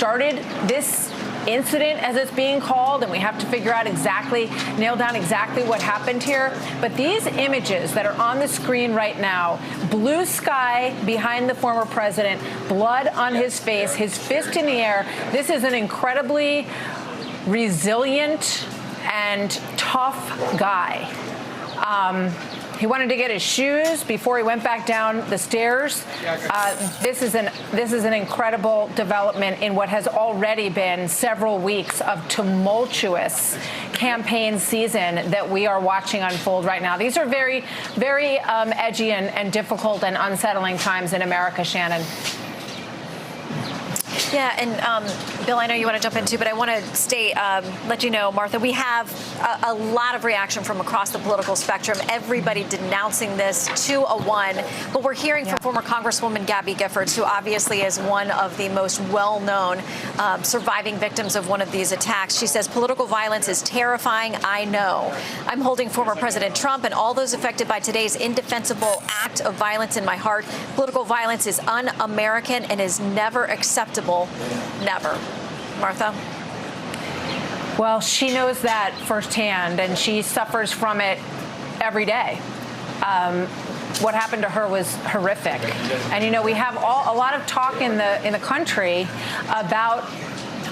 started this incident, as it's being called, and we have to figure out nail down exactly what happened here. But these images that are on the screen right now, blue sky behind the former president, blood on his face, his fist in the air. This is an incredibly resilient and tough guy. He wanted to get his shoes before he went back down the stairs. This is an incredible development in what has already been several weeks of tumultuous campaign season that we are watching unfold right now. These are very, very edgy and difficult and unsettling times in America, Shannon. Yeah, and Bill, I know you want to jump in too, but I want to let you know, Martha, we have a lot of reaction from across the political spectrum, everybody denouncing this 2-1. But we're hearing from former Congresswoman Gabby Giffords, who obviously is one of the most well-known surviving victims of one of these attacks. She says, political violence is terrifying, I know. I'm holding former President Trump and all those affected by today's indefensible act of violence in my heart. Political violence is un-American and is never acceptable. Never. Martha? Well, she knows that firsthand, and she suffers from it every day. What happened to her was horrific. And, you know, we have a lot of talk in the country about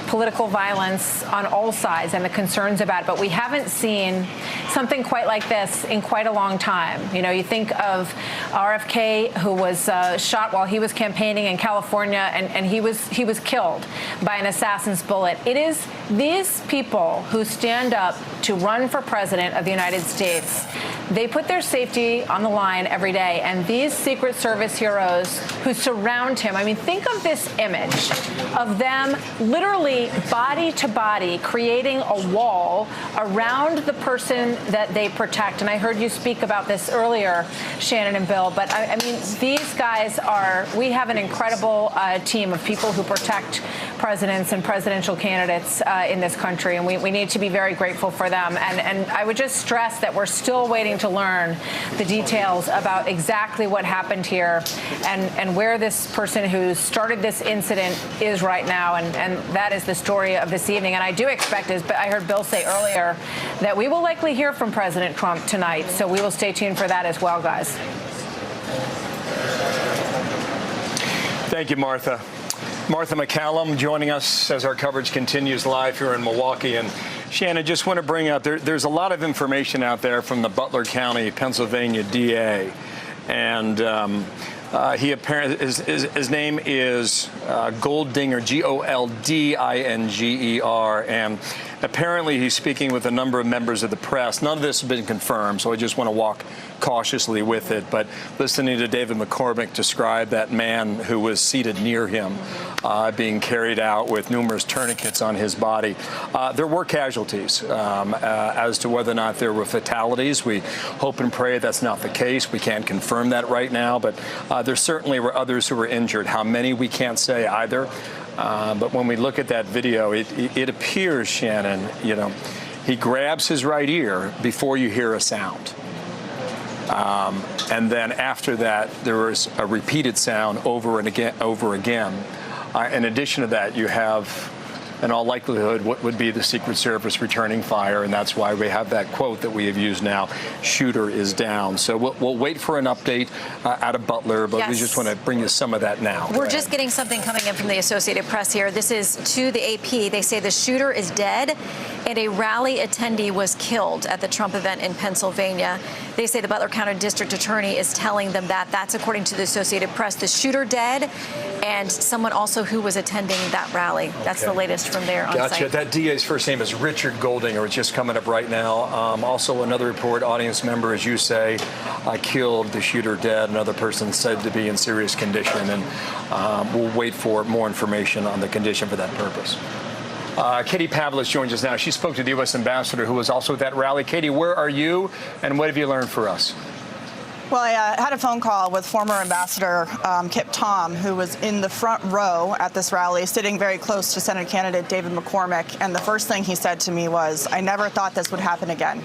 political violence on all sides and the concerns about it, but we haven't seen something quite like this in quite a long time. You know, you think of RFK, who was shot while he was campaigning in California, and he was killed by an assassin's bullet. It is these people who stand up to run for president of the United States. They put their safety on the line every day, and these Secret Service heroes who surround him, I mean, think of this image of them literally body to body creating a wall around the person that they protect. And I heard you speak about this earlier, Shannon and Bill, but I mean, these guys we have an incredible team of people who protect presidents and presidential candidates in this country, and we need to be very grateful for them. And I would just stress that we're still waiting to learn the details about exactly what happened here and where this person who started this incident is right now, and that is the story of this evening. And I do expect, as I heard Bill say earlier, that we will likely hear from President Trump tonight, so we will stay tuned for that as well, guys. Thank you, Martha. Martha McCallum joining us as our coverage continues live here in Milwaukee. And Shannon, just want to bring up, there's a lot of information out there from the Butler County, Pennsylvania DA. And he apparently, his name is Goldinger, Goldinger, and apparently he's speaking with a number of members of the press. None of this has been confirmed, so I just want to walk cautiously with it. But listening to David McCormick describe that man who was seated near him being carried out with numerous tourniquets on his body, there were casualties. As to whether or not there were fatalities, we hope and pray that's not the case. We can't confirm that right now, but there certainly were others who were injured. How many, we can't say either. But when we look at that video, it appears, Shannon, you know, he grabs his right ear before you hear a sound. And then after that, there was a repeated sound over and again. In addition to that, you have, in all likelihood, what would be the Secret Service returning fire, and that's why we have that quote that we have used now, shooter is down. So we'll wait for an update out of Butler, but we just want to bring you some of that now. We're just getting something coming in from the Associated Press here. This is to the AP. They say the shooter is dead and a rally attendee was killed at the Trump event in Pennsylvania. They say the Butler County District Attorney is telling them that. That's according to the Associated Press. The shooter dead and someone also who was attending that rally. That's the latest from there on site. Gotcha. That DA's first name is Richard Goldinger. It's just coming up right now. Also, another report, audience member, as you say, killed, the shooter dead, another person said to be in serious condition. And we'll wait for more information on the condition for that purpose. Katie Pavlis joins us now. She spoke to the U.S. ambassador who was also at that rally. Katie, where are you, and what have you learned for us? Well, I had a phone call with former Ambassador Kip Tom, who was in the front row at this rally, sitting very close to Senate candidate David McCormick. And the first thing he said to me was, I never thought this would happen again.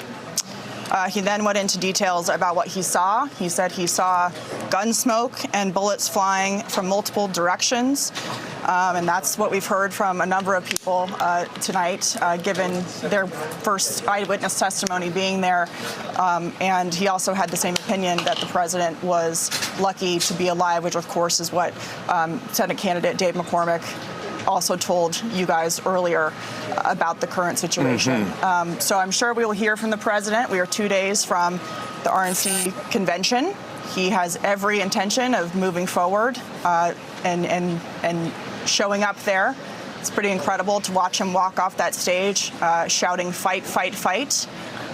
He then went into details about what he saw. He said he saw gun smoke and bullets flying from multiple directions. And that's what we've heard from a number of people tonight, given their first eyewitness testimony being there. And he also had the same opinion that the president was lucky to be alive, which of course is what Senate candidate Dave McCormick also told you guys earlier about the current situation. So I'm sure we will hear from the president. We are 2 days from the RNC convention. He has every intention of moving forward and showing up there. It's pretty incredible to watch him walk off that stage shouting, "Fight, fight, fight."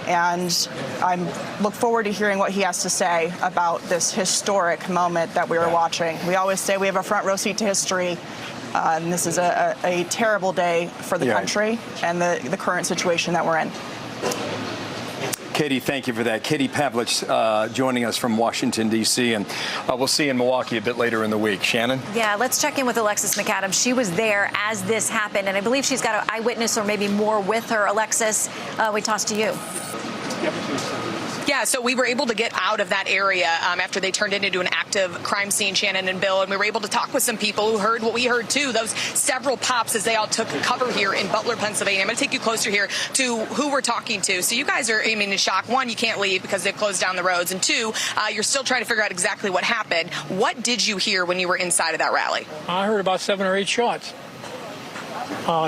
And I look forward to hearing what he has to say about this historic moment that we were watching. We always say we have a front row seat to history. And this is a terrible day for the country and the current situation that we're in. Katie, thank you for that. Katie Pavlich joining us from Washington, D.C., and we'll see you in Milwaukee a bit later in the week. Shannon? Yeah, let's check in with Alexis McAdams. She was there as this happened, and I believe she's got an eyewitness or maybe more with her. Alexis, we toss to you. Yeah, so we were able to get out of that area after they turned it into an active crime scene, Shannon and Bill, and we were able to talk with some people who heard what we heard too, those several pops as they all took cover here in Butler, Pennsylvania. I'm going to take you closer here to who we're talking to. So you guys are, in shock. One, you can't leave because they've closed down the roads, and two, you're still trying to figure out exactly what happened. What did you hear when you were inside of that rally? I heard about 7 or 8 shots.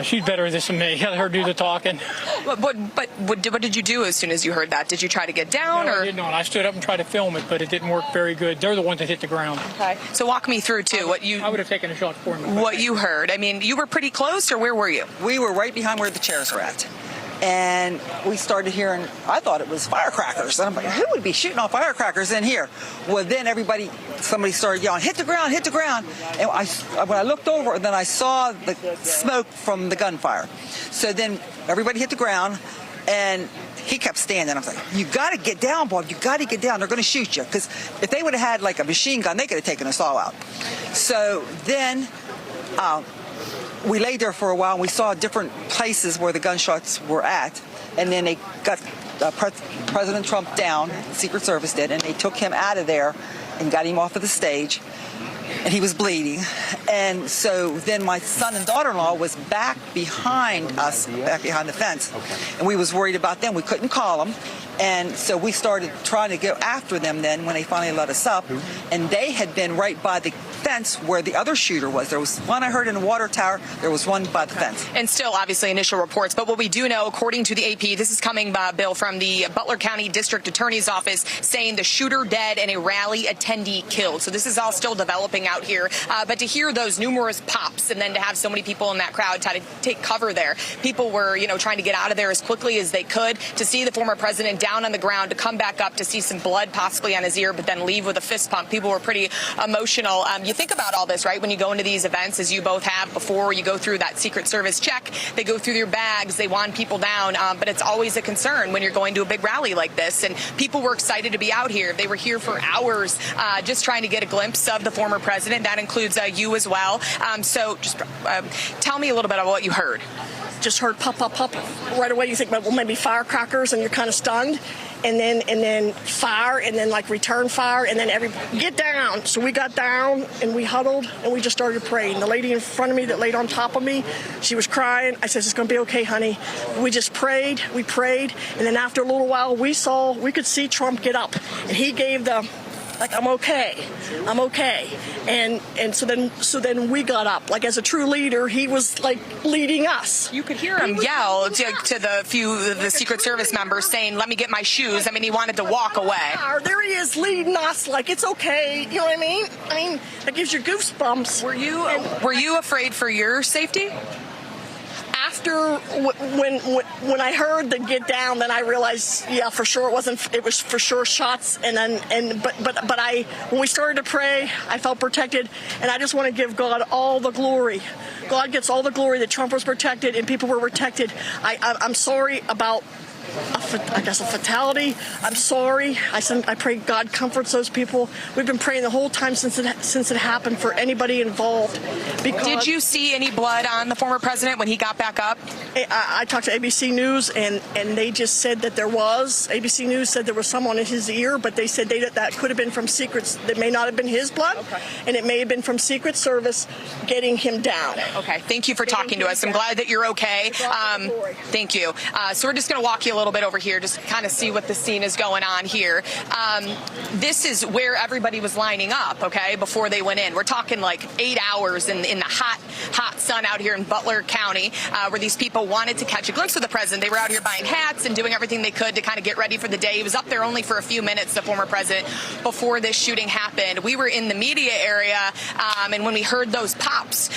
She's better at this than me. Let her do the talking. But what did you do as soon as you heard that? Did you try to get down? No, or? I did not. I stood up and tried to film it, but it didn't work very good. They're the ones that hit the ground. Okay. So walk me through, too, I would have taken a shot for me. What you heard. I mean, you were pretty close, or where were you? We were right behind where the chairs were at. And we started hearing, I thought it was firecrackers. And I'm like, who would be shooting off firecrackers in here? Well, then somebody started yelling, hit the ground, hit the ground. And when I looked over, then I saw the smoke from the gunfire. So then everybody hit the ground, and he kept standing. I was like, you got to get down, Bob. You got to get down. They're going to shoot you. Because if they would have had like a machine gun, they could have taken us all out. So then we lay there for a while, and we saw different places where the gunshots were at, and then they got President Trump down, the Secret Service did, and they took him out of there and got him off of the stage, and he was bleeding. And so then my son and daughter-in-law was back behind us, back behind the fence, and we was worried about them. We couldn't call them, and so we started trying to go after them then when they finally let us up, and they had been right by the fence where the other shooter was. There was one I heard in the water tower. There was one by the fence. And still, obviously, initial reports. But what we do know, according to the AP, this is coming, Bill, from the Butler County District Attorney's Office, saying the shooter dead and a rally attendee killed. So this is all still developing out here. But to hear those numerous pops and then to have so many people in that crowd try to take cover there, people were, trying to get out of there as quickly as they could. To see the former president down on the ground, to come back up, to see some blood possibly on his ear, but then leave with a fist pump. People were pretty emotional. You think about all this, right? When you go into these events, as you both have before, you go through that Secret Service check, they go through your bags, they wand people down, but it's always a concern when you're going to a big rally like this, and people were excited to be out here. They were here for hours just trying to get a glimpse of the former president. That includes you as well. So just tell me a little bit about what you heard. Just heard pop, pop, pop. Right away you think, well, maybe firecrackers, and you're kind of stunned. And then fire, and then like return fire, and then everybody get down. So we got down and we huddled and we just started praying. The lady in front of me that laid on top of me, she was crying. I said, it's going to be okay, honey. We just prayed, and then after a little while we could see Trump get up, and he gave the I'm okay. And so then we got up. Like, as a true leader, he was like leading us. You could hear him yell to the Secret Service members saying, let me get my shoes. I mean, he wanted to walk away. There he is leading us like it's okay. You know what I mean? I mean, that gives you goosebumps. Were you afraid for your safety? After when I heard the get down, then I realized, yeah, for sure it was for sure shots. But when we started to pray, I felt protected, and I just want to give God all the glory. God gets all the glory that Trump was protected and people were protected. I'm sorry about I guess, a fatality. I'm sorry. I pray God comforts those people. We've been praying the whole time since it happened for anybody involved. Because did you see any blood on the former president when he got back up? I talked to ABC News, and they just said that there was. ABC News said there was someone in his ear, but they said that could have been from secrets. That may not have been his blood, and it may have been from Secret Service getting him down. Okay, thank you for talking to us. I'm glad that you're okay. Thank you. So we're just going to walk you a little bit over here, just kind of see what the scene is going on here. This is where everybody was lining up, okay, before they went in. We're talking like 8 hours in the hot sun out here in Butler County, where these people wanted to catch a glimpse of the president. They were out here buying hats and doing everything they could to kind of get ready for the day. He was up there only for a few minutes, the former president, before this shooting happened. We were in the media area, and when we heard those pops,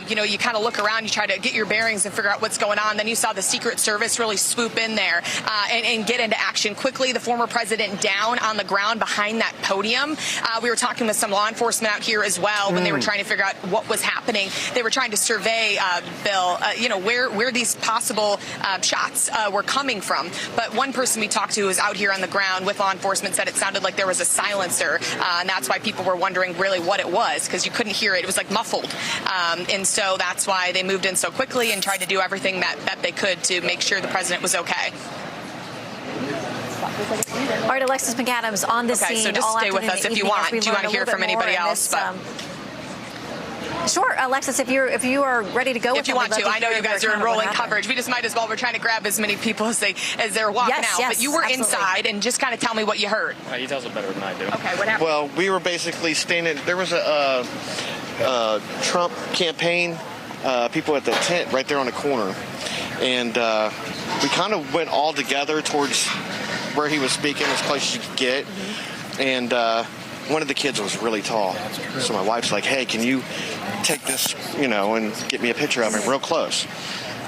you kind of look around, you try to get your bearings and figure out what's going on. Then you saw the Secret Service really swoop in there and get into action quickly. The former president down on the ground behind that podium. We were talking with some law enforcement out here as well when they were trying to figure out what was happening. They were trying to survey, Bill, where these possible shots were coming from. But one person we talked to who was out here on the ground with law enforcement said it sounded like there was a silencer, and that's why people were wondering really what it was, because you couldn't hear it. It was like muffled. And so that's why they moved in so quickly and tried to do everything that they could to make sure the president was okay. All right, Alexis McAdams on the scene. So just stay with us if you want. Do you want to hear from anybody else? Sure, Alexis, if you are ready to go. If you want to. I know you guys are in rolling coverage. We just might as well. We're trying to grab as many people as they're walking out. Yes, but you were absolutely. Inside, and just kind of tell me what you heard. He tells it better than I do. Okay, what happened? Well, we were basically standing. There was a Trump campaign people at the tent right there on the corner, and we kind of went all together towards where he was speaking, as close as you could get, and one of the kids was really tall. So my wife's like, hey, can you take this, and get me a picture of him real close?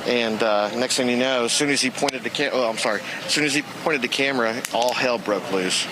And next thing you know, as soon as he pointed the camera, all hell broke loose.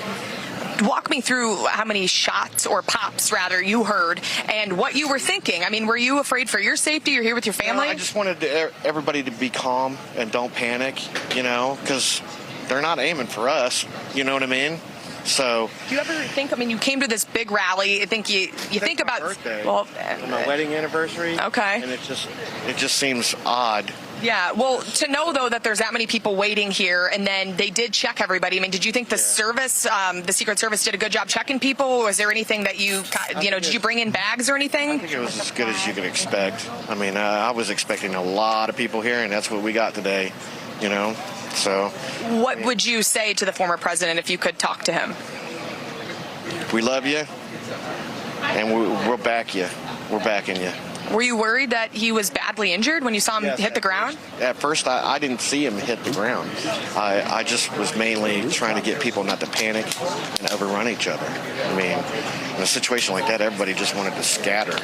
Walk me through how many shots or pops, rather, you heard and what you were thinking. I mean, were you afraid for your safety? You're here with your family? I just wanted everybody to be calm and don't panic, because they're not aiming for us. You know what I mean? So, do you ever think? I mean, you came to this big rally. I think you think about birthday, well, my wedding anniversary. Okay, and it just seems odd. Yeah, well, to know, though, that there's that many people waiting here, and then they did check everybody. I mean, did you think the service, the Secret Service, did a good job checking people? Or was there anything that did you bring in bags or anything? I think it was as good as you could expect. I mean, I was expecting a lot of people here, and that's what we got today, So. What would you say to the former president if you could talk to him? We love you, and we'll back you. We're backing you. Were you worried that he was badly injured when you saw him hit the ground? At first, I didn't see him hit the ground. I just was mainly trying to get people not to panic and overrun each other. I mean, in a situation like that, everybody just wanted to scatter.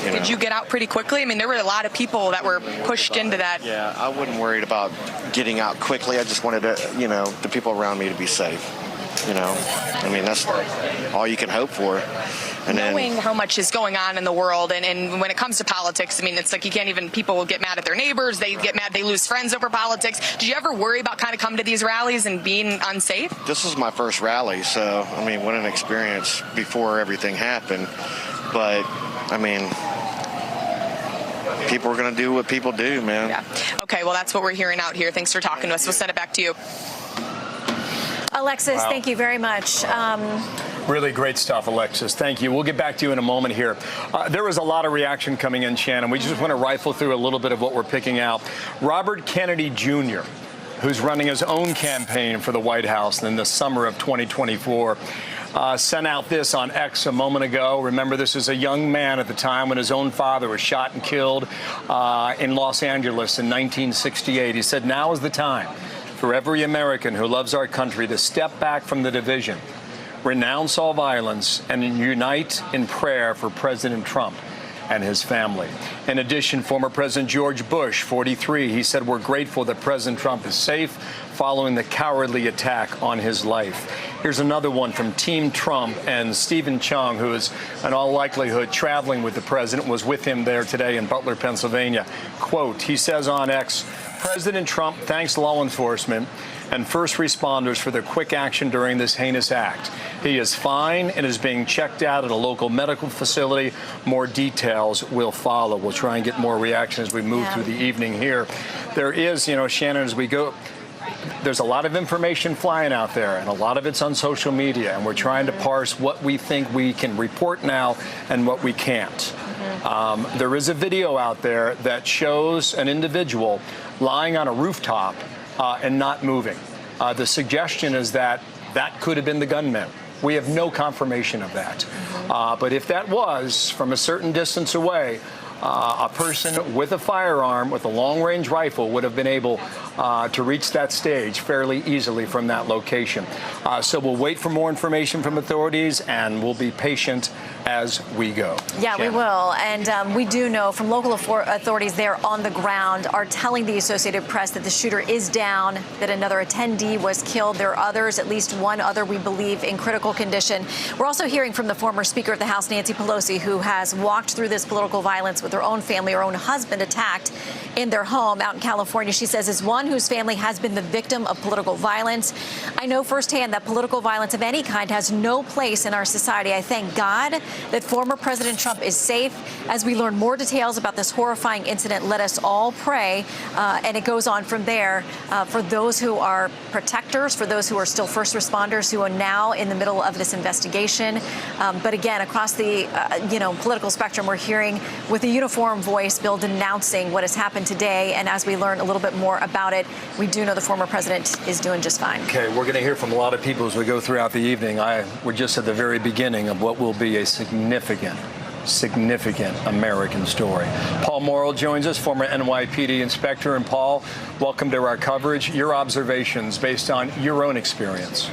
Did you get out pretty quickly? I mean, there were a lot of people that were pushed into that. Yeah, I wasn't worried about getting out quickly. I just wanted the people around me to be safe. I mean, that's all you can hope for. And knowing how much is going on in the world, and when it comes to politics, I mean, it's like people will get mad at their neighbors, they get mad, they lose friends over politics. Did you ever worry about kind of coming to these rallies and being unsafe? This is my first rally, so, I mean, what an experience before everything happened. But, I mean, people are going to do what people do, man. Yeah. Okay, well, that's what we're hearing out here. Thanks for talking to us. We'll send it back to you. Alexis, thank you very much. Really great stuff, Alexis. Thank you. We'll get back to you in a moment here. There was a lot of reaction coming in, Shannon. We just want to rifle through a little bit of what we're picking out. Robert Kennedy Jr., who's running his own campaign for the White House in the summer of 2024, sent out this on X a moment ago. Remember, this is a young man at the time when his own father was shot and killed in Los Angeles in 1968. He said, now is the time for every American who loves our country to step back from the division, renounce all violence, and unite in prayer for President Trump and his family. In addition, former President George Bush, 43, he said, we're grateful that President Trump is safe following the cowardly attack on his life. Here's another one from Team Trump, and Stephen Chung, who is in all likelihood traveling with the president, was with him there today in Butler, Pennsylvania. Quote, he says on X, President Trump thanks law enforcement and first responders for their quick action during this heinous act. He is fine and is being checked out at a local medical facility. More details will follow. We'll try and get more reaction as we move through the evening here. There is, Shannon, as we go, there's a lot of information flying out there, and a lot of it's on social media, and we're trying to parse what we think we can report now and what we can't. There is a video out there that shows an individual lying on a rooftop and not moving. The suggestion is that that could have been the gunman. We have no confirmation of that. But if that was from a certain distance away, a person with a firearm, with a long-range rifle, would have been able to reach that stage fairly easily from that location. So we'll wait for more information from authorities, and we'll be patient as we go. Yeah, Shannon. We will. And we do know from local authorities there on the ground are telling the Associated Press that the shooter is down, that another attendee was killed. There are others, at least one other, we believe, in critical condition. We're also hearing from the former Speaker of the House, Nancy Pelosi, who has walked through this political violence with her own family, her own husband attacked in their home out in California. She says, as one whose family has been the victim of political violence, I know firsthand that political violence of any kind has no place in our society. I thank God that former President Trump is safe. As we learn more details about this horrifying incident, let us all pray. And it goes on from there for those who are protectors, for those who are still first responders who are now in the middle of this investigation. But again, across the political spectrum, we're hearing with a uniform voice Bill denouncing what has happened today. And as we learn a little bit more about it, we do know the former president is doing just fine. Okay, we're going to hear from a lot of people as we go throughout the evening. We're just at the very beginning of what will be a significant American story. Paul Morrill joins us, former NYPD inspector. And Paul, welcome to our coverage. Your observations based on your own experience.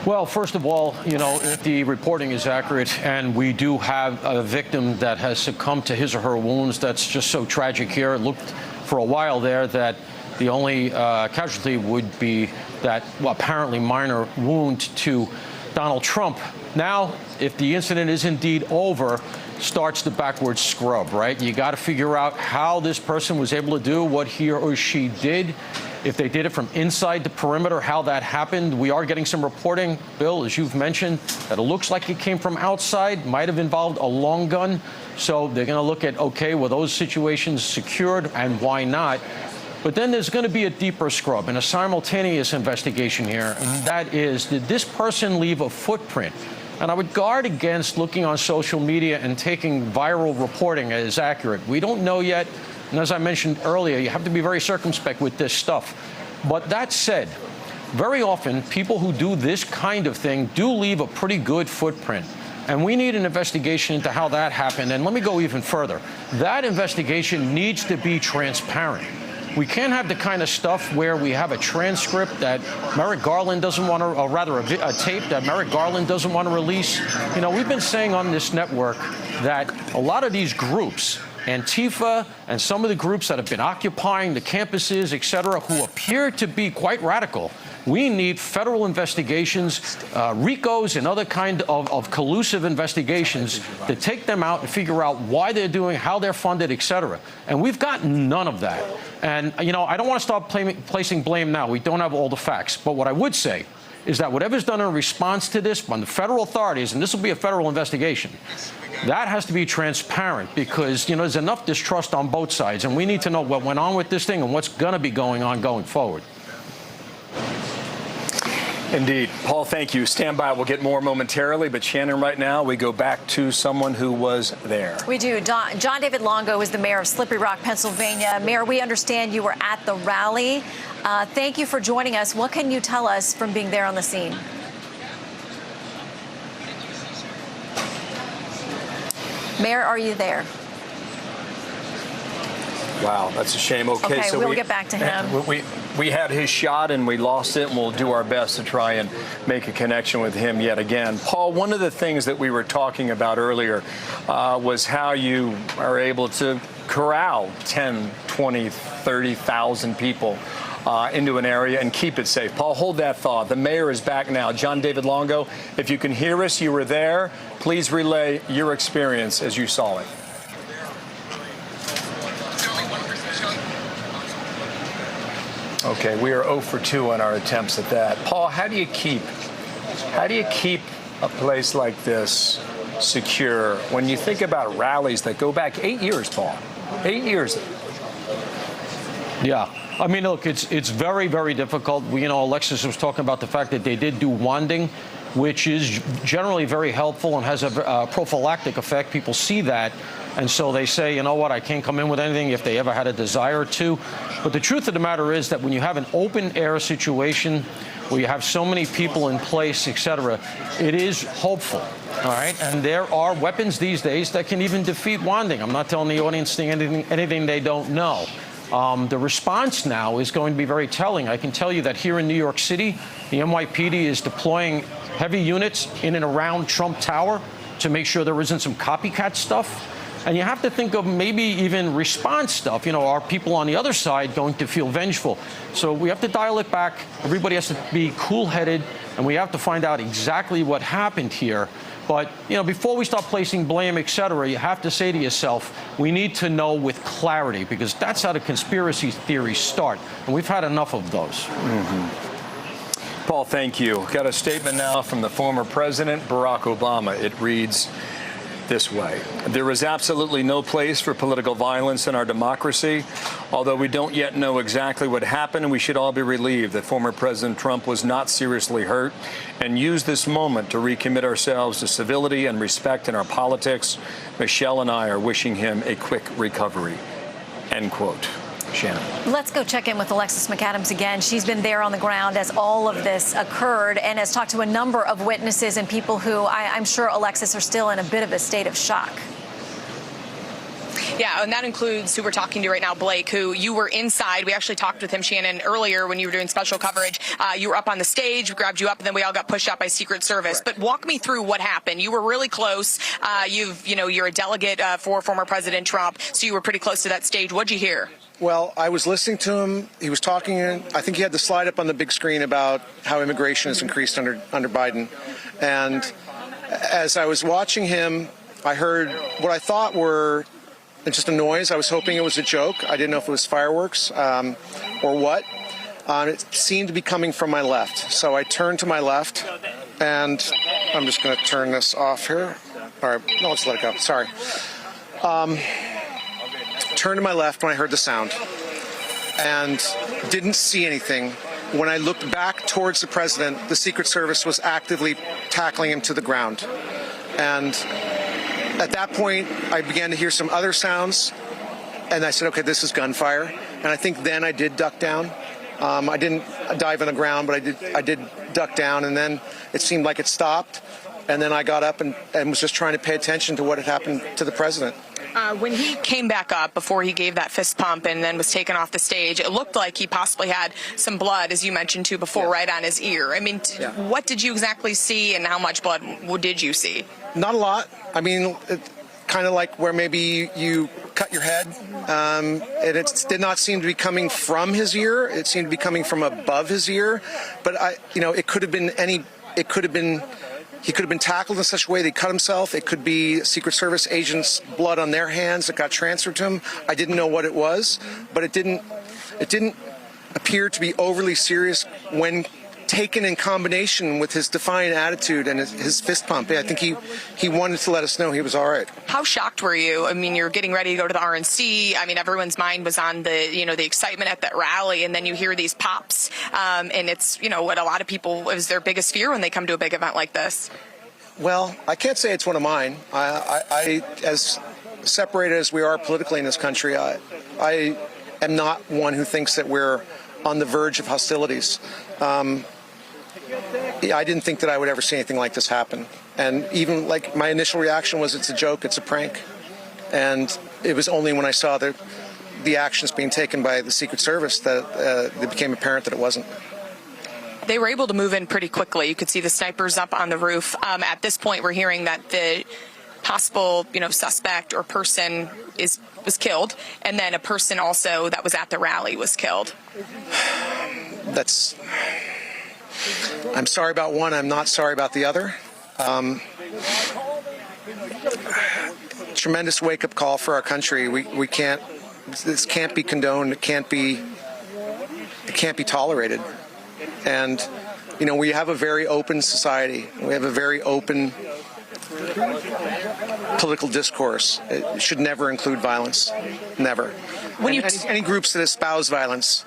Well, first of all, if the reporting is accurate and we do have a victim that has succumbed to his or her wounds, that's just so tragic here. It looked for a while there that the only casualty would be that apparently minor wound to Donald Trump. Now, if the incident is indeed over, starts the backwards scrub, right? You got to figure out how this person was able to do what he or she did. If they did it from inside the perimeter, how that happened. We are getting some reporting, Bill, as you've mentioned, that it looks like it came from outside, might have involved a long gun. So they're going to look at, okay, were those situations secured and why not? But then there's going to be a deeper scrub and a simultaneous investigation here. And that is, did this person leave a footprint? And I would guard against looking on social media and taking viral reporting as accurate. We don't know yet. And as I mentioned earlier, you have to be very circumspect with this stuff. But that said, very often people who do this kind of thing do leave a pretty good footprint. And we need an investigation into how that happened. And let me go even further. That investigation needs to be transparent. We can't have the kind of stuff where we have a transcript that Merrick Garland doesn't want to, or rather a tape that Merrick Garland doesn't want to release. We've been saying on this network that a lot of these groups, Antifa and some of the groups that have been occupying the campuses, et cetera, who appear to be quite radical, we need federal investigations, RICOs and other kind of collusive investigations to take them out and figure out why they're doing, how they're funded, et cetera. And we've got none of that. And, I don't want to start placing blame now. We don't have all the facts. But what I would say is that whatever's done in response to this by the federal authorities, and this will be a federal investigation, that has to be transparent because, there's enough distrust on both sides. And we need to know what went on with this thing and what's going to be going on going forward. Indeed. Paul, thank you. Stand by. We'll get more momentarily. But Shannon, right now, we go back to someone who was there. We do. John David Longo is the mayor of Slippery Rock, Pennsylvania. Mayor, we understand you were at the rally. Thank you for joining us. What can you tell us from being there on the scene? Mayor, are you there? Wow, that's a shame. Okay, so we'll get back to him. We had his shot and we lost it, and we'll do our best to try and make a connection with him yet again. Paul, one of the things that we were talking about earlier was how you are able to corral 10, 20, 30,000 people into an area and keep it safe. Paul, hold that thought. The mayor is back now. John David Longo, if you can hear us, you were there. Please relay your experience as you saw it. Okay, we are 0 for 2 on our attempts at that. Paul, how do you keep a place like this secure when you think about rallies that go back 8 years, Paul? 8 years. Yeah. I mean, look, it's very, very difficult. Alexis was talking about the fact that they did do wanding, which is generally very helpful and has a prophylactic effect. People see that, and so they say, you know what, I can't come in with anything if they ever had a desire to. But the truth of the matter is that when you have an open-air situation where you have so many people in place, et cetera, it is hopeful, all right? And there are weapons these days that can even defeat wanding. I'm not telling the audience anything they don't know. The response now is going to be very telling. I can tell you that here in New York City, the NYPD is deploying heavy units in and around Trump Tower to make sure there isn't some copycat stuff. And you have to think of maybe even response stuff. Are people on the other side going to feel vengeful? So we have to dial it back. Everybody has to be cool-headed, and we have to find out exactly what happened here. But, before we start placing blame, et cetera, you have to say to yourself, we need to know with clarity, because that's how the conspiracy theories start. And we've had enough of those. Mm-hmm. Paul, thank you. Got a statement now from the former president, Barack Obama. It reads this way: there is absolutely no place for political violence in our democracy. Although we don't yet know exactly what happened, we should all be relieved that former President Trump was not seriously hurt, and use this moment to recommit ourselves to civility and respect in our politics. Michelle and I are wishing him a quick recovery. End quote. Shannon. Let's go check in with Alexis McAdams again. She's been there on the ground as all of this occurred and has talked to a number of witnesses and people who I'm sure, Alexis, are still in a bit of a state of shock. Yeah, and that includes who we're talking to right now, Blake, who you were inside. We actually talked with him, Shannon, earlier when you were doing special coverage. You were up on the stage, we grabbed you up, and then we all got pushed out by Secret Service. Correct. But walk me through what happened. You were really close. You're a delegate for former President Trump, so you were pretty close to that stage. What'd you hear? Well, I was listening to him. He was talking. I think he had the slide up on the big screen about how immigration has increased under Biden. And as I was watching him, I heard what I thought were just a noise. I was hoping it was a joke. I didn't know if it was fireworks or what. It seemed to be coming from my left. So I turned to my left, and I'm just going to turn this off here. All right, no, let's let it go. Sorry. Turned to my left when I heard the sound and didn't see anything. When I looked back towards the president, the Secret Service was actively tackling him to the ground. And at that point, I began to hear some other sounds, and I said, okay, this is gunfire. And I think then I did duck down. I didn't dive on the ground, but I did duck down, and then it seemed like it stopped. And then I got up and was just trying to pay attention to what had happened to the president. When he came back up before he gave that fist pump and then was taken off the stage, it looked like he possibly had some blood, as you mentioned too before, right on his ear. I mean, what did you exactly see, and how much blood did you see? Not a lot. I mean, kind of like where maybe you cut your head. And it did not seem to be coming from his ear. It seemed to be coming from above his ear. But it could have been he could have been tackled in such a way that he cut himself. It could be Secret Service agents' blood on their hands that got transferred to him. I didn't know what it was, but it didn't appear to be overly serious when taken in combination with his defiant attitude and his fist pump. I think he wanted to let us know he was all right. How shocked were you? I mean, you're getting ready to go to the RNC. I mean, everyone's mind was on the excitement at that rally, and then you hear these pops, and it's what a lot of people is their biggest fear when they come to a big event like this. Well, I can't say it's one of mine. I as separated as we are politically in this country, I am not one who thinks that we're on the verge of hostilities. I didn't think that I would ever see anything like this happen. And even like my initial reaction was, it's a joke, it's a prank. And it was only when I saw the actions being taken by the Secret Service that it became apparent that it wasn't. They were able to move in pretty quickly. You could see the snipers up on the roof. At this point, we're hearing that the possible, suspect or person was killed, and then a person also that was at the rally was killed. I'm sorry about one. I'm not sorry about the other. Tremendous wake-up call for our country. This can't be condoned. It can't be It can't be tolerated. And, you know, we have a very open society. We have a very open political discourse. It should never include violence. Never. Any groups that espouse violence,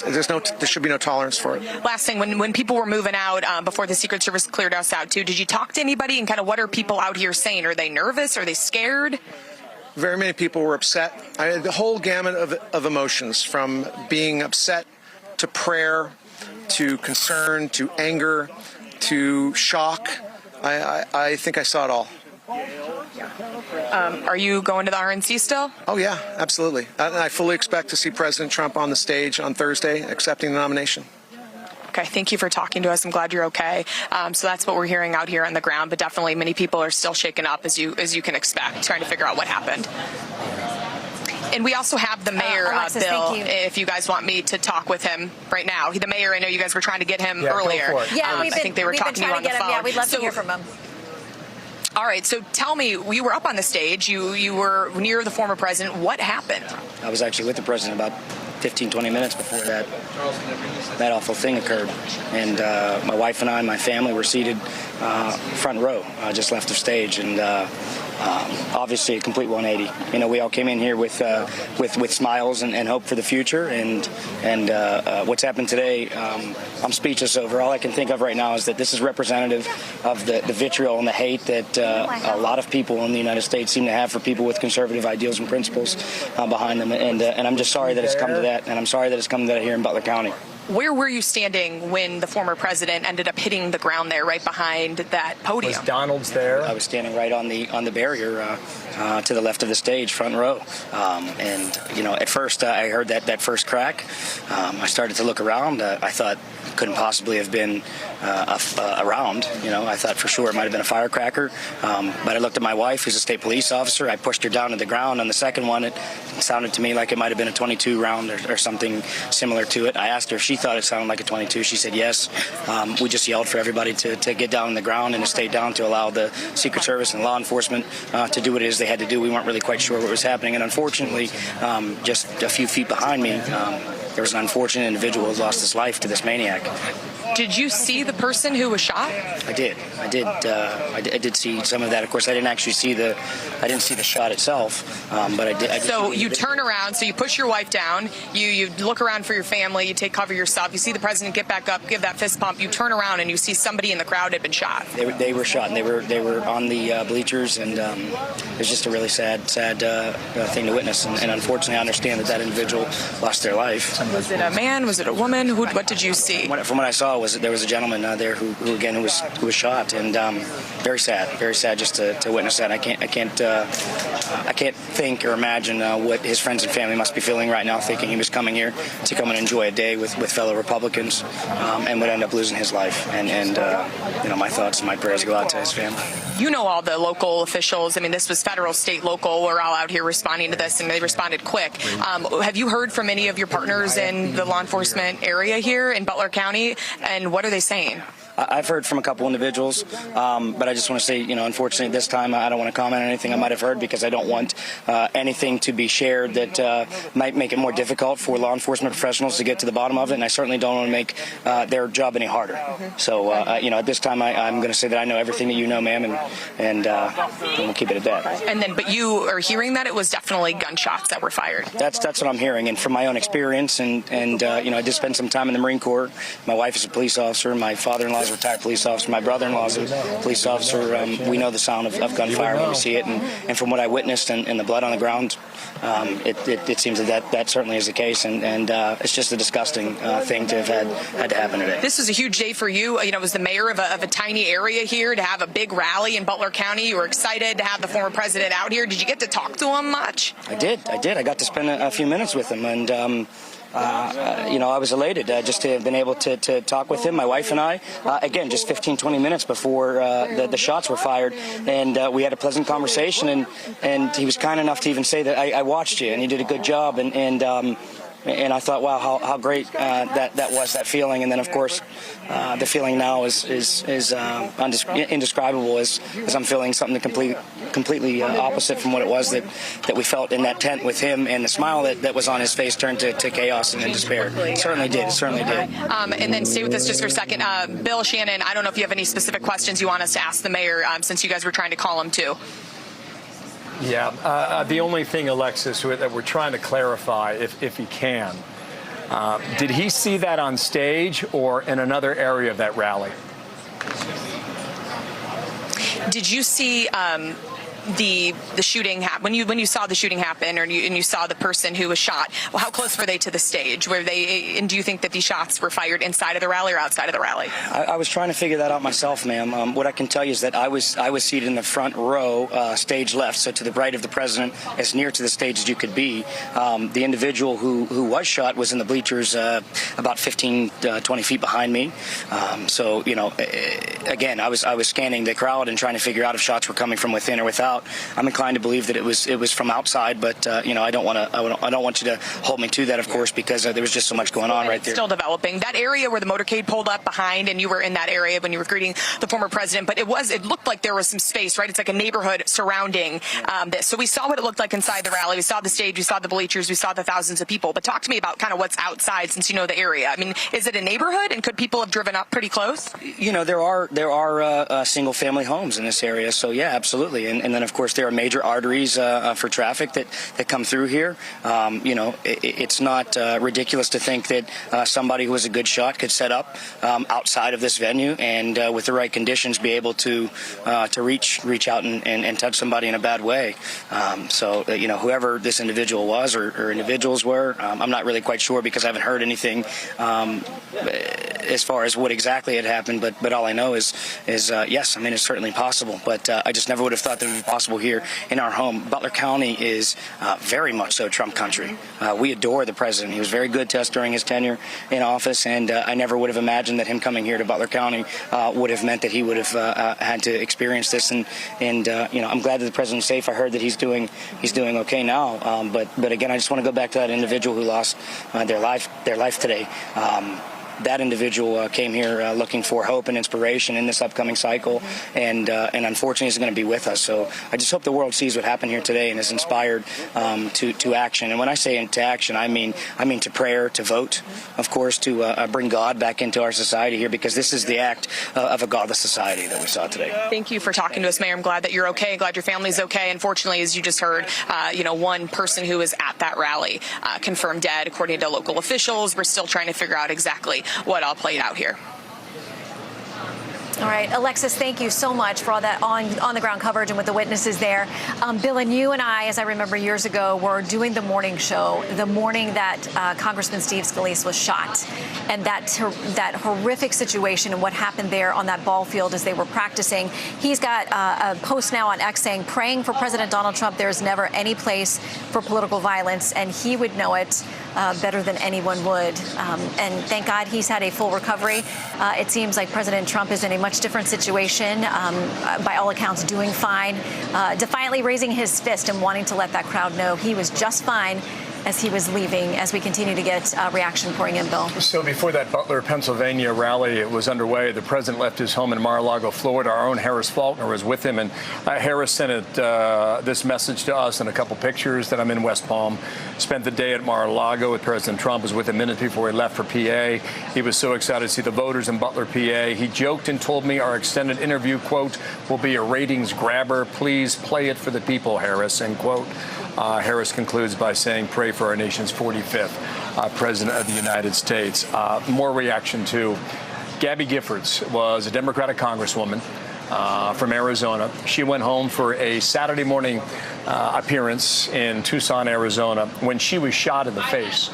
there should be no tolerance for it. Last thing, when people were moving out before the Secret Service cleared us out too, did you talk to anybody, and kind of what are people out here saying? Are they nervous? Are they scared? Very many people were upset. The whole gamut of emotions, from being upset to prayer to concern to anger to shock. I think I saw it all. Are you going to the RNC still? Oh, yeah, absolutely. I fully expect to see President Trump on the stage on Thursday accepting the nomination. Okay, thank you for talking to us. I'm glad you're okay. So that's what we're hearing out here on the ground, but definitely many people are still shaken up, as you can expect, trying to figure out what happened. And we also have the mayor, Alexis, Bill, thank you. if you guys want me to talk with him right now. The mayor, I know you guys were trying to get him earlier. Go for it. Yeah, I think they were talking to you on the phone. Yeah, we'd love to hear from him. All right, so tell me, you were up on the stage, you were near the former president. What happened? I was actually with the president about 15, 20 minutes before that awful thing occurred. And my wife and I, my family, were seated front row, just left of stage, and obviously a complete 180. You know, we all came in here with smiles and hope for the future, and what's happened today, I'm speechless over. All I can think of right now is that this is representative of the vitriol and the hate that a lot of people in the United States seem to have for people with conservative ideals and principles behind them, and I'm just sorry that it's come to that, and I'm sorry that it's come to that here in Butler County. Where were you standing when the former president ended up hitting the ground there, right behind that podium? Was Donald's there? I was standing right on the barrier to the left of the stage, front row. And you know, at first I heard that first crack. I started to look around. I thought it couldn't possibly have been a round. You know, I thought for sure it might have been a firecracker. But I looked at my wife, who's a state police officer. I pushed her down to the ground. On the second one, it sounded to me like it might have been a 22 round or something similar to it. I asked her if she thought it sounded like a 22. She said yes. We just yelled for everybody to get down on the ground and to stay down to allow the Secret Service and law enforcement to do what it is they had to do. We weren't really quite sure what was happening, and unfortunately, just a few feet behind me, there was an unfortunate individual who lost his life to this maniac. Did you see the person who was shot? I did. I did see some of that. Of course, I didn't see the shot itself, but I did. So you turn around, so you push your wife down, you look around for your family, you take cover yourself, you see the president get back up, give that fist pump, you turn around and you see somebody in the crowd had been shot. They were shot, and they were on the bleachers, and it was just a really sad thing to witness. And unfortunately, I understand that individual lost their life. Was it a man? Was it a woman? What did you see? From what I saw, was that there was a gentleman there who was shot, and very sad just to witness that. I can't think or imagine what his friends and family must be feeling right now, thinking he was coming here to come and enjoy a day with fellow Republicans, and would end up losing his life. And you know, my thoughts and my prayers go out to his family. You know, all the local officials. I mean, this was federal, state, local. We're all out here responding to this, and they responded quick. Have you heard from any of your partners in the law enforcement area here in Butler County, and what are they saying? I've heard from a couple individuals, but I just want to say, you know, unfortunately this time I don't want to comment on anything I might have heard, because I don't want anything to be shared that might make it more difficult for law enforcement professionals to get to the bottom of it, and I certainly don't want to make their job any harder. So, you know, at this time I'm going to say that I know everything that you know, ma'am, and we'll keep it at that. And then, but you are hearing that it was definitely gunshots that were fired. That's what I'm hearing, and from my own experience, and you know, I did spend some time in the Marine Corps. My wife is a police officer. My father-in-law is a retired police officer. My brother-in-law is a police officer. We know the sound of gunfire when we see it, and from what I witnessed and the blood on the ground, it seems that certainly is the case, and it's just a disgusting thing to have had to happen today. This was a huge day for you. You know, as the mayor of a tiny area here, to have a big rally in Butler County. You were excited to have the former president out here. Did you get to talk to him much? I did. I got to spend a few minutes with him, and you know, I was elated just to have been able to talk with him, my wife and I, again, just 15, 20 minutes before the shots were fired, and we had a pleasant conversation, and he was kind enough to even say that I watched you, and you did a good job, and And I thought, wow, how great that was, that feeling. And then, of course, the feeling now is indescribable as I'm feeling something completely opposite from what it was that we felt in that tent with him, and the smile that was on his face turned to chaos and despair. It certainly did. And then stay with us just for a second. Bill, Shannon, I don't know if you have any specific questions you want us to ask the mayor, since you guys were trying to call him too. Yeah, the only thing, Alexis, that we're trying to clarify, if he can, did he see that on stage or in another area of that rally? Did you see the shooting happen when you saw the shooting happen, and you saw the person who was shot? Well, how close were they to the stage? Were they? And do you think that these shots were fired inside of the rally or outside of the rally? I was trying to figure that out myself, ma'am. What I can tell you is that I was seated in the front row, stage left, so to the right of the president, as near to the stage as you could be. The individual who was shot was in the bleachers about 15, 20 feet behind me. So, you know, again, I was scanning the crowd and trying to figure out if shots were coming from within or without. I'm inclined to believe that it was from outside, but you know, I don't want you to hold me to that, of course, because there was just so much going on right there. Still developing. That area where the motorcade pulled up behind, and you were in that area when you were greeting the former president, but it looked like there was some space, right? It's like a neighborhood surrounding this. So we saw what it looked like inside the rally. We saw the stage, we saw the bleachers, we saw the thousands of people. But talk to me about kind of what's outside, since you know the area. I mean, is it a neighborhood, and could people have driven up pretty close? You know, there are single family homes in this area, so yeah, absolutely. And then, of course, there are major arteries for traffic that come through here. You know, it's not ridiculous to think that somebody who was a good shot could set up outside of this venue and with the right conditions be able to reach out and touch somebody in a bad way. So you know, whoever this individual was or individuals were, I'm not really quite sure, because I haven't heard anything as far as what exactly had happened. But all I know is yes, I mean, it's certainly possible. But I just never would have thought that it would be possible here in our home. Butler County is very much so Trump country. We adore the president. He was very good to us during his tenure in office, and I never would have imagined that him coming here to Butler County would have meant that he would have had to experience this. And you know, I'm glad that the president's safe. I heard that he's doing okay now. But again, I just want to go back to that individual who lost their life today. That individual came here looking for hope and inspiration in this upcoming cycle, and unfortunately is going to be with us. So I just hope the world sees what happened here today and is inspired to action. And when I say into action, I mean to prayer, to vote, of course, to bring God back into our society here, because this is the act of a godless society that we saw today. Thank you for talking to us, Mayor. I'm glad that you're okay. Glad your family's okay. Unfortunately, as you just heard, you know, one person who was at that rally confirmed dead, according to local officials. We're still trying to figure out exactly what all played out here. All right, Alexis, thank you so much for all that on-the-ground coverage and with the witnesses there. Bill, and you and I, as I remember years ago, were doing the morning show the morning that Congressman Steve Scalise was shot, and that horrific situation and what happened there on that ball field as they were practicing. He's got a post now on X saying, praying for President Donald Trump. There's never any place for political violence, and he would know it better than anyone would. And thank God he's had a full recovery. It seems like President Trump is in a much different situation, by all accounts doing fine, defiantly raising his fist and wanting to let that crowd know he was just fine as he was leaving, as we continue to get reaction pouring in, Bill. So before that Butler, Pennsylvania rally was underway, the president left his home in Mar-a-Lago, Florida. Our own Harris Faulkner was with him, and Harris sent this message to us and a couple pictures that I'm in West Palm. Spent the day at Mar-a-Lago with President Trump. Was with him minutes before he left for PA. He was so excited to see the voters in Butler, PA. He joked and told me our extended interview, quote, will be a ratings grabber. Please play it for the people, Harris, end quote. Harris concludes by saying, pray for our nation's 45th president of the United States. More reaction to Gabby Giffords was a Democratic congresswoman from Arizona. She went home for a Saturday morning appearance in Tucson, Arizona, when she was shot in the face.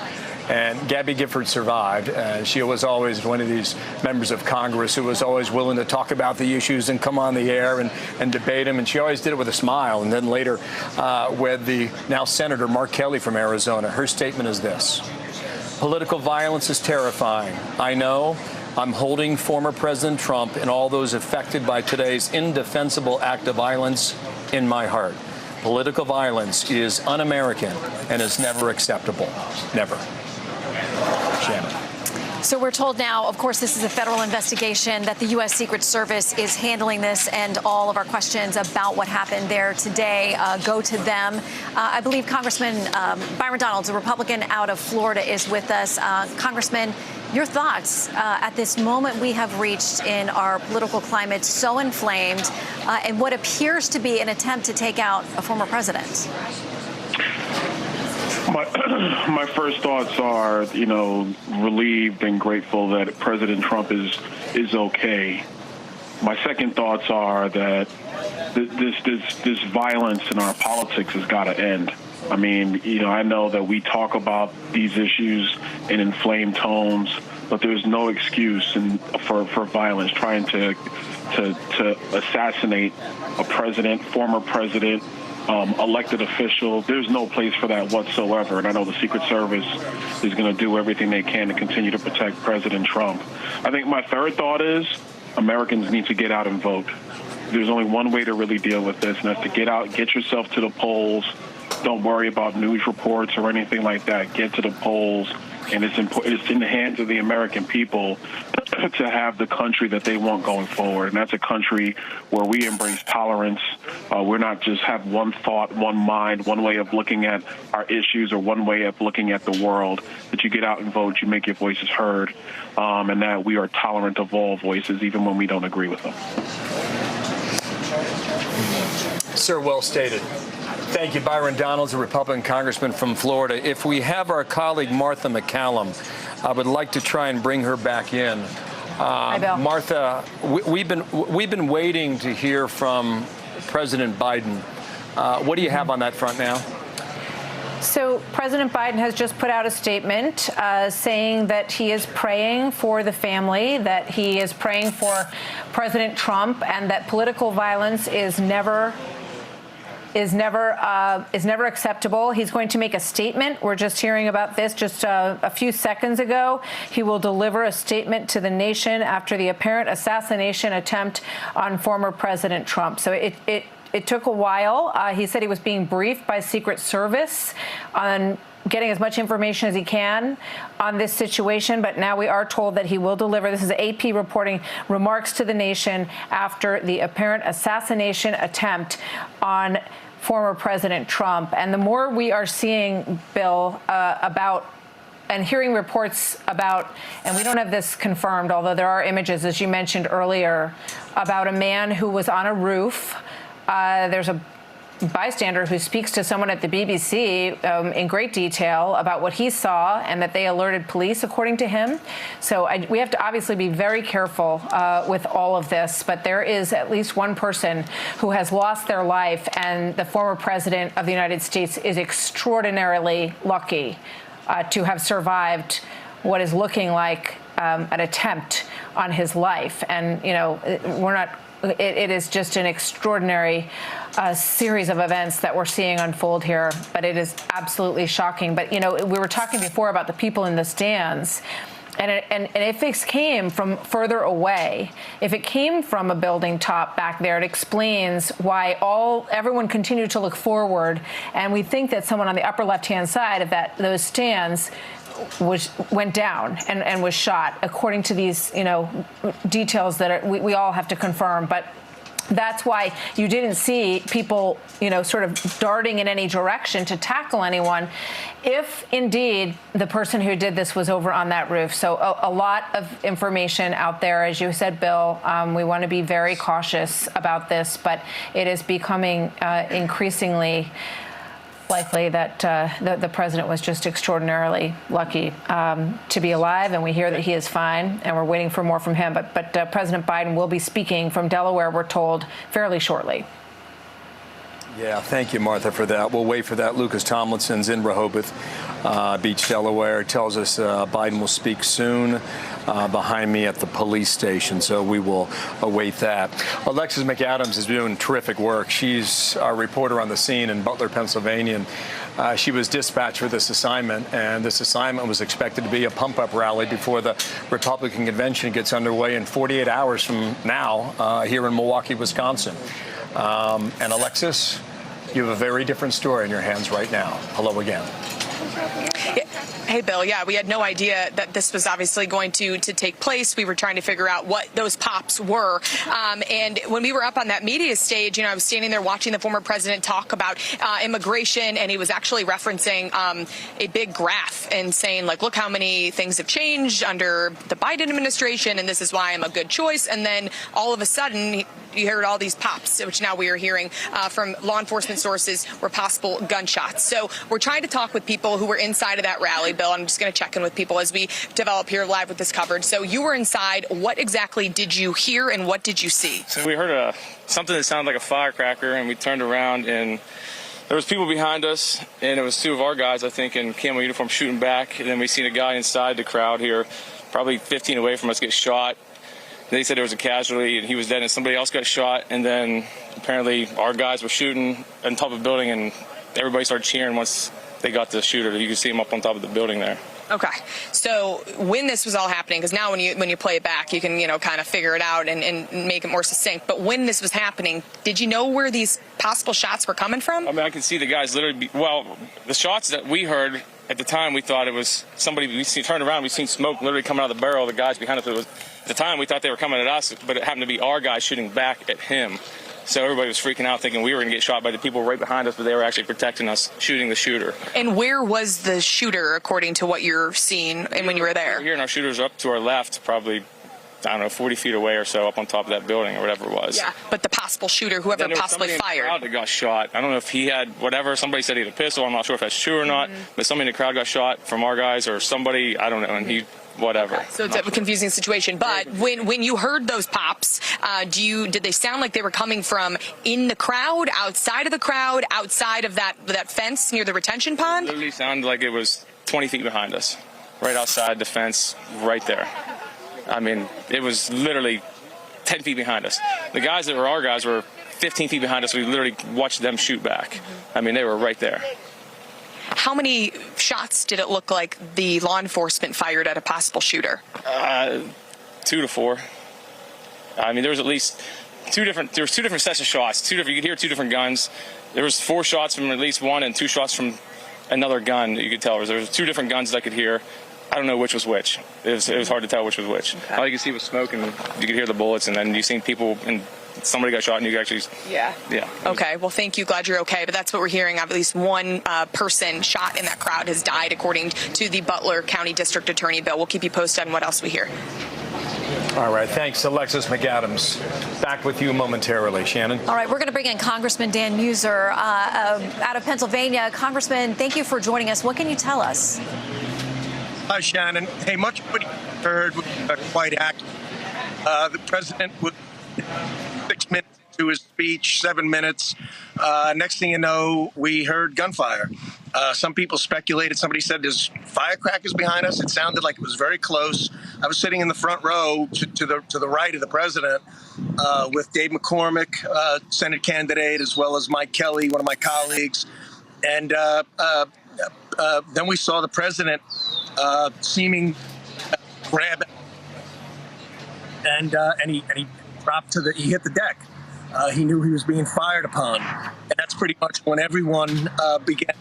And Gabby Giffords survived. She was always one of these members of Congress who was always willing to talk about the issues and come on the air and debate them. And she always did it with a smile. And then later with the now Senator Mark Kelly from Arizona, her statement is this: political violence is terrifying. I know. I'm holding former President Trump and all those affected by today's indefensible act of violence in my heart. Political violence is un-American and is never acceptable. Never. Shannon. So we're told now, of course, this is a federal investigation, that the U.S. Secret Service is handling this, and all of our questions about what happened there today go to them. I believe Congressman Byron Donalds, a Republican out of Florida, is with us. Congressman, your thoughts at this moment we have reached in our political climate, so inflamed, and what appears to be an attempt to take out a former president? My first thoughts are, relieved and grateful that President Trump is okay. My second thoughts are that this violence in our politics has got to end. I mean, I know that we talk about these issues in inflamed tones, but there's no excuse for violence, trying to assassinate a president, former president, elected official. There's no place for that whatsoever. And I know the Secret Service is going to do everything they can to continue to protect President Trump. I think my third thought is Americans need to get out and vote. There's only one way to really deal with this, and that's to get out, get yourself to the polls. Don't worry about news reports or anything like that. Get to the polls. And it's in the hands of the American people to have the country that they want going forward. And that's a country where we embrace tolerance. We're not just have one thought, one mind, one way of looking at our issues or one way of looking at the world. That you get out and vote, you make your voices heard, and that we are tolerant of all voices, even when we don't agree with them. Sir, well stated. Thank you, Byron Donalds, a Republican congressman from Florida. If we have our colleague Martha McCallum, I would like to try and bring her back in. Hi, Bill. Martha, we've been waiting to hear from President Biden. What do you have on that front now? So President Biden has just put out a statement saying that he is praying for the family, that he is praying for President Trump, and that political violence is never acceptable. He's going to make a statement. We're just hearing about this just a few seconds ago. He will deliver a statement to the nation after the apparent assassination attempt on former President Trump. So it took a while. He said he was being briefed by Secret Service on getting as much information as he can on this situation, but now we are told that he will deliver. This is AP reporting remarks to the nation after the apparent assassination attempt on former President Trump. And the more we are seeing, Bill, about and hearing reports about, and we don't have this confirmed, although there are images, as you mentioned earlier, about a man who was on a roof. There's a bystander who speaks to someone at the BBC in great detail about what he saw and that they alerted police, according to him. So we have to obviously be very careful with all of this. But there is at least one person who has lost their life, and the former president of the United States is extraordinarily lucky to have survived what is looking like an attempt on his life. And, it is just an extraordinary series of events that we're seeing unfold here, but it is absolutely shocking. But, we were talking before about the people in the stands, and if this came from further away, if it came from a building top back there, it explains why everyone continued to look forward. And we think that someone on the upper left-hand side of those stands went down and was shot, according to these, details that we all have to confirm. But that's why you didn't see people, sort of darting in any direction to tackle anyone, if indeed the person who did this was over on that roof. So a lot of information out there, as you said, Bill. We want to be very cautious about this, but it is becoming increasingly likely that the president was just extraordinarily lucky to be alive, and we hear that he is fine, and we're waiting for more from him. But President Biden will be speaking from Delaware, we're told, fairly shortly. Yeah, thank you, Martha, for that. We'll wait for that. Lucas Tomlinson's in Rehoboth Beach, Delaware. Tells us Biden will speak soon behind me at the police station, so we will await that. Alexis McAdams is doing terrific work. She's our reporter on the scene in Butler, Pennsylvania. And she was dispatched for this assignment, and this assignment was expected to be a pump-up rally before the Republican convention gets underway in 48 hours from now here in Milwaukee, Wisconsin. And Alexis, you have a very different story in your hands right now. Hello again. Hey, Bill. Yeah, we had no idea that this was obviously going to take place. We were trying to figure out what those pops were. And when we were up on that media stage, I was standing there watching the former president talk about immigration, and he was actually referencing a big graph and saying, like, look how many things have changed under the Biden administration, and this is why I'm a good choice. And then all of a sudden, you heard all these pops, which now we are hearing from law enforcement sources were possible gunshots. So we're trying to talk with people who were inside of that rally, Bill. I'm just going to check in with people as we develop here live with this coverage. So you were inside. What exactly did you hear and what did you see? So we heard something that sounded like a firecracker, and we turned around, and there was people behind us, and it was two of our guys, I think, in camo uniform shooting back. And then we seen a guy inside the crowd here, probably 15 away from us, get shot. They said there was a casualty, and he was dead, and somebody else got shot. And then apparently our guys were shooting on top of the building, and everybody started cheering once they got the shooter. You could see him up on top of the building there. Okay. So when this was all happening, because now when you play it back, you can, kind of figure it out and make it more succinct. But when this was happening, did you know where these possible shots were coming from? I mean, I could see the guys literally the shots that we heard at the time, we thought it was somebody. Turned around, we seen smoke literally coming out of the barrel. The guys behind us, at the time, we thought they were coming at us, but it happened to be our guys shooting back at him. So everybody was freaking out, thinking we were going to get shot by the people right behind us, but they were actually protecting us, shooting the shooter. And where was the shooter, according to what you're seeing and when you were there? Here, and our shooter's up to our left, probably, 40 feet away or so, up on top of that building or whatever it was. Yeah, but the possible shooter, whoever possibly fired. In the crowd that got shot. I don't know if he had whatever. Somebody said he had a pistol. I'm not sure if that's true or not. But somebody in the crowd got shot from our guys or somebody. I don't know. And he. Whatever. Okay. So it's a confusing situation. But when you heard those pops, did they sound like they were coming from in the crowd, outside of the crowd, outside of that fence near the retention pond? It literally sounded like it was 20 feet behind us, right outside the fence, right there. I mean, it was literally 10 feet behind us. The guys that were our guys were 15 feet behind us. We literally watched them shoot back. I mean, they were right there. How many shots did it look like the law enforcement fired at a possible shooter? 2 to 4. I mean, there was at least two different sets of shots. You could hear 2 different guns. There was 4 shots from at least one and 2 shots from another gun that you could tell. There was 2 different guns that I could hear. I don't know which was which. It was hard to tell which was which. Okay. All you could see was smoke, and you could hear the bullets, and then you seen people and somebody got shot, and you could actually. Yeah. Okay. Well, thank you. Glad you're okay. But that's what we're hearing. At least one person shot in that crowd has died, according to the Butler County District Attorney. Bill, we'll keep you posted on what else we hear. All right. Thanks, Alexis McAdams. Back with you momentarily. Shannon. All right. We're going to bring in Congressman Dan Muser out of Pennsylvania. Congressman, thank you for joining us. What can you tell us? Hi, Shannon. Hey, much of what you heard was quite accurate. The president was 6 minutes into his speech, 7 minutes. Next thing you know, we heard gunfire. Some people speculated. Somebody said there's firecrackers behind us. It sounded like it was very close. I was sitting in the front row to the right of the president with Dave McCormick, Senate candidate, as well as Mike Kelly, one of my colleagues. And then we saw the president seeming grab it, and he dropped he hit the deck. He knew he was being fired upon, and that's pretty much when everyone began.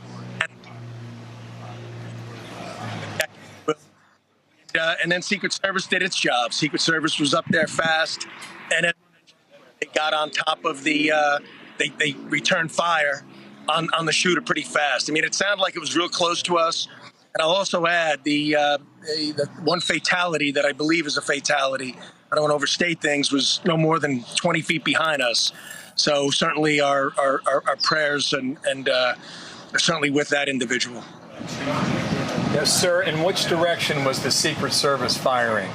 And then Secret Service did its job. Secret Service was up there fast, and they got on top of the. They returned fire on the shooter pretty fast. I mean, it sounded like it was real close to us. And I'll also add the one fatality that I believe is a fatality. I don't want to overstate things. Was no more than 20 feet behind us. So certainly our prayers and are certainly with that individual. Yes, sir. In which direction was the Secret Service firing?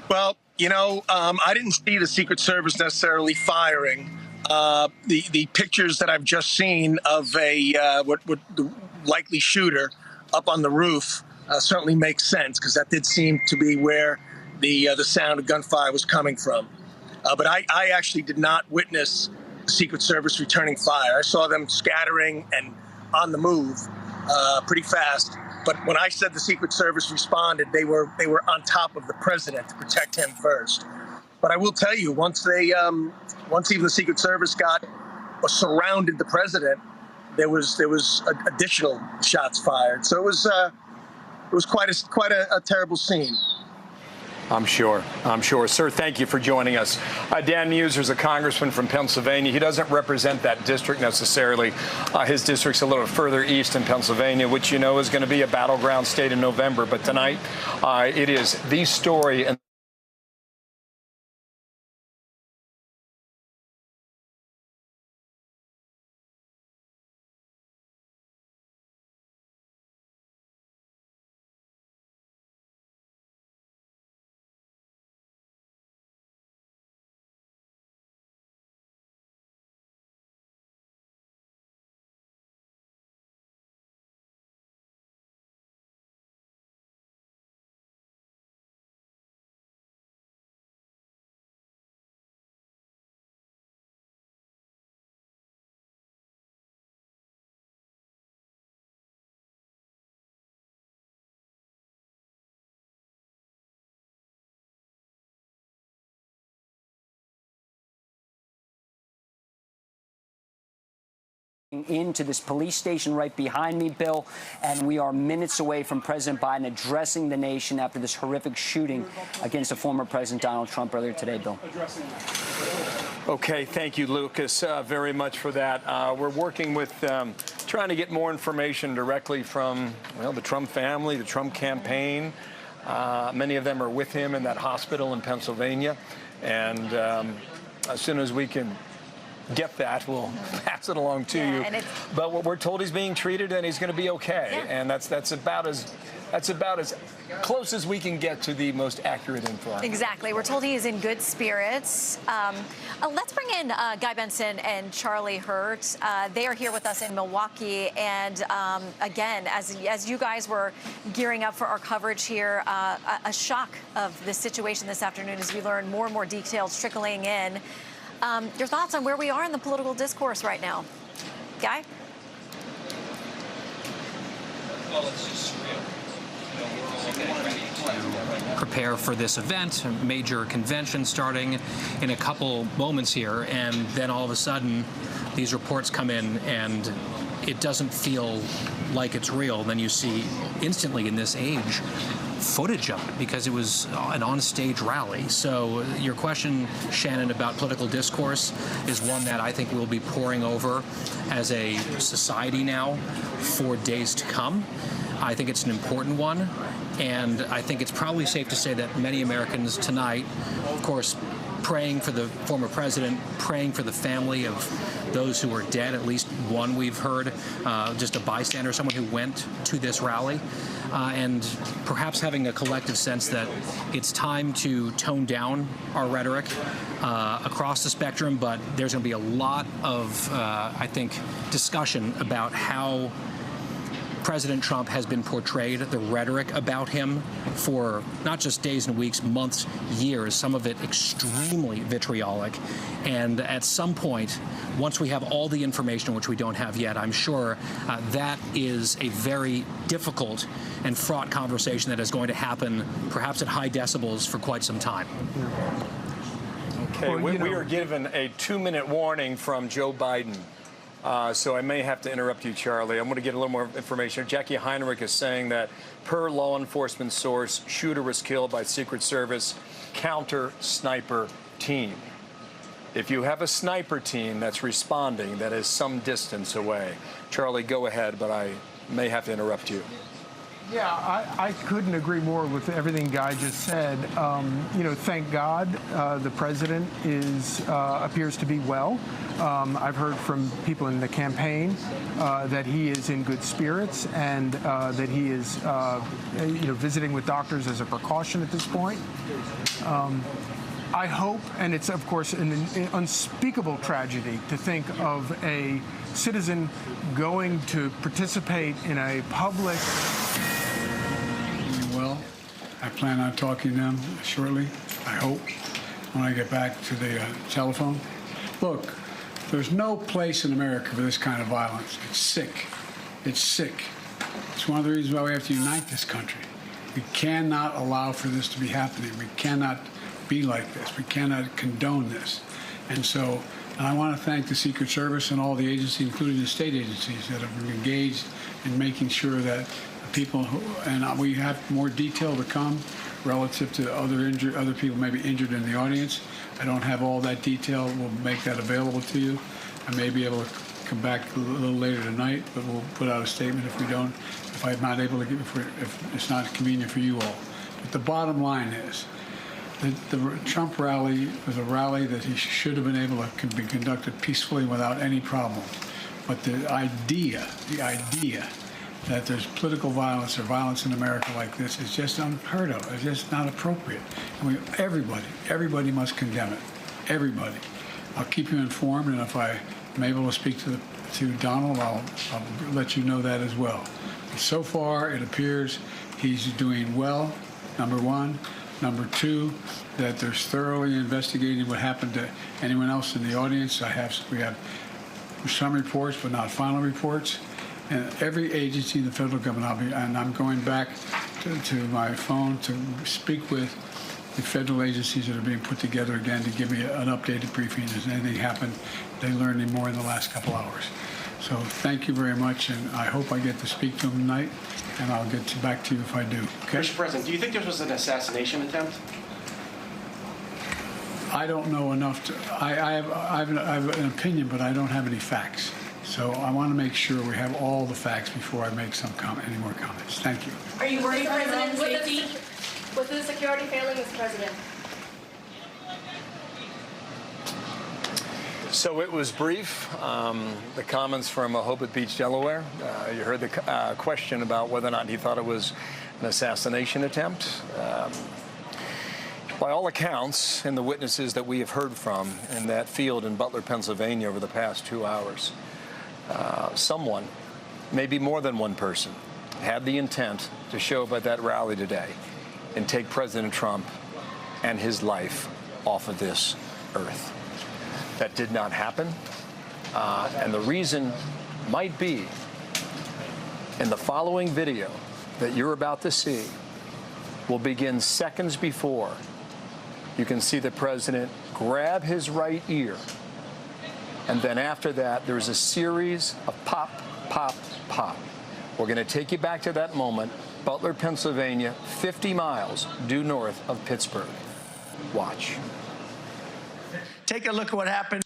Well, I didn't see the Secret Service necessarily firing. The pictures that I've just seen of what the likely shooter up on the roof certainly makes sense, because that did seem to be where the sound of gunfire was coming from. But I actually did not witness the Secret Service returning fire. I saw them scattering and on the move pretty fast. But when I said the Secret Service responded, they were on top of the president to protect him first. But I will tell you, once even the Secret Service surrounded the president, there was additional shots fired. So it was quite a terrible scene. I'm sure. Sir, thank you for joining us. Dan Muser's a congressman from Pennsylvania. He doesn't represent that district necessarily. His district's a little further east in Pennsylvania, which you know is going to be a battleground state in November. But tonight, it is the story. And into this police station right behind me, Bill, and we are minutes away from President Biden addressing the nation after this horrific shooting against the former President Donald Trump earlier today, Bill. Okay, thank you, Lucas, very much for that. We're working with trying to get more information directly from, well, the Trump family, the Trump campaign. Many of them are with him in that hospital in Pennsylvania, and as soon as we can get that, we'll pass it along to you. But what we're told, he's being treated and he's going to be okay, and that's about as close as we can get to the most accurate info. Exactly. We're told he is in good spirits. Let's bring in Guy Benson and Charlie Hurt. They are here with us in Milwaukee, and again, as you guys were gearing up for our coverage here, a shock of the situation this afternoon as we learn more and more details trickling in. Your thoughts on where we are in the political discourse right now? Guy? Well, it's just surreal. We're all getting ready to prepare for this event, a major convention starting in a couple moments here, and then all of a sudden these reports come in and it doesn't feel like it's real. Then you see instantly in this age footage of it because it was an on-stage rally. So your question, Shannon, about political discourse is one that I think we'll be poring over as a society now for days to come. I think it's an important one, and I think it's probably safe to say that many Americans tonight, of course, praying for the former president, praying for the family of those who are dead, at least one we've heard, just a bystander, someone who went to this rally, and perhaps having a collective sense that it's time to tone down our rhetoric across the spectrum, but there's going to be a lot of, I think, discussion about how President Trump has been portrayed, the rhetoric about him for not just days and weeks, months, years, some of it extremely vitriolic. And at some point, once we have all the information, which we don't have yet, I'm sure that is a very difficult and fraught conversation that is going to happen perhaps at high decibels for quite some time. Okay, well, we are given a 2-minute warning from Joe Biden. So I may have to interrupt you, Charlie. I'm going to get a little more information. Jackie Heinrich is saying that per law enforcement source, shooter was killed by Secret Service counter-sniper team. If you have a sniper team that's responding, that is some distance away. Charlie, go ahead, but I may have to interrupt you. Yeah, I couldn't agree more with everything Guy just said. Thank God the president appears to be well. I've heard from people in the campaign that he is in good spirits and that he is, visiting with doctors as a precaution at this point. I hope, and it's of course an unspeakable tragedy to think of a citizen going to participate in a public. Well, I plan on talking to them shortly, I hope, when I get back to the telephone. Look, there's no place in America for this kind of violence. It's sick. It's sick. It's one of the reasons why we have to unite this country. We cannot allow for this to be happening. We cannot be like this. We cannot condone this. And so And I want to thank the Secret Service and all the agencies, including the state agencies, that have been engaged in making sure that people and we have more detail to come relative to other people maybe injured in the audience. I don't have all that detail. We'll make that available to you. I may be able to come back a little later tonight, but we'll put out a statement if we don't, if I'm not able to give, if it's not convenient for you all. But the bottom line is that the Trump rally was a rally that he should have been able to be conducted peacefully without any problem. But the idea that there's political violence or violence in America like this is just unheard of. It's just not appropriate. And everybody must condemn it. Everybody. I'll keep you informed, and if I'm able to speak to Donald, I'll let you know that as well. But so far, it appears he's doing well, number one. Number two, that there's thoroughly investigating what happened to anyone else in the audience. We have some reports, but not final reports. And every agency in the federal government, and I'm going back to my phone to speak with the federal agencies that are being put together again to give me an updated briefing. Has anything happened? They learned any more in the last couple hours. So thank you very much, and I hope I get to speak to them tonight, and I'll get back to you if I do. Okay? Mr. President, do you think this was an assassination attempt? I don't know enough to. I have an opinion, but I don't have any facts. So I want to make sure we have all the facts before I make any more comments. Thank you. Are you worried, President, with the security failing, Mr. President? So it was brief. The comments from Rehoboth Beach, Delaware. You heard the question about whether or not he thought it was an assassination attempt. By all accounts, and the witnesses that we have heard from in that field in Butler, Pennsylvania over the past 2 hours, someone, maybe more than one person, had the intent to show up at that rally today and take President Trump and his life off of this earth. That did not happen. And the reason might be in the following video that you're about to see will begin seconds before you can see the president grab his right ear. And then after that, there's a series of pop, pop, pop. We're going to take you back to that moment, Butler, Pennsylvania, 50 miles due north of Pittsburgh. Watch. Take a look at what happened.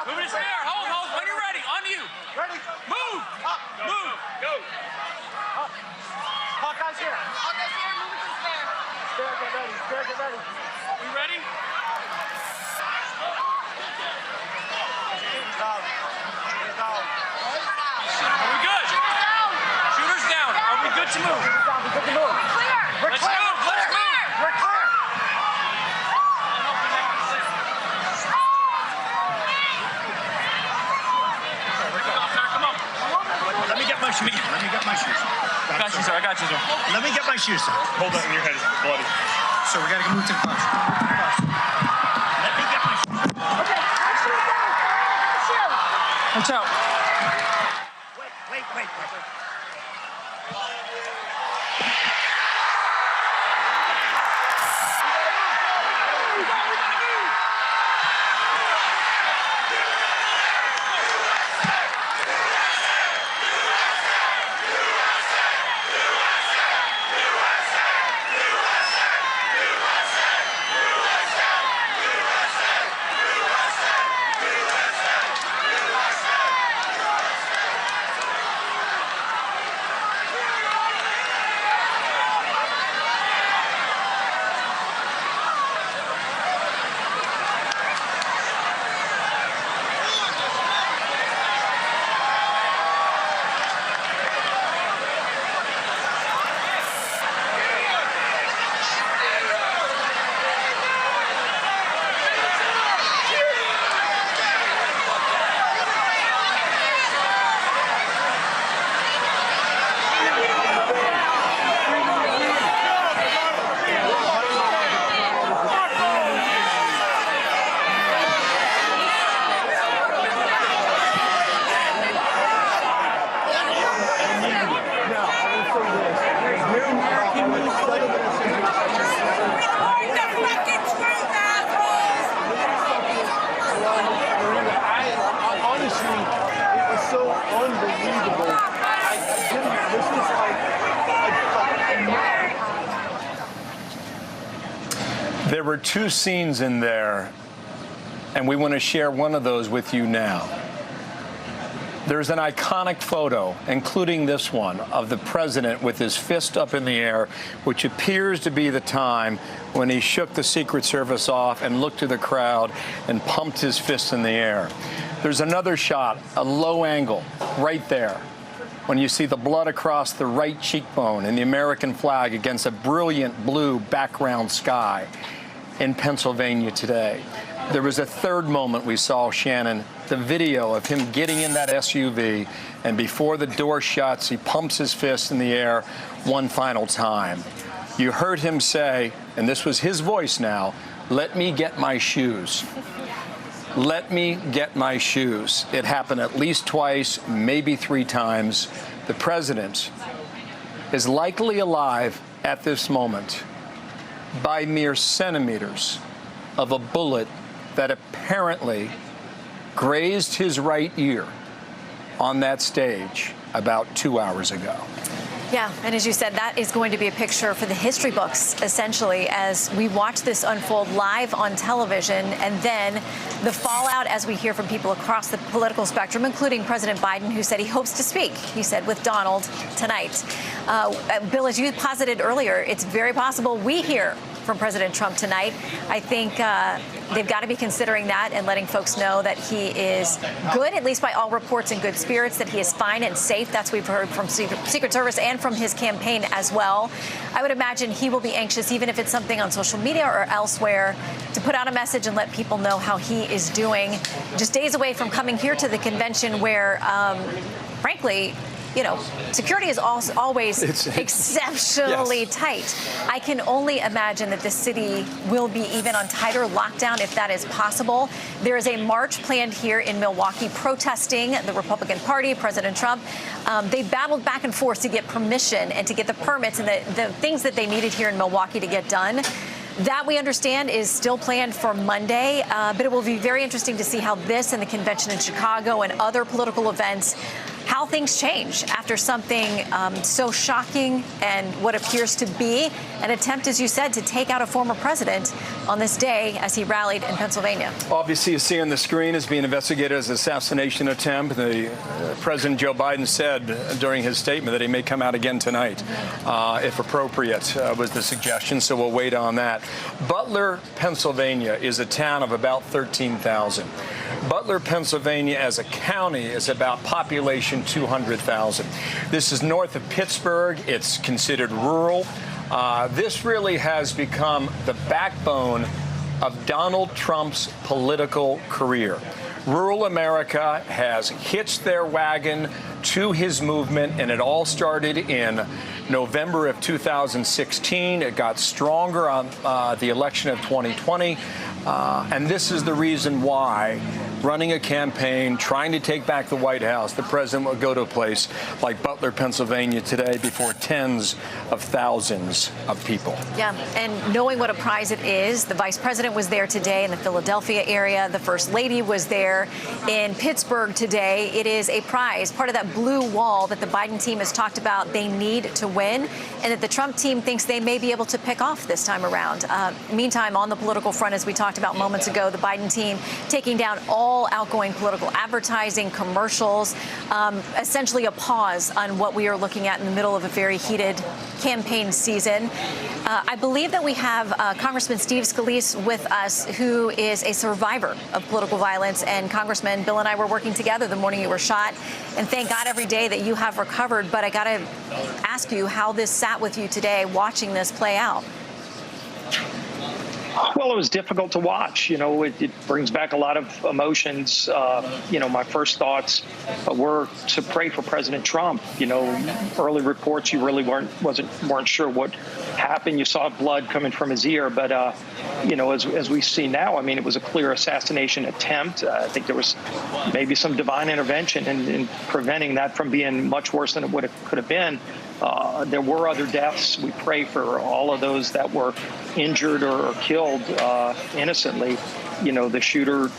Move it there. Hold. When you're ready. On you. Ready. Move. Up. Move. Go. Up. Hawkeye's here. Hawkeye's here. Move it to the spare. Spare, get ready. Spare, get ready. We ready? Are we good? Shooter's down. Are we good to move? We're clear. Let's move. Let's move. We're clear. Let me get my shoes. I got you, sir. Let me get my shoes, sir. Hold on, your head is bloody. So we got to move to the bus. Let me get my shoes. Okay, Watch out. Wait. There were two scenes in there, and we want to share one of those with you now. There's an iconic photo, including this one, of the president with his fist up in the air, which appears to be the time when he shook the Secret Service off and looked to the crowd and pumped his fist in the air. There's another shot, a low angle, right there, when you see the blood across the right cheekbone and the American flag against a brilliant blue background sky in Pennsylvania today. There was a third moment we saw, Shannon, the video of him getting in that SUV, and before the door shuts, he pumps his fist in the air one final time. You heard him say, and this was his voice now, "Let me get my shoes." Let me get my shoes. It happened at least twice, maybe three times. The president is likely alive at this moment by mere centimeters of a bullet that apparently grazed his right ear on that stage about 2 hours ago. Yeah, and as you said, that is going to be a picture for the history books, essentially, as we watch this unfold live on television, and then the fallout as we hear from people across the political spectrum, including President Biden, who said he hopes to speak, he said, with Donald tonight. Bill, as you posited earlier, it's very possible we hear from President Trump tonight. I think they've got to be considering that and letting folks know that he is good, at least by all reports, in good spirits, that he is fine and safe. That's what we've heard from Secret Service and from his campaign as well. I would imagine he will be anxious, even if it's something on social media or elsewhere, to put out a message and let people know how he is doing. Just days away from coming here to the convention where, frankly, you know, security is always exceptionally tight. I can only imagine that the city will be even on tighter lockdown if that is possible. There is a march planned here in Milwaukee protesting the Republican Party, President Trump. They battled back and forth to get permission and to get the permits and the things that they needed here in Milwaukee to get done. That, we understand, is still planned for Monday, but it will be very interesting to see how this and the convention in Chicago and other political events, how things change after something so shocking and what appears to be an attempt, as you said, to take out a former president on this day as he rallied in Pennsylvania. Obviously, you see on the screen is being investigated as an assassination attempt. The President Joe Biden said during his statement that he may come out again tonight, if appropriate, was the suggestion. So we'll wait on that. Butler, Pennsylvania is a town of about 13,000. Butler, Pennsylvania, as a county, is about population 200,000. This is north of Pittsburgh. It's considered rural. This really has become the backbone of Donald Trump's political career. Rural America has hitched their wagon to his movement, and it all started in November of 2016. It got stronger on the election of 2020, and this is the reason why, running a campaign, trying to take back the White House, the president will go to a place like Butler, Pennsylvania today before tens of thousands of people. Yeah, and knowing what a prize it is, the vice president was there today in the Philadelphia area. The first lady was there in Pittsburgh today. It is a prize, part of that blue wall that the Biden team has talked about they need to win, and that the Trump team thinks they may be able to pick off this time around. Meantime, on the political front, as we talked about moments ago, the Biden team taking down all outgoing political advertising, commercials, essentially a pause on what we are looking at in the middle of a very heated campaign season. I believe that we have Congressman Steve Scalise with us, who is a survivor of political violence. And Congressman, Bill and I were working together the morning you were shot, and thank God every day that you have recovered. But I got to ask you how this sat with you today, watching this play out. Well, it was difficult to watch. You know, it brings back a lot of emotions. You know, my first thoughts were to pray for President Trump. You know, early reports, you really weren't sure what happened. You saw blood coming from his ear, but you know, as we see now, I mean, it was a clear assassination attempt. I think there was maybe some divine intervention in preventing that from being much worse than it could have been. There were other deaths. We pray for all of those that were injured or killed innocently. You know, the shooter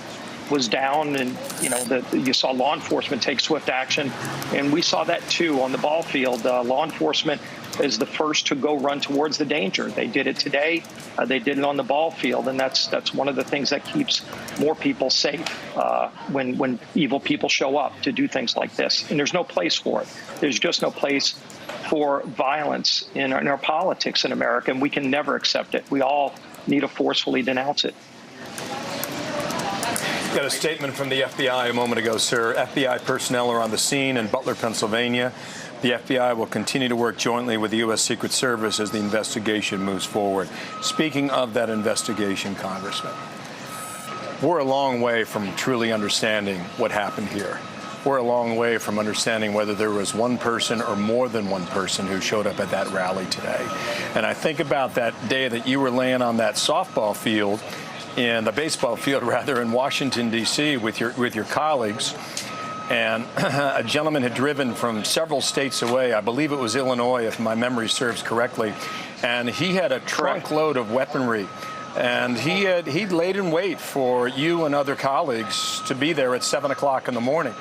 was down, and you saw law enforcement take swift action, and we saw that too on the ball field. Law enforcement is the first to go run towards the danger. They did it today. They did it on the ball field, and that's one of the things that keeps more people safe when evil people show up to do things like this. And there's no place for it. There's just no place for violence in our politics in America, and we can never accept it. We all need to forcefully denounce it. Got a statement from the FBI a moment ago, sir. FBI personnel are on the scene in Butler, Pennsylvania. The FBI will continue to work jointly with the U.S. Secret Service as the investigation moves forward. Speaking of that investigation, Congressman, we're a long way from truly understanding what happened here. We're a long way from understanding whether there was one person or more than one person who showed up at that rally today. And I think about that day that you were laying on that softball field, in the baseball field rather, in Washington, D.C. with your colleagues. And a gentleman had driven from several states away. I believe it was Illinois, if my memory serves correctly. And he had a trunk load of weaponry. And he'd laid in wait for you and other colleagues to be there at 7 o'clock in the morning.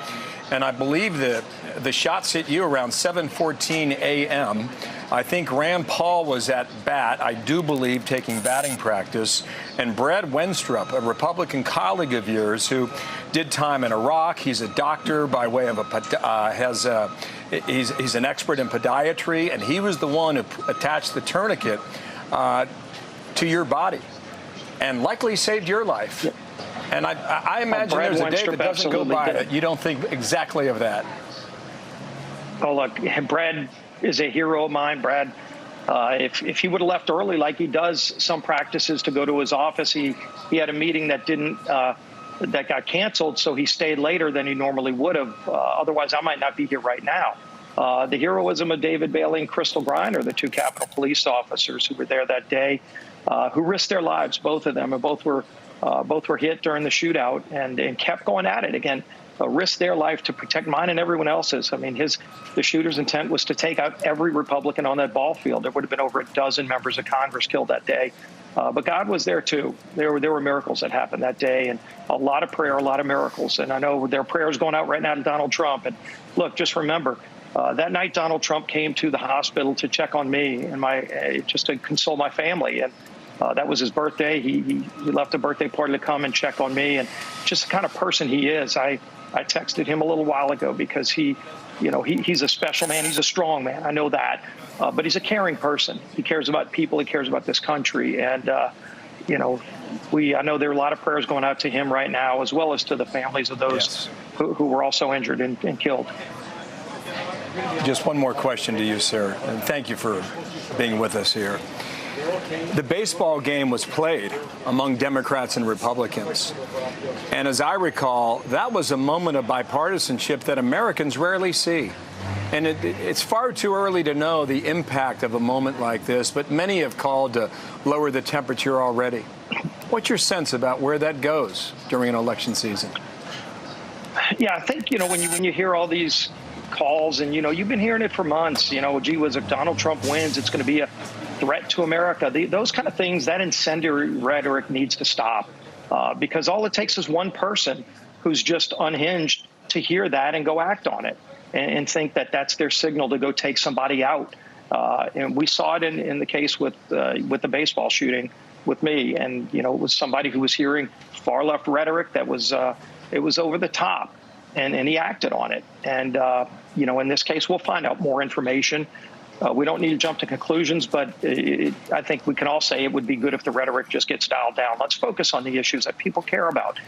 And I believe that the shots hit you around 7:14 a.m. I think Rand Paul was at bat, I do believe, taking batting practice. And Brad Wenstrup, a Republican colleague of yours who did time in Iraq, he's a doctor by way of he's an expert in podiatry, and he was the one who attached the tourniquet to your body and likely saved your life. Yep. And I imagine there's a day that doesn't go by that you don't think exactly of that. Oh, look, Brad is a hero of mine. Brad, if he would have left early like he does some practices to go to his office, he had a meeting that that got canceled, so he stayed later than he normally would have. Otherwise, I might not be here right now. The heroism of David Bailey and Crystal Griner, the two Capitol police officers who were there that day, who risked their lives, both of them, and both were hit during the shootout and kept going at it again. Risked their life to protect mine and everyone else's. I mean, the shooter's intent was to take out every Republican on that ball field. There would have been over a dozen members of Congress killed that day. But God was there, too. There were miracles that happened that day, and a lot of prayer, a lot of miracles. And I know there are prayers going out right now to Donald Trump. And look, just remember, that night Donald Trump came to the hospital to check on me and just to console my family. And that was his birthday. He left a birthday party to come and check on me, and just the kind of person he is. I texted him a little while ago because he's a special man. He's a strong man. I know that. But he's a caring person. He cares about people. He cares about this country. And, I know there are a lot of prayers going out to him right now, as well as to the families of those who were also injured and killed. Just one more question to you, sir. And thank you for being with us here. The baseball game was played among Democrats and Republicans. And as I recall, that was a moment of bipartisanship that Americans rarely see. And it's far too early to know the impact of a moment like this, but many have called to lower the temperature already. What's your sense about where that goes during an election season? Yeah, I think, when you hear all these calls and, you've been hearing it for months, gee whiz, if Donald Trump wins, it's going to be a threat to America. Those kind of things, that incendiary rhetoric needs to stop because all it takes is one person who's just unhinged to hear that and go act on it and think that that's their signal to go take somebody out. And we saw it in the case with the baseball shooting with me. And, it was somebody who was hearing far left rhetoric that was it was over the top and he acted on it. And, in this case, we'll find out more information. We don't need to jump to conclusions, but I think we can all say it would be good if the rhetoric just gets dialed down. Let's focus on the issues that people care about.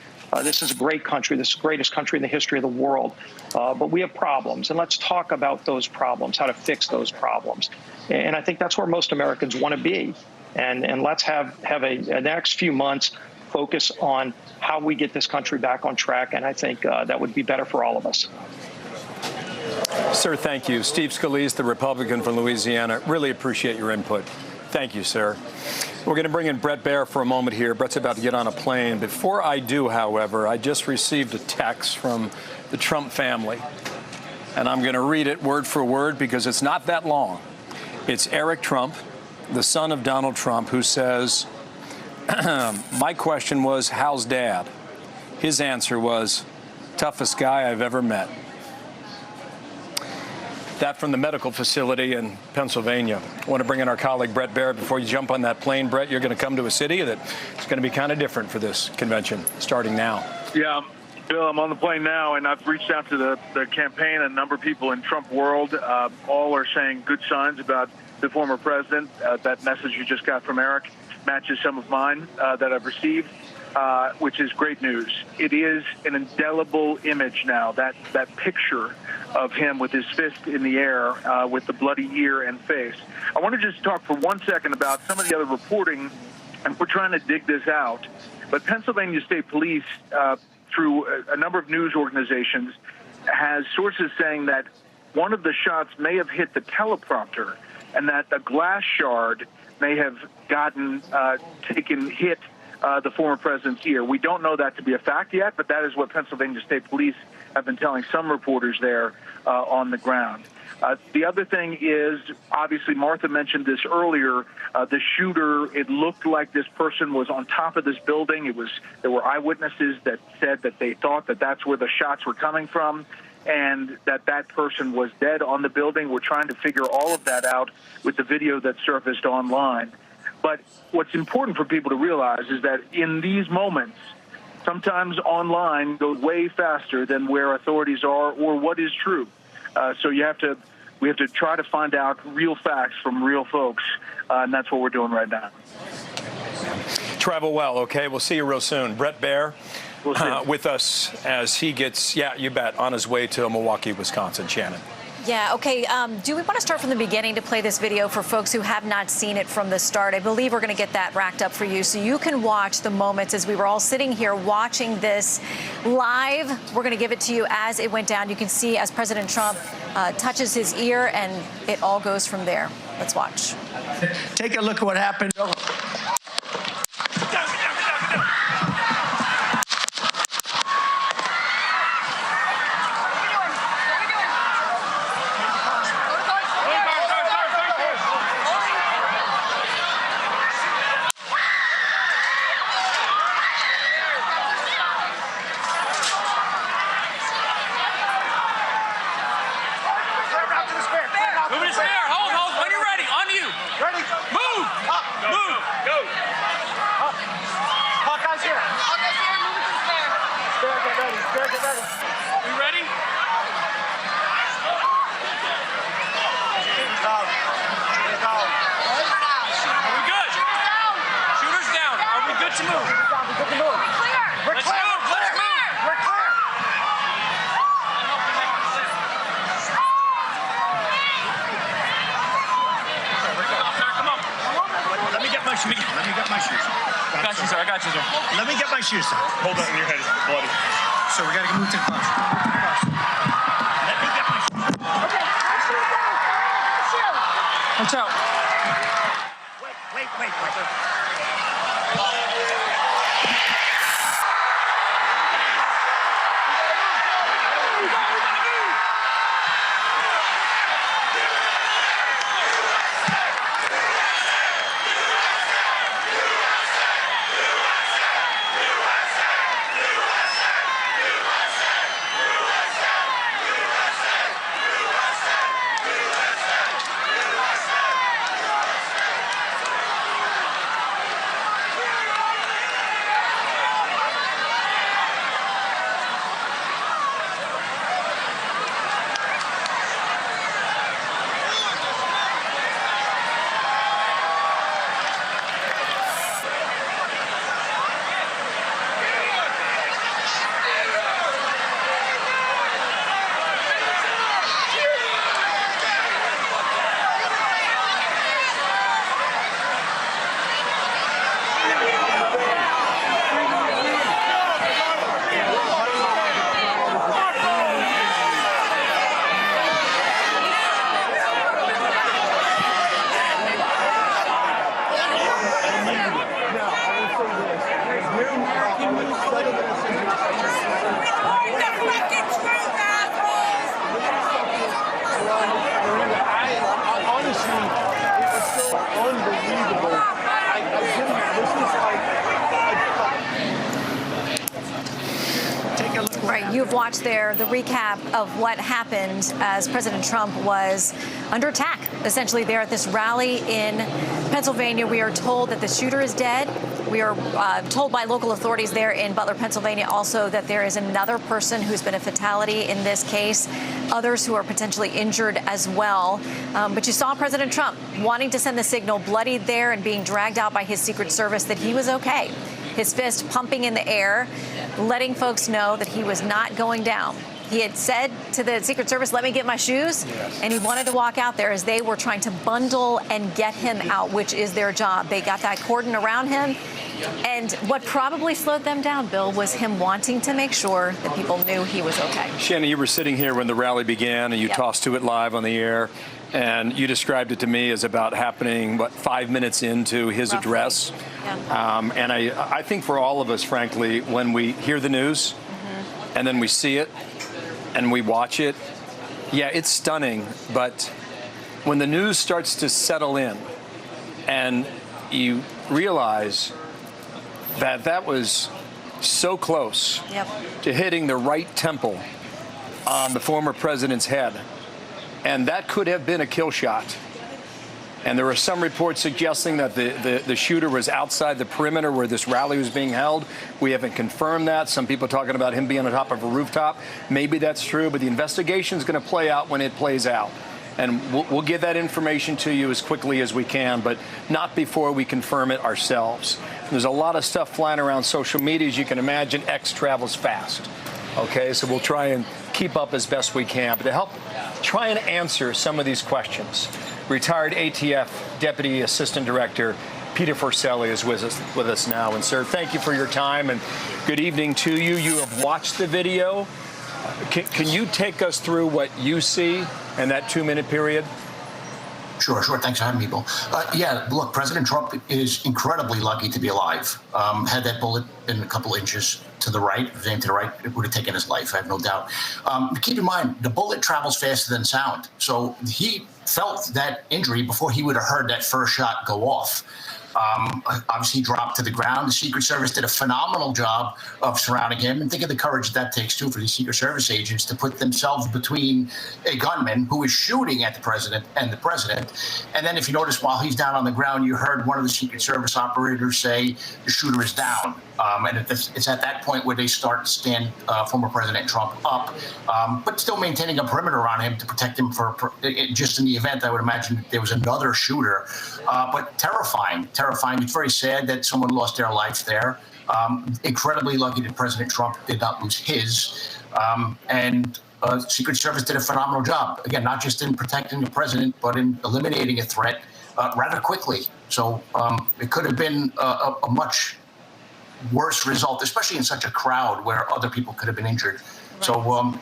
This is a great country. This is the greatest country in the history of the world. But we have problems, and let's talk about those problems, how to fix those problems. And I think that's where most Americans want to be. And let's have a next few months focus on how we get this country back on track. And I think that would be better for all of us. Sir, thank you. Steve Scalise, the Republican from Louisiana. Really appreciate your input. Thank you, sir. We're going to bring in Bret Baier for a moment here. Bret's about to get on a plane. Before I do, however, I just received a text from the Trump family, and I'm going to read it word for word because it's not that long. It's Eric Trump, the son of Donald Trump, who says, my question was, how's Dad? His answer was, toughest guy I've ever met. That from the medical facility in Pennsylvania. I want to bring in our colleague Brett Baer. Before you jump on that plane, Brett, you're going to come to a city that is going to be kind of different for this convention starting now. Yeah, Bill, I'm on the plane now, and I've reached out to the campaign and a number of people in Trump world. All are saying good signs about the former president. That message you just got from Eric matches some of mine that I've received, which is great news. It is an indelible image now, that picture of him with his fist in the air with the bloody ear and face. I want to just talk for 1 second about some of the other reporting, and we're trying to dig this out. But Pennsylvania State Police, through a number of news organizations, has sources saying that one of the shots may have hit the teleprompter and that a glass shard may have hit the former president's ear. We don't know that to be a fact yet, but that is what Pennsylvania State Police have been telling some reporters there on the ground. The other thing is, obviously, Martha mentioned this earlier, the shooter, it looked like this person was on top of this building. There were eyewitnesses that said that they thought that that's where the shots were coming from and that person was dead on the building. We're trying to figure all of that out with the video that surfaced online. But what's important for people to realize is that in these moments, sometimes online goes way faster than where authorities are or what is true. So we have to try to find out real facts from real folks, and that's what we're doing right now. Travel well, okay? We'll see you real soon. Brett Baer with us as he gets, you bet, on his way to Milwaukee, Wisconsin. Shannon. Yeah, okay. Do we want to start from the beginning to play this video for folks who have not seen it from the start? I believe we're going to get that racked up for you so you can watch the moments as we were all sitting here watching this live. We're going to give it to you as it went down. You can see as President Trump touches his ear, and it all goes from there. Let's watch. Take a look at what happened. Let me get my shoes, sir. Hold on, your head is bloody. So we got to move to the bus. Let me get my shoes. Okay, watch out. Wait. Right. You've watched there the recap of what happened as President Trump was under attack, essentially there at this rally in Pennsylvania. We are told that the shooter is dead. We are told by local authorities there in Butler, Pennsylvania, also that there is another person who's been a fatality in this case, others who are potentially injured as well. But you saw President Trump wanting to send the signal, bloodied there and being dragged out by his Secret Service, that he was okay. His fist pumping in the air, letting folks know that he was not going down. He had said to the Secret Service, let me get my shoes, and he wanted to walk out there as they were trying to bundle and get him out, which is their job. They got that cordon around him, and what probably slowed them down, Bill, was him wanting to make sure that people knew he was okay. Shannon, you were sitting here when the rally began, and you tossed to it live on the air, and you described it to me as about happening, 5 minutes into his address. Yeah. And I think for all of us, frankly, when we hear the news and then we see it and we watch it, yeah, it's stunning. But when the news starts to settle in and you realize that that was so close to hitting the right temple on the former president's head, and that could have been a kill shot. And there were some reports suggesting that the shooter was outside the perimeter where this rally was being held. We haven't confirmed that. Some people talking about him being on top of a rooftop. Maybe that's true, but the investigation is going to play out when it plays out. And we'll get that information to you as quickly as we can, but not before we confirm it ourselves. There's a lot of stuff flying around social media. As you can imagine, X travels fast. Okay, so we'll try and keep up as best we can. But to help try and answer some of these questions, retired ATF Deputy Assistant Director Peter Forcelli is with us now. And, sir, thank you for your time, and good evening to you. You have watched the video. Can you take us through what you see in that 2-minute period? Sure. Thanks for having me, Bill. Yeah, look, President Trump is incredibly lucky to be alive. Had that bullet been a couple inches to the right, aimed to the right, it would have taken his life, I have no doubt. Keep in mind, the bullet travels faster than sound. So he felt that injury before he would have heard that first shot go off. Obviously, he dropped to the ground. The Secret Service did a phenomenal job of surrounding him. And think of the courage that takes, too, for the Secret Service agents to put themselves between a gunman who is shooting at the president and the president. And then if you notice, while he's down on the ground, you heard one of the Secret Service operators say the shooter is down. And it's at that point where they start to stand former President Trump up, but still maintaining a perimeter around him to protect him for just in the event, I would imagine, there was another shooter. But terrifying. It's very sad that someone lost their life there. Incredibly lucky that President Trump did not lose his. And Secret Service did a phenomenal job. Again, not just in protecting the president, but in eliminating a threat rather quickly. So it could have been a much worse result, especially in such a crowd where other people could have been injured. Right. So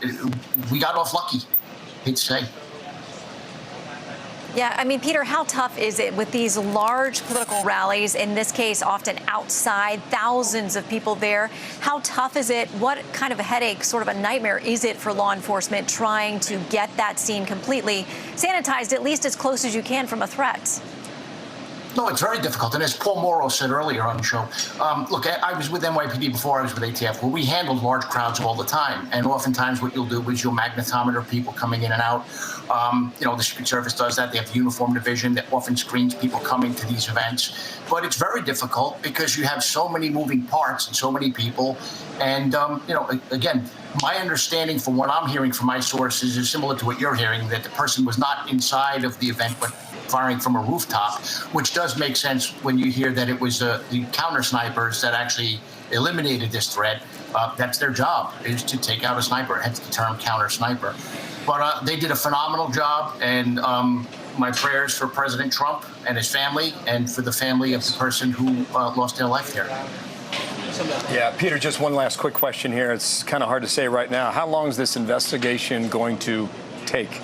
we got off lucky, hate to say. Yeah, I mean, Peter, how tough is it with these large political rallies, in this case, often outside, thousands of people there? How tough is it? What kind of a headache, sort of a nightmare is it for law enforcement trying to get that scene completely sanitized, at least as close as you can from a threat? No, it's very difficult. And as Paul Morrow said earlier on the show, look, I was with NYPD before I was with ATF, where we handled large crowds all the time. And oftentimes what you'll do is you'll magnetometer people coming in and out. The Secret Service does that. They have the uniform division that often screens people coming to these events. But it's very difficult because you have so many moving parts and so many people. And, again, my understanding from what I'm hearing from my sources is similar to what you're hearing, that the person was not inside of the event, but firing from a rooftop, which does make sense when you hear that it was the counter snipers that actually eliminated this threat. That's their job, is to take out a sniper, hence the term counter sniper. But they did a phenomenal job, and my prayers for President Trump and his family, and for the family of the person who lost their life there. Yeah, Peter, just one last quick question here. It's kind of hard to say right now. How long is this investigation going to take?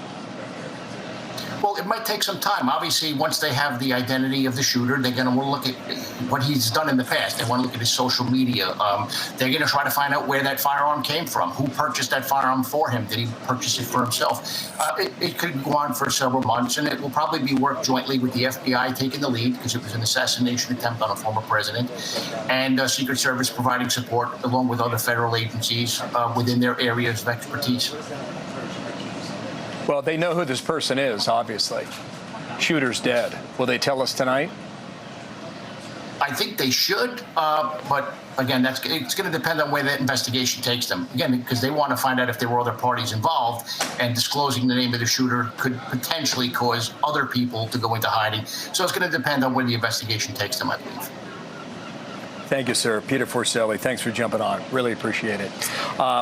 Well, it might take some time. Obviously, once they have the identity of the shooter, they're going to want to look at what he's done in the past. They want to look at his social media. They're going to try to find out where that firearm came from, who purchased that firearm for him. Did he purchase it for himself? It could go on for several months, and it will probably be worked jointly with the FBI taking the lead, because it was an assassination attempt on a former president, and Secret Service providing support along with other federal agencies within their areas of expertise. Well, they know who this person is, obviously. Shooter's dead. Will they tell us tonight? I think they should, but again, it's going to depend on where that investigation takes them. Again, because they want to find out if there were other parties involved, and disclosing the name of the shooter could potentially cause other people to go into hiding. So it's going to depend on where the investigation takes them, I believe. Thank you, sir. Peter Forcelli, thanks for jumping on. Really appreciate it.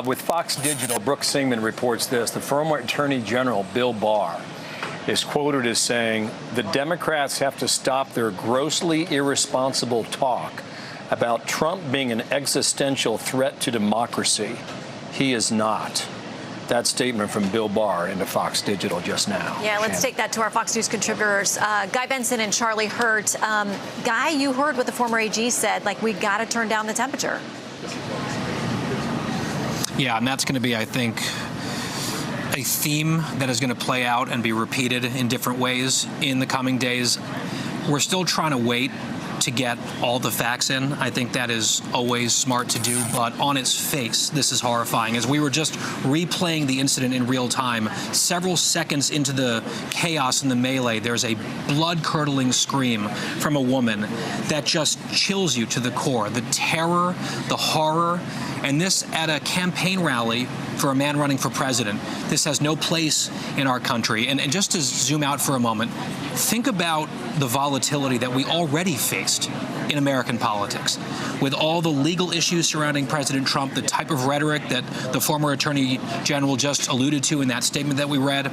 With Fox Digital, Brooke Singman reports this. The former Attorney General, Bill Barr, is quoted as saying, the Democrats have to stop their grossly irresponsible talk about Trump being an existential threat to democracy. He is not. That statement from Bill Barr into Fox Digital just now. Yeah, let's take that to our Fox News contributors. Guy Benson and Charlie Hurt. Guy, you heard what the former AG said, like, we got to turn down the temperature. Yeah, and that's going to be, I think, a theme that is going to play out and be repeated in different ways in the coming days. We're still trying to wait to get all the facts in. I think that is always smart to do, but on its face, this is horrifying. As we were just replaying the incident in real time, several seconds into the chaos and the melee, there's a blood-curdling scream from a woman that just chills you to the core. The terror, the horror, and this at a campaign rally for a man running for president. This has no place in our country. And just to zoom out for a moment, think about the volatility that we already faced in American politics, with all the legal issues surrounding President Trump, the type of rhetoric that the former Attorney General just alluded to in that statement that we read,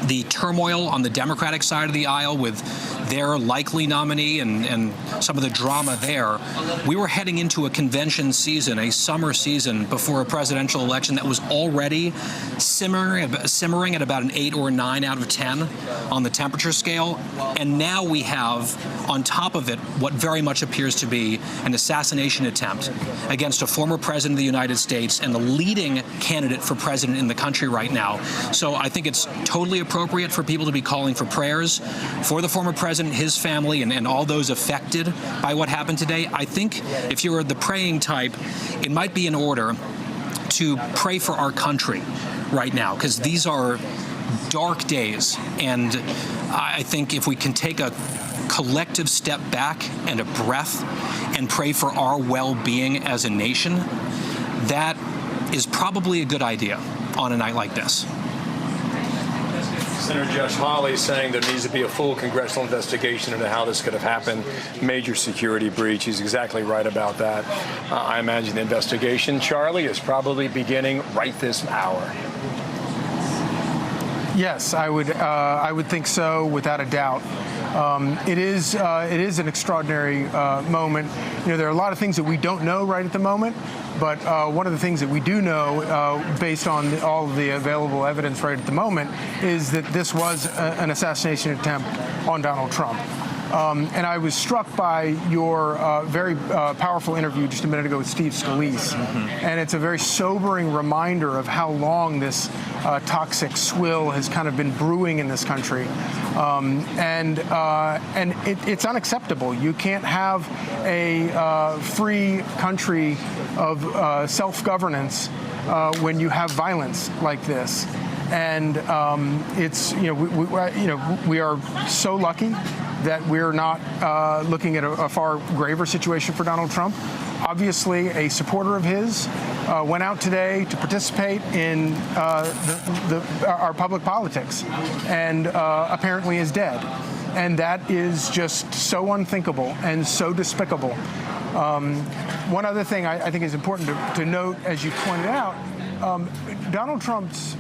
the turmoil on the Democratic side of the aisle with their likely nominee and some of the drama there. We were heading into a convention season, a summer season, before a presidential election that was already simmering at about an 8 or a 9 out of 10 on the temperature scale. And now we have, on top of it, what very much appears to be an assassination attempt against a former president of the United States and the leading candidate for president in the country right now. So I think it's totally appropriate for people to be calling for prayers for the former president, his family, and all those affected by what happened today. I think if you're the praying type, it might be in order to pray for our country right now, because these are dark days. And I think if we can take a collective step back and a breath and pray for our well-being as a nation, that is probably a good idea on a night like this. Senator Josh Hawley saying there needs to be a full congressional investigation into how this could have happened. Major security breach. He's exactly right about that. I imagine the investigation, Charlie, is probably beginning right this hour. Yes, I would think so, without a doubt. It is an extraordinary moment. You know, there are a lot of things that we don't know right at the moment, but one of the things that we do know, based on all of the available evidence right at the moment, is that this was an assassination attempt on Donald Trump. And I was struck by your very powerful interview just a minute ago with Steve Scalise. And it's a very sobering reminder of how long this toxic swill has kind of been brewing in this country. And it's unacceptable. You can't have a free country of self-governance when you have violence like this. And it's, we are so lucky that we're not looking at a far graver situation for Donald Trump. Obviously, a supporter of his went out today to participate in our public politics and apparently is dead. And that is just so unthinkable and so despicable. One other thing I think is important to note, as you pointed out, Donald Trump's,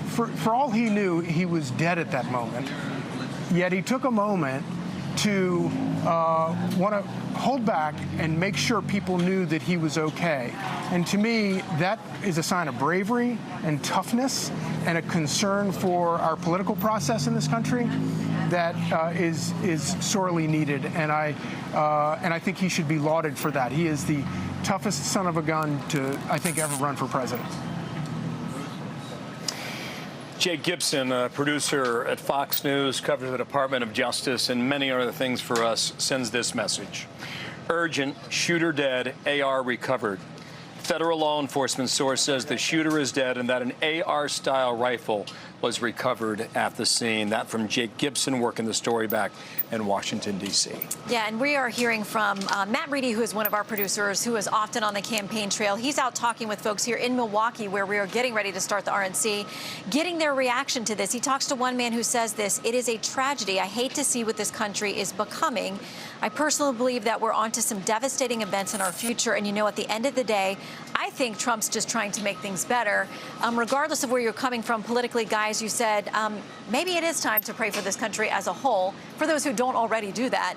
for all he knew, he was dead at that moment. Yet he took a moment to want to hold back and make sure people knew that he was okay. And to me, that is a sign of bravery and toughness and a concern for our political process in this country that is sorely needed. And I think he should be lauded for that. He is the toughest son of a gun to, I think, ever run for president. Jake Gibson, a producer at Fox News, covers the Department of Justice and many other things for us, sends this message. Urgent, shooter dead, AR recovered. Federal law enforcement source says the shooter is dead and that an AR-style rifle was recovered at the scene. That from Jake Gibson, working the story back in Washington, D.C. Yeah, and we are hearing from Matt Reedy, who is one of our producers, who is often on the campaign trail. He's out talking with folks here in Milwaukee, where we are getting ready to start the RNC, getting their reaction to this. He talks to one man who says this: "It is a tragedy. I hate to see what this country is becoming. I personally believe that we're onto some devastating events in our future. And, you know, at the end of the day, I think Trump's just trying to make things better." Regardless of where you're coming from politically, guys, you said maybe it is time to pray for this country as a whole, for those who don't already do that,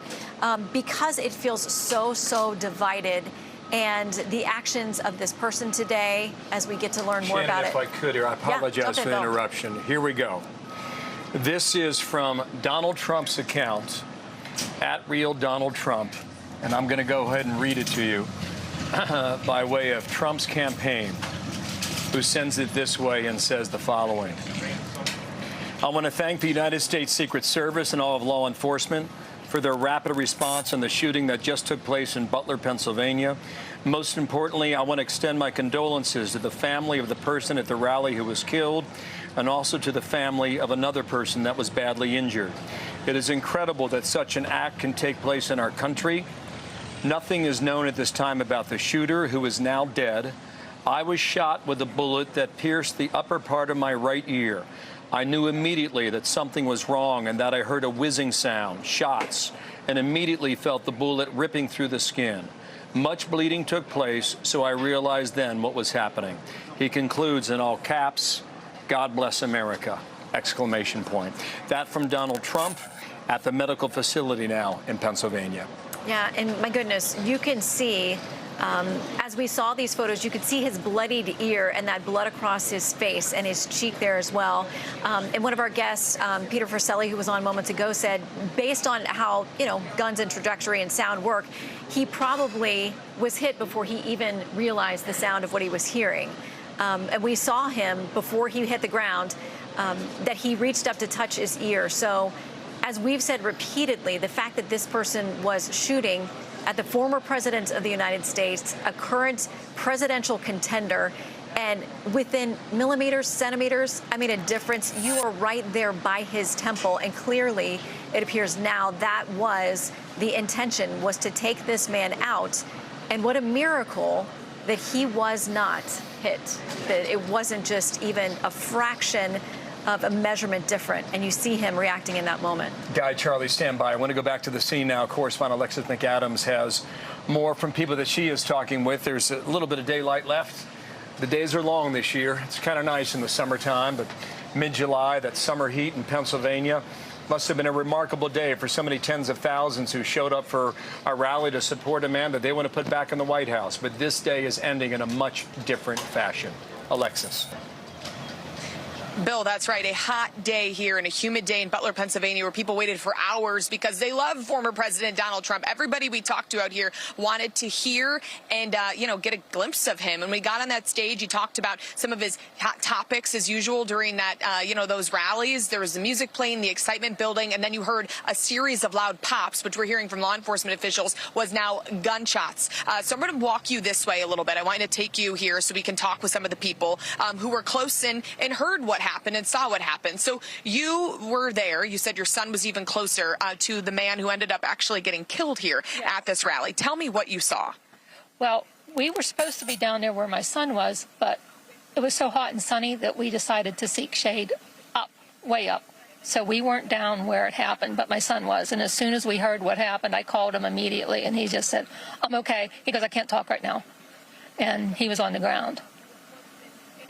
because it feels so divided. And the actions of this person today, as we get to learn more about it. If I could here, I apologize for the interruption. Here we go. This is from Donald Trump's account, @RealDonaldTrump, and I'm going to go ahead and read it to you by way of Trump's campaign, who sends it this way and says the following. "I want to thank the United States Secret Service and all of law enforcement for their rapid response on the shooting that just took place in Butler, Pennsylvania. Most importantly, I want to extend my condolences to the family of the person at the rally who was killed, and also to the family of another person that was badly injured. It is incredible that such an act can take place in our country. Nothing is known at this time about the shooter, who is now dead. I was shot with a bullet that pierced the upper part of my right ear. I knew immediately that something was wrong and that I heard a whizzing sound, shots, and immediately felt the bullet ripping through the skin. Much bleeding took place, so I realized then what was happening." He concludes in all caps, "God bless America!" exclamation point. That from Donald Trump at the medical facility now in Pennsylvania. Yeah, and my goodness, you can see, as we saw these photos, you could see his bloodied ear and that blood across his face and his cheek there as well. And one of our guests, Peter Forcelli, who was on moments ago, said, based on how, guns and trajectory and sound work, he probably was hit before he even realized the sound of what he was hearing. And we saw him before he hit the ground, that he reached up to touch his ear. So, as we've said repeatedly, the fact that this person was shooting at the former president of the United States, a current presidential contender, and within millimeters, centimeters, I mean, a difference. You are right there by his temple, and clearly it appears now that was the intention, was to take this man out. And what a miracle that he was not hit, that it wasn't just even a fraction of a measurement different, and you see him reacting in that moment. Guy, Charlie, stand by. I want to go back to the scene now. Correspondent Alexis McAdams has more from people that she is talking with. There's a little bit of daylight left. The days are long this year. It's kind of nice in the summertime, but mid-July, that summer heat in Pennsylvania must have been a remarkable day for so many tens of thousands who showed up for a rally to support a man that they want to put back in the White House. But this day is ending in a much different fashion. Alexis. Bill, that's right. A hot day here and a humid day in Butler, Pennsylvania, where people waited for hours because they love former President Donald Trump. Everybody we talked to out here wanted to hear and, get a glimpse of him. And we got on that stage, he talked about some of his hot topics as usual during that, those rallies. There was the music playing, the excitement building, and then you heard a series of loud pops, which we're hearing from law enforcement officials was now gunshots. So I'm going to walk you this way a little bit. I wanted to take you here so we can talk with some of the people who were close and heard what happened and saw what happened. So you were there. You said your son was even closer to the man who ended up actually getting killed here at this rally. Tell me what you saw. Well, we were supposed to be down there where my son was, but it was so hot and sunny that we decided to seek shade up, way up. So we weren't down where it happened, but my son was. And as soon as we heard what happened, I called him immediately, and he just said, "I'm okay." He goes, "I can't talk right now." And he was on the ground.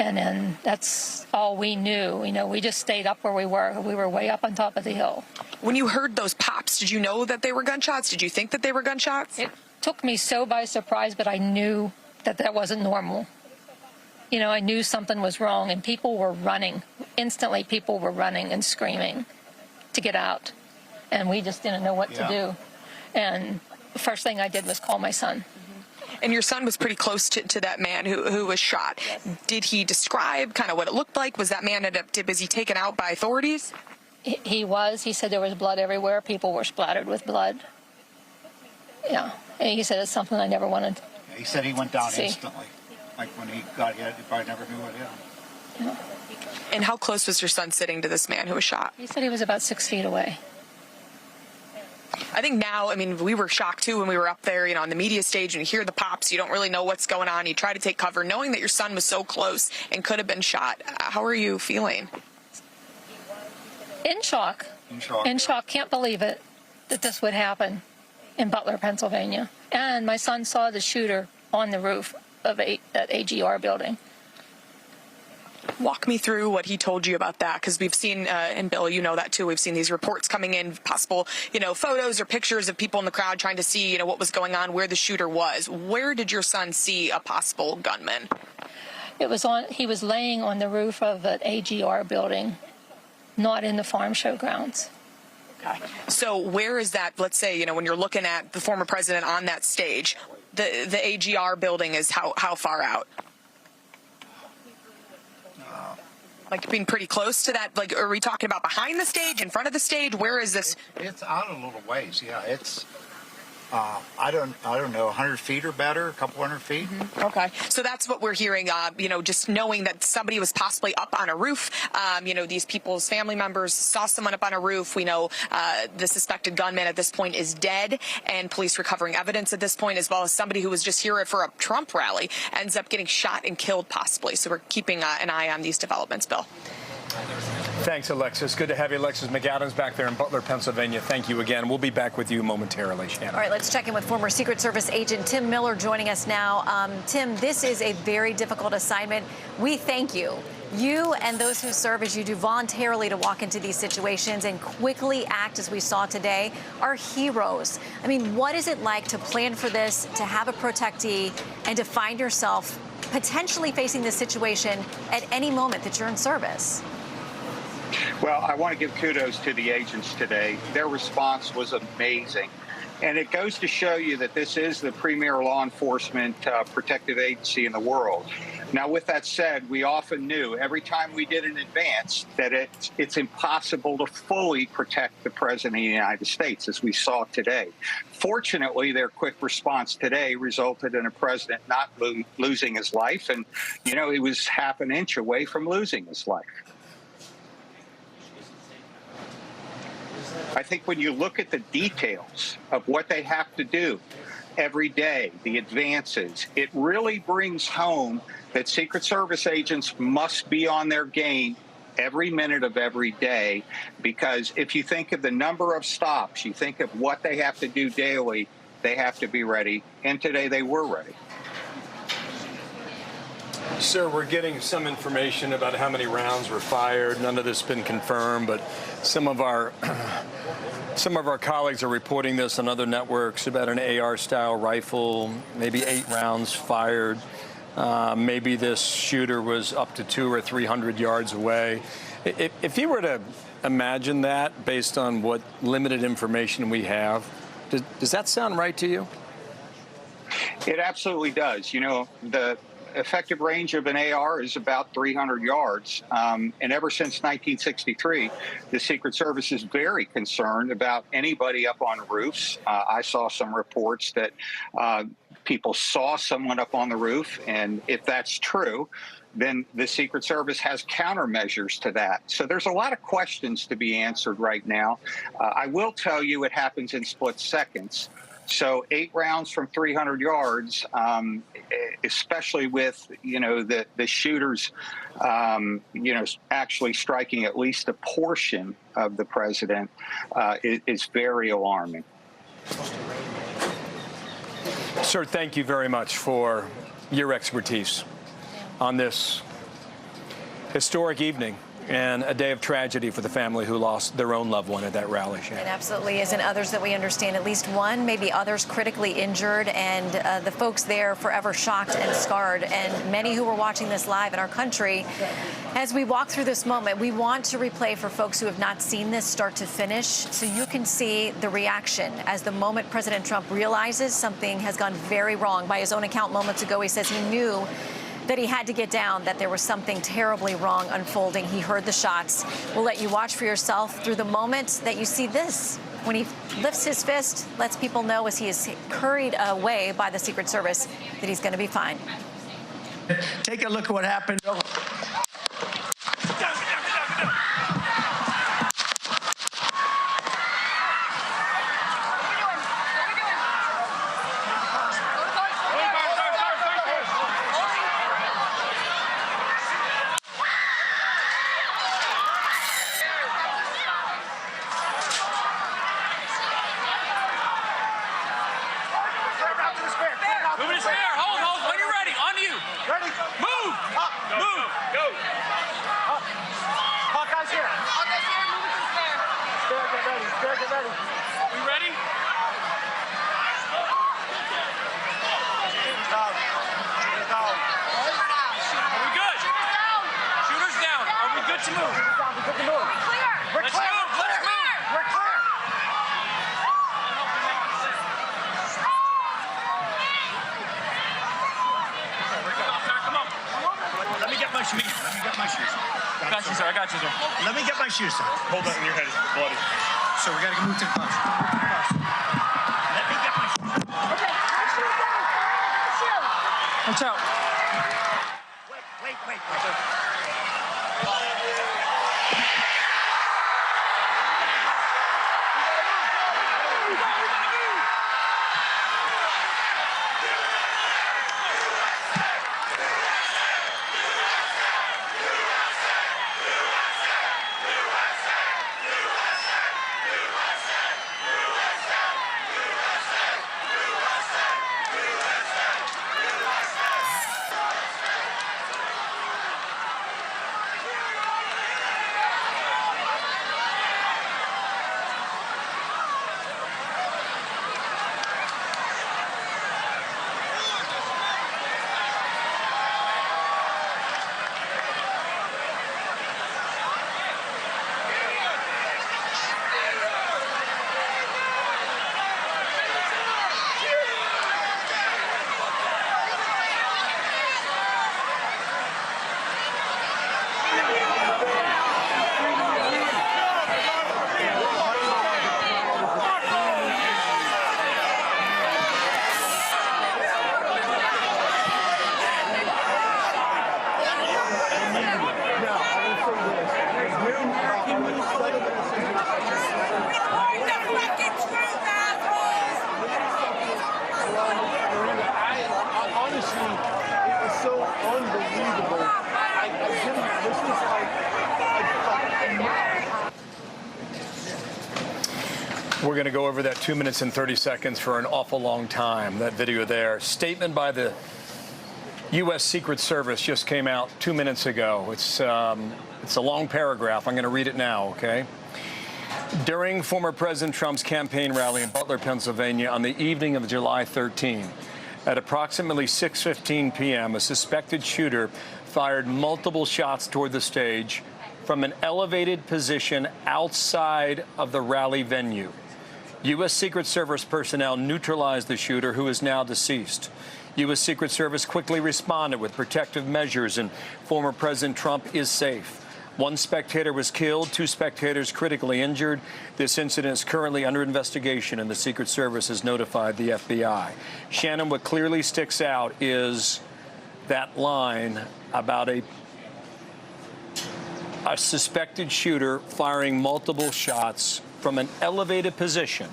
And then that's all we knew. We just stayed up where we were. We were way up on top of the hill. When you heard those pops, cops? Did you know that they were gunshots? Did you think that they were gunshots? It took me so by surprise, but I knew that wasn't normal. You know, I knew something was wrong, and people were running. Instantly, people were running and screaming to get out, and we just didn't know what to do. And the first thing I did was call my son. And your son was pretty close to that man who was shot. Did he describe kind of what it looked like? Was that man was he taken out by authorities? He was. He said there was blood everywhere. People were splattered with blood. Yeah. And he said it's something I never wanted. He said he went down see. instantly. Like when he got hit, he probably never knew it hit him. Yeah. And how close was your son sitting to this man who was shot? He said he was about 6 feet away. I think now, I mean, we were shocked too when we were up there, you know, on the media stage, and you hear the pops, you don't really know what's going on. You try to take cover, knowing that your son was so close and could have been shot. How are you feeling? In shock. In shock. Can't believe it that this would happen in Butler, Pennsylvania. And my son saw the shooter on the roof of that AGR building. Walk me through what he told you about that, because we've seen, and Bill, you know that too, we've seen these reports coming in, possible, you know, photos or pictures of people in the crowd trying to see, you know, what was going on, where the shooter was. Where did your son see a possible gunman? He was laying on the roof of an AGR building, not in the farm show grounds. Okay. So where is that, let's say, you know, when you're looking at the former president on that stage, the AGR building is how far out? Like being pretty close to that? Like, are we talking about behind the stage, in front of the stage? Where is this? It's out a little ways. Yeah, it's I don't know, 100 feet or better, a couple hundred feet. Mm-hmm. Okay, so that's what we're hearing. You know, just knowing that somebody was possibly up on a roof. You know, these people's family members saw someone up on a roof. We know the suspected gunman at this point is dead, and police recovering evidence at this point, as well as somebody who was just here for a Trump rally ends up getting shot and killed possibly. So we're keeping an eye on these developments, Bill. Thanks, Alexis. Good to have you. Alexis McAdams back there in Butler, Pennsylvania. Thank you again. We'll be back with you momentarily, Shannon. All right, let's check in with former Secret Service agent Tim Miller joining us now. Tim, this is a very difficult assignment. We thank you. You and those who serve as you do voluntarily to walk into these situations and quickly act as we saw today are heroes. I mean, what is it like to plan for this, to have a protectee, and to find yourself potentially facing this situation at any moment that you're in service? Well, I want to give kudos to the agents today. Their response was amazing. And it goes to show you that this is the premier law enforcement protective agency in the world. Now, with that said, we often knew every time we did in advance that it's impossible to fully protect the president of the United States, as we saw today. Fortunately, their quick response today resulted in a president not losing his life. And, you know, he was half an inch away from losing his life. I think when you look at the details of what they have to do every day, the advances, it really brings home that Secret Service agents must be on their game every minute of every day, because if you think of the number of stops, you think of what they have to do daily, they have to be ready. And today they were ready. Sir, we're getting some information about how many rounds were fired. None of this has been confirmed, but some of our colleagues are reporting this on other networks about an AR-style rifle, maybe 8 rounds fired. Maybe this shooter was up to 200 or 300 yards away. If you were to imagine that based on what limited information we have, does that sound right to you? It absolutely does. You know, the effective range of an AR is about 300 yards. And ever since 1963, the Secret Service is very concerned about anybody up on roofs. I saw some reports that people saw someone up on the roof. And if that's true, then the Secret Service has countermeasures to that. So there's a lot of questions to be answered right now. I will tell you it happens in split seconds. So 8 rounds from 300 yards, especially with, you know, the shooters, you know, actually striking at least a portion of the president is very alarming. Sir, thank you very much for your expertise on this historic evening And a day of tragedy for the family who lost their own loved one at that rally, Shannon. It absolutely is, and others that we understand, at least one, maybe others critically injured, and the folks there forever shocked and scarred. And many who were watching this live in our country, as we walk through this moment, we want to replay for folks who have not seen this start to finish, so you can see the reaction as the moment President Trump realizes something has gone very wrong. By his own account moments ago, he says he knew that he had to get down, that there was something terribly wrong unfolding. He heard the shots. We'll let you watch for yourself through the moment that you see this. When he lifts his fist, lets people know as he is hurried away by the Secret Service that he's going to be fine. Take a look at what happened. Move his spare. Hold. When you're ready. On you. Ready. Move. Up. Move. Go. Up. Hawkeye's here. Hawkeye's here. Move it to the spare. Spare, get ready. Spare, get ready. We ready? Are we good? Shooter's down. Are we good to move? We're clear. Let's move. Let's move. We're clear. Let me get my shoes. I got you, sir. Let me get my shoes on. Hold on, your head is bloody. So we got to move to the bus. Let me get my shoes on. Okay, watch out. Wait. We're going to go over that 2 minutes and 30 seconds for an awful long time, that video there. Statement by the U.S. Secret Service just came out 2 minutes ago. It's a long paragraph. I'm going to read it now, okay? During former President Trump's campaign rally in Butler, Pennsylvania on the evening of July 13, at approximately 6:15 p.m., a suspected shooter fired multiple shots toward the stage from an elevated position outside of the rally venue. U.S. Secret Service personnel neutralized the shooter, who is now deceased. U.S. Secret Service quickly responded with protective measures, and former President Trump is safe. One spectator was killed, 2 spectators critically injured. This incident is currently under investigation, and the Secret Service has notified the FBI. Shannon, what clearly sticks out is that line about a suspected shooter firing multiple shots from an elevated position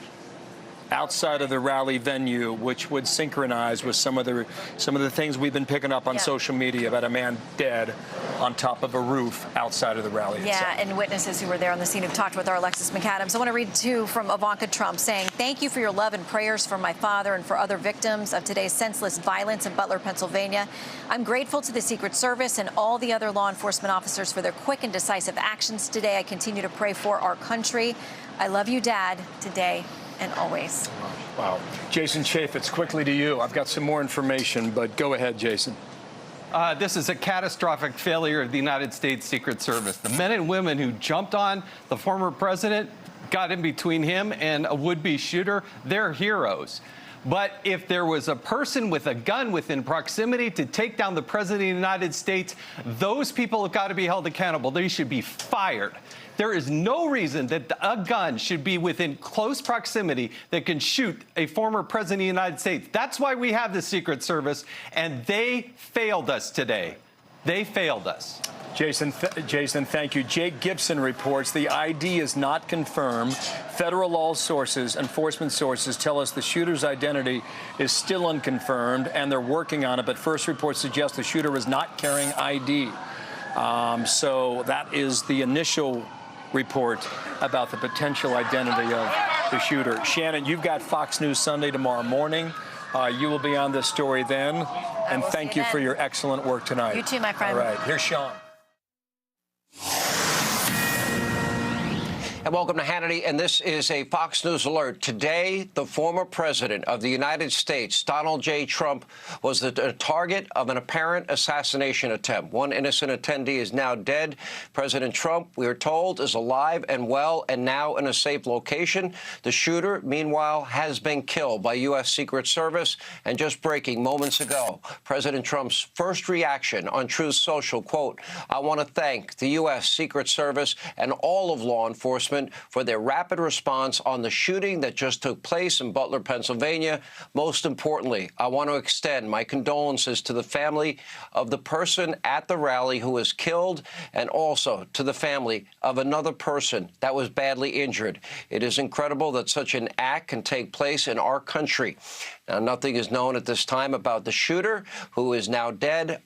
outside of the rally venue, which would synchronize with some of the things we've been picking up on social media about a man dead on top of a roof outside of the rally itself. Yeah, and witnesses who were there on the scene have talked with our Alexis McAdams. I want to read, too, from Ivanka Trump saying, "Thank you for your love and prayers for my father and for other victims of today's senseless violence in Butler, Pennsylvania. I'm grateful to the Secret Service and all the other law enforcement officers for their quick and decisive actions today. I continue to pray for our country. I love you, Dad, today and always." Wow. Jason Chaffetz, quickly to you. I've got some more information, but go ahead, Jason. This is a catastrophic failure of the United States Secret Service. The men and women who jumped on the former president, got in between him and a would-be shooter, they're heroes. But if there was a person with a gun within proximity to take down the president of the United States, those people have got to be held accountable. They should be fired. There is no reason that a gun should be within close proximity that can shoot a former president of the United States. That's why we have the Secret Service, and they failed us today. They failed us. Jason, thank you. Jake Gibson reports the ID is not confirmed. Federal law sources, enforcement sources, tell us the shooter's identity is still unconfirmed, and they're working on it. But first reports suggest the shooter was not carrying ID. So that is the initial report about the potential identity of the shooter. Shannon, you've got Fox News Sunday tomorrow morning. You will be on this story then. And thank you for your excellent work tonight. You too, my friend. All right, here's Sean. And welcome to Hannity, and this is a Fox News alert. Today, the former president of the United States, Donald J. Trump, was the target of an apparent assassination attempt. One innocent attendee is now dead. President Trump, we are told, is alive and well and now in a safe location. The shooter, meanwhile, has been killed by U.S. Secret Service. And just breaking moments ago, President Trump's first reaction on Truth Social, quote, "I want to thank the U.S. Secret Service and all of law enforcement for their rapid response on the shooting that just took place in Butler, Pennsylvania. Most importantly, I want to extend my condolences to the family of the person at the rally who was killed and also to the family of another person that was badly injured. It is incredible that such an act can take place in our country." Now, nothing is known at this time about the shooter, who is now dead.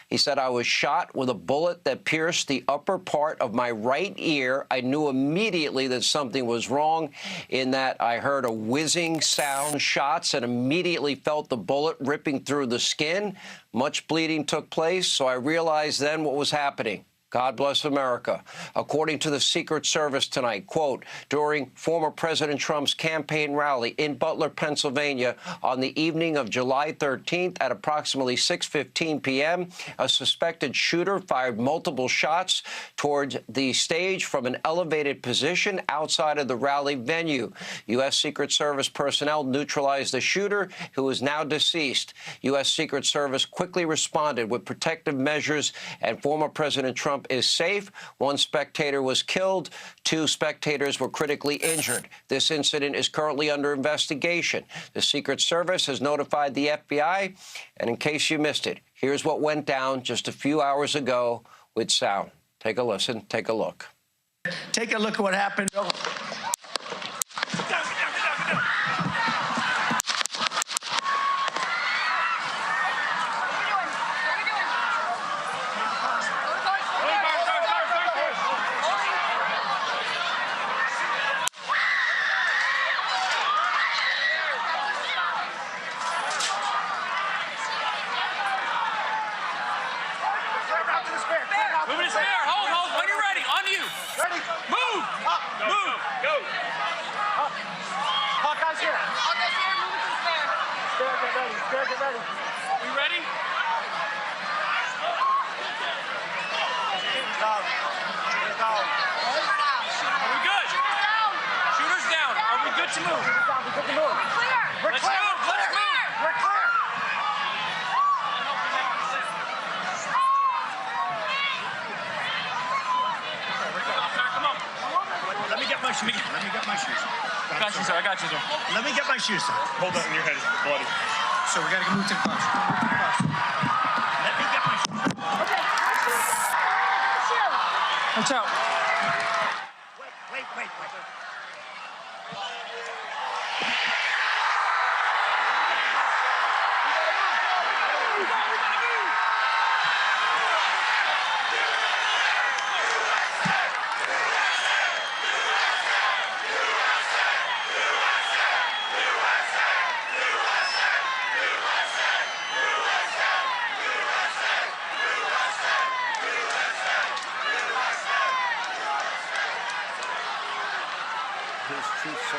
He said, "I was shot with a bullet that pierced the upper part of my right ear. I knew immediately that something was wrong in that I heard a whizzing sound, shots, and immediately felt the bullet ripping through the skin. Much bleeding took place, so I realized then what was happening. God bless America." According to the Secret Service tonight, quote, during former President Trump's campaign rally in Butler, Pennsylvania on the evening of July 13th at approximately 6:15 p.m., a suspected shooter fired multiple shots towards the stage from an elevated position outside of the rally venue. U.S. Secret Service personnel neutralized the shooter, who is now deceased. U.S. Secret Service quickly responded with protective measures, and former President Trump is safe. One spectator was killed. 2 spectators were critically injured. This incident is currently under investigation. The Secret Service has notified the FBI. And in case you missed it, here's what went down just a few hours ago with sound. Take a listen. Take a look. Take a look at what happened. Move it there. Hold. When you're ready. On you. Ready. Move. Up. Move. Go. Up. Hawkeye's here. Hawkeye's here. Move it to the spare. Spare, get ready. Spare, get ready. You ready? Down. Down. Are we good? Shooter's down. Shooter's down. Are we good to move? Shooter's down. We're good to move. We're clear. Let's move. Let's move. We're clear. Let me get my shoes. Let me get my shoes. I got you, sir. I got you, sir. Let me get my shoes, sir. Hold on, your head is bloody. So we got to move to the bus. Let me get my shoes. Okay. Watch out. Wait. All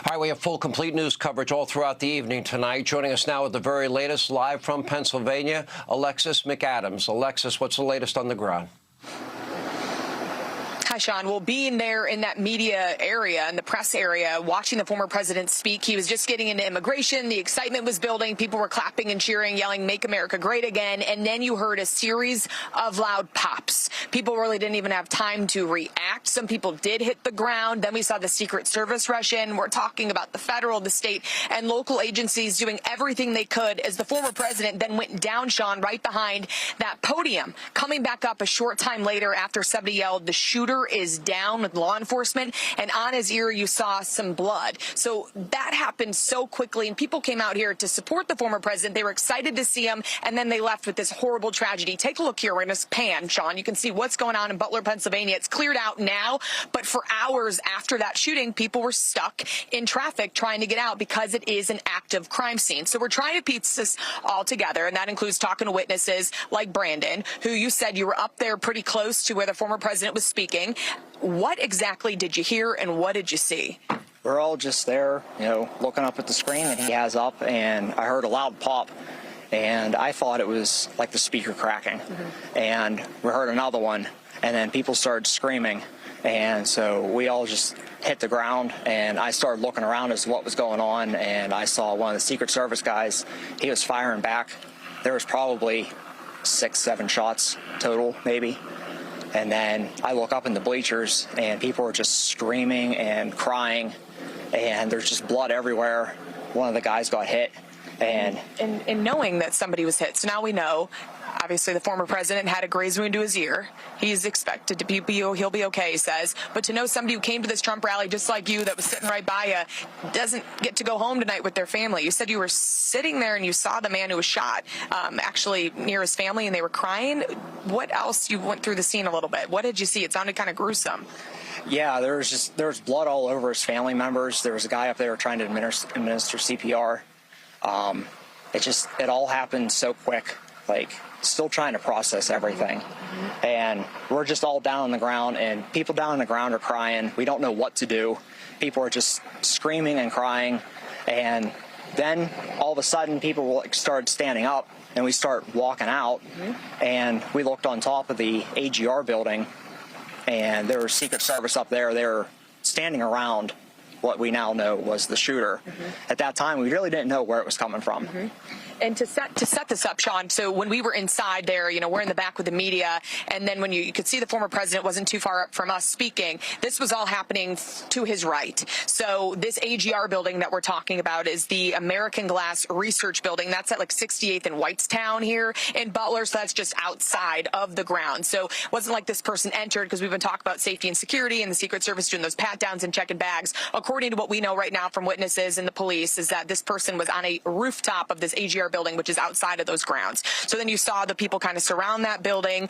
right, we have full, complete news coverage all throughout the evening tonight. Joining us now with the very latest, live from Pennsylvania, Alexis McAdams. Alexis, what's the latest on the ground? Hi, Sean. Well, being there in that media area, in the press area, watching the former president speak, he was just getting into immigration. The excitement was building. People were clapping and cheering, yelling, "Make America Great Again." And then you heard a series of loud pops. People really didn't even have time to react. Some people did hit the ground. Then we saw the Secret Service rush in. We're talking about the federal, the state, and local agencies doing everything they could as the former president then went down, Sean, right behind that podium. Coming back up a short time later after somebody yelled, "The shooter is down," with law enforcement, and on his ear you saw some blood. So that happened so quickly, and people came out here to support the former president. They were excited to see him, and then they left with this horrible tragedy. Take a look here. We're going to pan, Sean. You can see what's going on in Butler, Pennsylvania. It's cleared out now, but for hours after that shooting, people were stuck in traffic trying to get out because it is an active crime scene. So we're trying to piece this all together, and that includes talking to witnesses like Brandon, who you said you were up there pretty close to where the former president was speaking. What exactly did you hear and what did you see? We're all just there, looking up at the screen that he has up, and I heard a loud pop, and I thought it was like the speaker cracking. And we heard another one, and then people started screaming, and so we all just hit the ground, and I started looking around as to what was going on, and I saw one of the Secret Service guys. He was firing back. There was probably 6, 7 shots total, maybe. And then I look up in the bleachers, and people are just screaming and crying, and there's just blood everywhere. One of the guys got hit. And knowing that somebody was hit, so now we know, obviously the former president had a graze wound to his ear. He's expected to he'll be okay, he says. But to know somebody who came to this Trump rally just like you, that was sitting right by you, doesn't get to go home tonight with their family. You said you were sitting there and you saw the man who was shot actually near his family, and they were crying. What else? You went through the scene a little bit. What did you see? It sounded kind of gruesome. Yeah, there was blood all over his family members. There was a guy up there trying to administer CPR. It all happened so quick, still trying to process everything. And we're just all down on the ground, and people down on the ground are crying. We don't know what to do. People are just screaming and crying. And then all of a sudden people started standing up, and we start walking out, and we looked on top of the AGR building, and there was Secret Service up there. They were standing around what we now know was the shooter. At that time, we really didn't know where it was coming from. And to set this up, Sean, so when we were inside there, we're in the back with the media, and then when you could see the former president wasn't too far up from us speaking, this was all happening to his right. So this AGR building that we're talking about is the American Glass Research Building. That's at 68th and Whitestown here in Butler, so that's just outside of the ground. So it wasn't like this person entered, because we've been talking about safety and security and the Secret Service doing those pat-downs and checking bags. According to what we know right now from witnesses and the police, is that this person was on a rooftop of this AGR building, which is outside of those grounds. So then you saw the people kind of surround that building.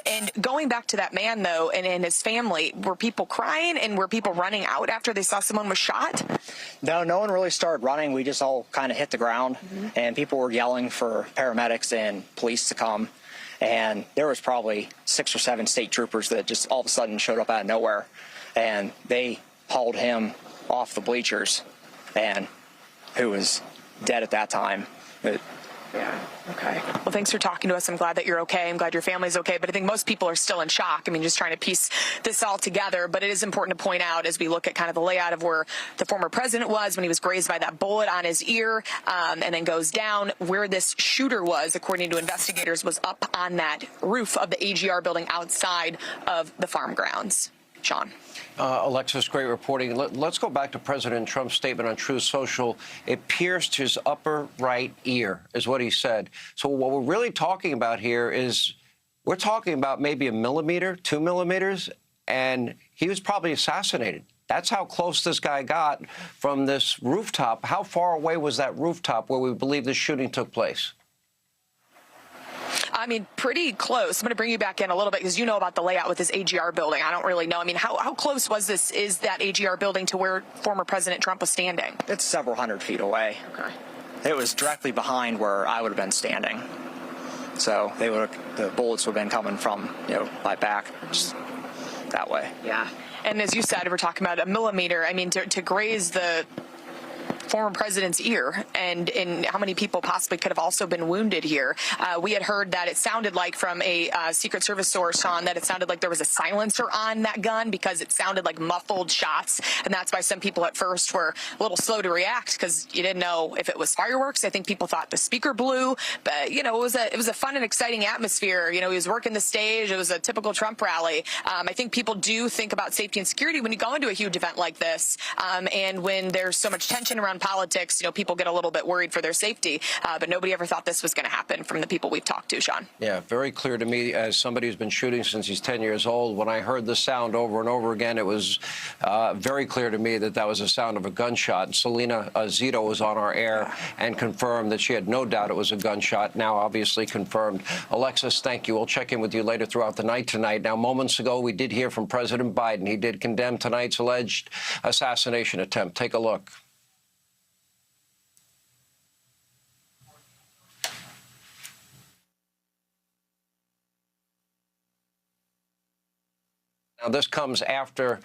And going back to that man, though, and his family, were people crying and were people running out after they saw someone was shot? No one really started running. We just all kind of hit the ground, and people were yelling for paramedics and police to come. And there was probably 6 or 7 state troopers that just all of a sudden showed up out of nowhere, and they hauled him off the bleachers, and who was dead at that time. Yeah. Okay. Well, thanks for talking to us. I'm glad that you're okay. I'm glad your family's okay. But I think most people are still in shock. Just trying to piece this all together. But it is important to point out, as we look at kind of the layout of where the former president was when he was grazed by that bullet on his ear, and then goes down, where this shooter was, according to investigators, was up on that roof of the AGR building outside of the farm grounds. Sean. Alexis, great reporting. Let's go back to President Trump's statement on Truth Social. It pierced his upper right ear, is what he said. So what we're really talking about here is we're talking about maybe 1 millimeter, 2 millimeters, and he was probably assassinated. That's how close this guy got from this rooftop. How far away was that rooftop where we believe this shooting took place? I mean, pretty close. I'm going to bring you back in a little bit because you know about the layout with this AGR building. I don't really know. I mean, how close is that AGR building to where former President Trump was standing? It's several hundred feet away. Okay. It was directly behind where I would have been standing. So the bullets would have been coming from, my back, just that way. Yeah. And as you said, we're talking about a millimeter. I mean, to graze the former president's ear, and how many people possibly could have also been wounded here. We had heard that it sounded like from a Secret Service source, Sean, that it sounded like there was a silencer on that gun because it sounded like muffled shots, and that's why some people at first were a little slow to react because you didn't know if it was fireworks. I think people thought the speaker blew, but it was a fun and exciting atmosphere. He was working the stage. It was a typical Trump rally. I think people do think about safety and security when you go into a huge event like this, and when there's so much tension around politics, people get a little bit worried for their safety, but nobody ever thought this was going to happen from the people we've talked to, Sean. Yeah, very clear to me as somebody who's been shooting since he's 10 years old. When I heard the sound over and over again, it was very clear to me that was the sound of a gunshot. And Selena Zito was on our air and confirmed that she had no doubt it was a gunshot, now obviously confirmed. Alexis, thank you. We'll check in with you later throughout the night tonight. Now, moments ago, we did hear from President Biden. He did condemn tonight's alleged assassination attempt. Take a look. Now, this comes after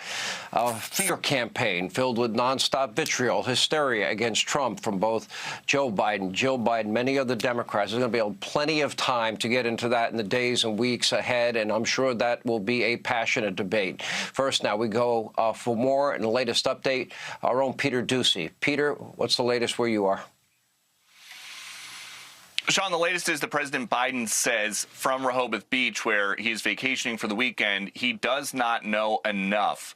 a fear campaign filled with nonstop vitriol, hysteria against Trump from both Joe Biden, Jill Biden, many other Democrats. There's going to be plenty of time to get into that in the days and weeks ahead, and I'm sure that will be a passionate debate. First, now we go for more and the latest update, our own Peter Ducey. Peter, what's the latest where you are? Sean, the latest is that President Biden says from Rehoboth Beach, where he's vacationing for the weekend, he does not know enough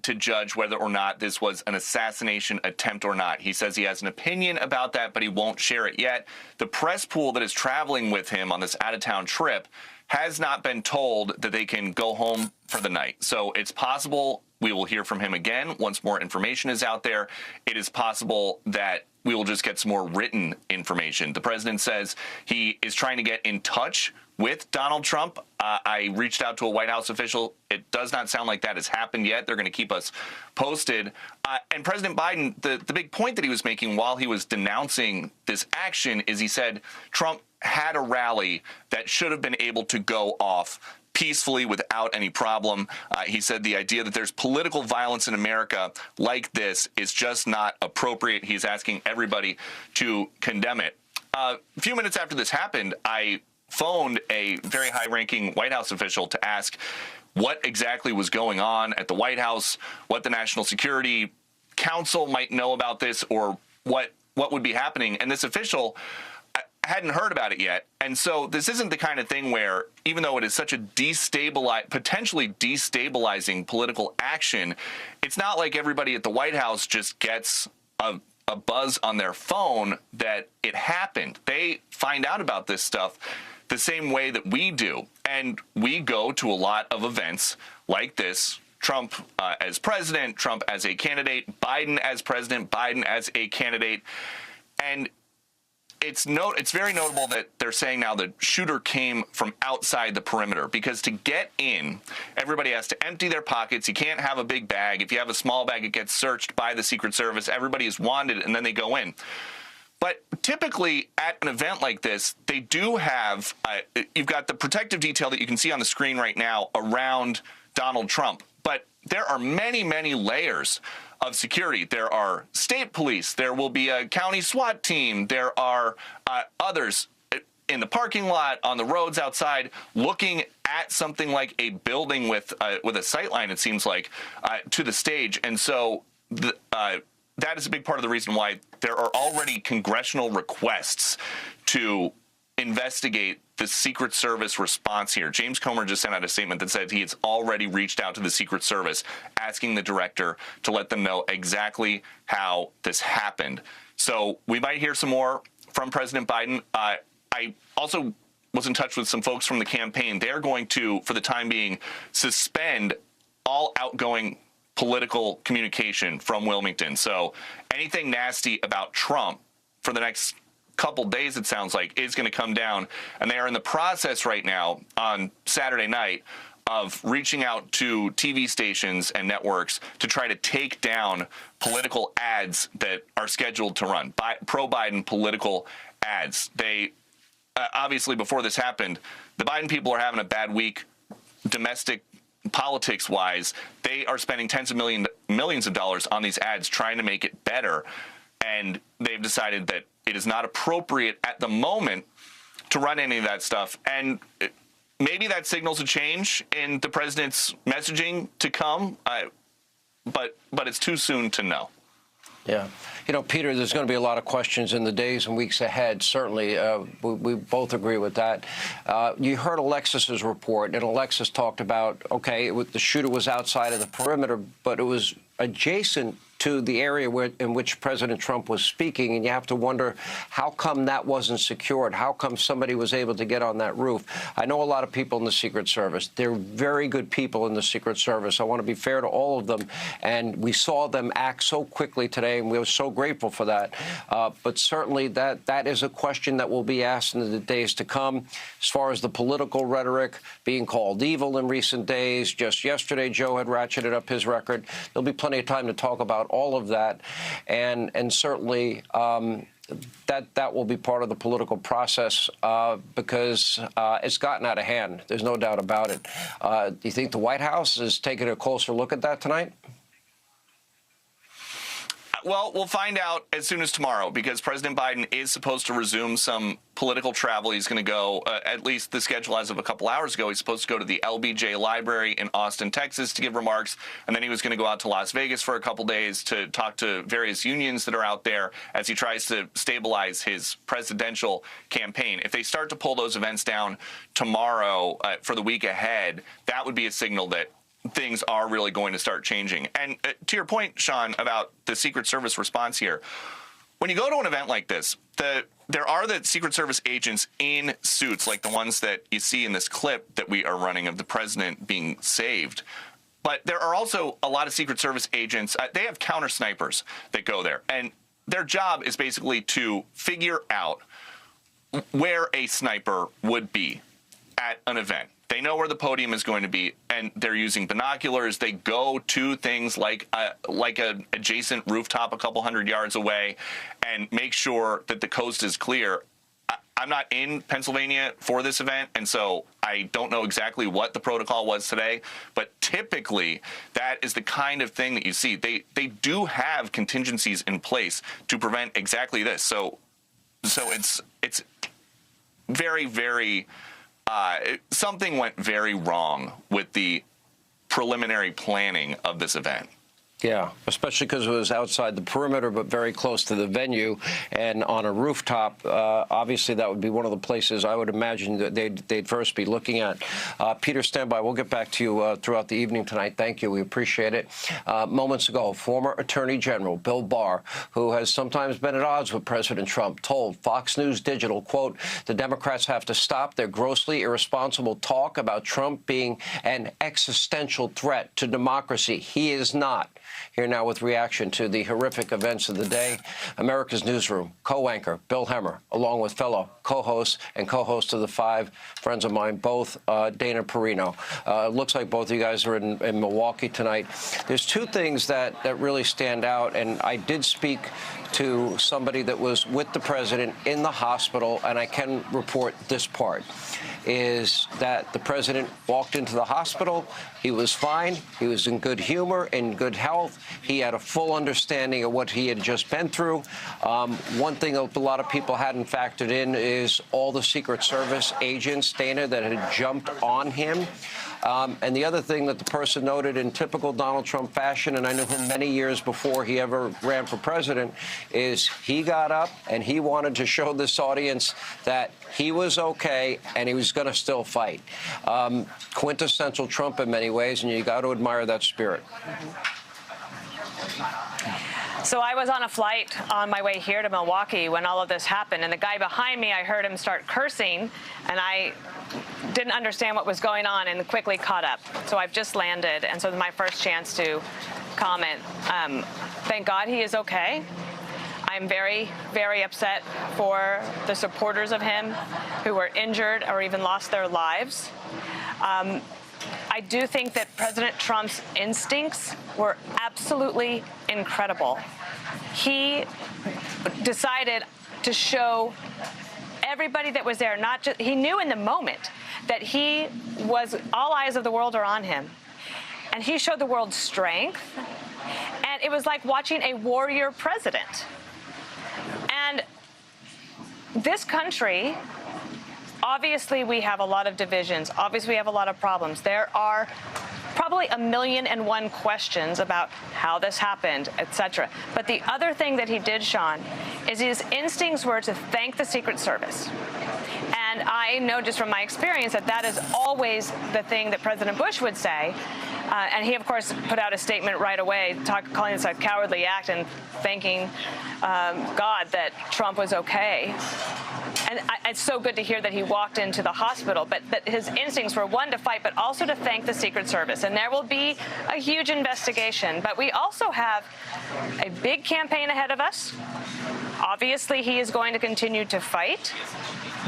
to judge whether or not this was an assassination attempt or not. He says he has an opinion about that, but he won't share it yet. The press pool that is traveling with him on this out-of-town trip has not been told that they can go home for the night. So it's possible we will hear from him again once more information is out there. It is possible that we will just get some more written information. The president says he is trying to get in touch with Donald Trump. I reached out to a White House official. It does not sound like that has happened yet. They're going to keep us posted. And President Biden, the big point that he was making while he was denouncing this action is he said Trump had a rally that should have been able to go off peacefully without any problem. He said the idea that there's political violence in America like this is just not appropriate. He's asking everybody to condemn it. A few minutes after this happened, I phoned a very high-ranking White House official to ask what exactly was going on at the White House, what the National Security Council might know about this, or what would be happening. And this official hadn't heard about it yet. And so this isn't the kind of thing where, even though it is such a potentially destabilizing political action, it's not like everybody at the White House just gets a buzz on their phone that it happened. They find out about this stuff the same way that we do. And we go to a lot of events like this. Trump as president, Trump as a candidate, Biden as president, Biden as a candidate. And it's very notable that they're saying now the shooter came from outside the perimeter, because to get in, everybody has to empty their pockets. You can't have a big bag. If you have a small bag, it gets searched by the Secret Service. Everybody is wanted, and then they go in. But typically at an event like this, they do have, you've got the protective detail that you can see on the screen right now around Donald Trump. But there are many, many layers of security. There are state police. There will be a county SWAT team. There are others in the parking lot, on the roads outside, looking at something like a building with a sight line, it seems like, to the stage. And so that is a big part of the reason why there are already congressional requests to investigate the Secret Service response here. James Comer just sent out a statement that said he has already reached out to the Secret Service, asking the director to let them know exactly how this happened. So we might hear some more from President Biden. I also was in touch with some folks from the campaign. They're going to, for the time being, suspend all outgoing political communication from Wilmington. So anything nasty about Trump for the next couple days, it sounds like, is going to come down. And they are in the process right now on Saturday night of reaching out to TV stations and networks to try to take down political ads that are scheduled to run, pro-Biden political ads. They obviously, before this happened, the Biden people are having a bad week domestic politics-wise. They are spending tens of millions of dollars on these ads trying to make it better, and they've decided that it is not appropriate at the moment to run any of that stuff. And maybe that signals a change in the president's messaging to come, but it's too soon to know. Yeah. You know, Peter, there's going to be a lot of questions in the days and weeks ahead. Certainly, we both agree with that. You heard Alexis's report, and Alexis talked about, okay, the shooter was outside of the perimeter, but it was adjacent to the area in which President Trump was speaking, and you have to wonder, how come that wasn't secured? How come somebody was able to get on that roof? I know a lot of people in the Secret Service. They're very good people in the Secret Service. I want to be fair to all of them, and we saw them act so quickly today, and we were so grateful for that. But certainly that is a question that will be asked in the days to come. As far as the political rhetoric, being called evil in recent days, just yesterday Joe had ratcheted up his record. There'll be plenty of time to talk about all of that, and certainly that will be part of the political process because it's gotten out of hand. There's no doubt about it. Do you think the White House is taking a closer look at that tonight? Well, we'll find out as soon as tomorrow, because President Biden is supposed to resume some political travel. He's going to go, at least the schedule as of a couple hours ago, he's supposed to go to the LBJ Library in Austin, Texas to give remarks, and then he was going to go out to Las Vegas for a couple days to talk to various unions that are out there as he tries to stabilize his presidential campaign. If they start to pull those events down tomorrow for the week ahead, that would be a signal that things are really going to start changing. And to your point, Sean, about the Secret Service response here, when you go to an event like this, there are the Secret Service agents in suits like the ones that you see in this clip that we are running of the president being saved. But there are also a lot of Secret Service agents. They have counter snipers that go there, and their job is basically to figure out where a sniper would be at an event. They know where the podium is going to be, and they're using binoculars. They go to things like an adjacent rooftop a couple hundred yards away and make sure that the coast is clear. I'm not in Pennsylvania for this event, and so I don't know exactly what the protocol was today, but typically that is the kind of thing that you see. They do have contingencies in place to prevent exactly this. So it's very, very... something went very wrong with the preliminary planning of this event. Yeah, especially because it was outside the perimeter, but very close to the venue and on a rooftop. Obviously, that would be one of the places I would imagine that they'd first be looking at. Peter, stand by. We'll get back to you throughout the evening tonight. Thank you. We appreciate it. Moments ago, former Attorney General Bill Barr, who has sometimes been at odds with President Trump, told Fox News Digital, quote, the Democrats have to stop their grossly irresponsible talk about Trump being an existential threat to democracy. He is not. Here now with reaction to the horrific events of the day, America's Newsroom co-anchor Bill Hemmer, along with fellow co-host and co-host of The Five, friends of mine, both Dana Perino. Looks like both of you guys are in Milwaukee tonight. There's two things that really stand out, and I did speak to somebody that was with the president in the hospital, and I can report this part, is that the president walked into the hospital. He was fine. He was in good humor, in good health. He had a full understanding of what he had just been through. One thing a lot of people hadn't factored in is all the Secret Service agents, Dana, that had jumped on him. And the other thing that the person noted in typical Donald Trump fashion, and I knew him many years before he ever ran for president, is he got up and he wanted to show this audience that he was okay and he was going to still fight. Quintessential Trump in many ways, and you got to admire that spirit. So I was on a flight on my way here to Milwaukee when all of this happened, and the guy behind me, I heard him start cursing, and I didn't understand what was going on and quickly caught up. So I've just landed, and so this is my first chance to comment. Thank God he is okay. I'm very, very upset for the supporters of him who were injured or even lost their lives. I do think that President Trump's instincts were absolutely incredible. He decided to show everybody that was there, not just, he knew in the moment that he was, all eyes of the world are on him. And he showed the world strength. And it was like watching a warrior president. And this country, obviously we have a lot of divisions. Obviously we have a lot of problems. There are probably 1,000,001 questions about how this happened, etc. But the other thing that he did, Sean, is his instincts were to thank the Secret Service. And I know just from my experience that that is always the thing that President Bush would say. And he, of course, put out a statement right away, calling this a cowardly act and thanking God that Trump was okay. And it's so good to hear that he walked into the hospital, but that his instincts were, one, to fight, but also to thank the Secret Service. And there will be a huge investigation. But we also have a big campaign ahead of us. Obviously, he is going to continue to fight.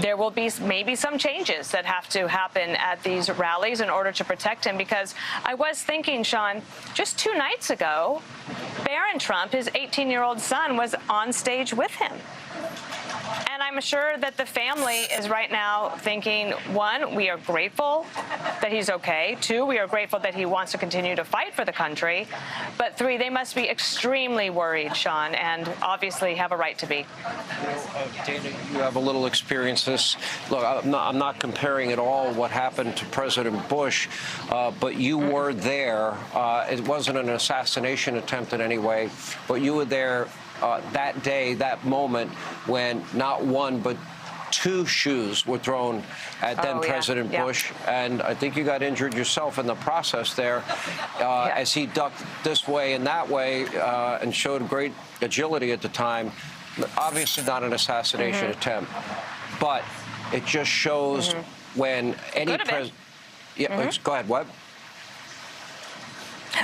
There will be maybe some changes that have to happen at these rallies in order to protect him, because I was thinking, Sean, just 2 nights ago, Barron Trump, his 18-year-old son, was on stage with him. And I'm sure that the family is right now thinking, 1, we are grateful that he's okay. 2, we are grateful that he wants to continue to fight for the country. But 3, they must be extremely worried, Sean, and obviously have a right to be. Dana, you have a little experience this. Look, I'm not comparing at all what happened to President Bush, but you were there. It wasn't an assassination attempt in any way, but you were there that day, that moment, when not 1 but 2 shoes were thrown at then President Bush. And I think you got injured yourself in the process there as he ducked this way and that way and showed great agility at the time. Obviously not an assassination attempt, but it just shows when any president... Go ahead, what?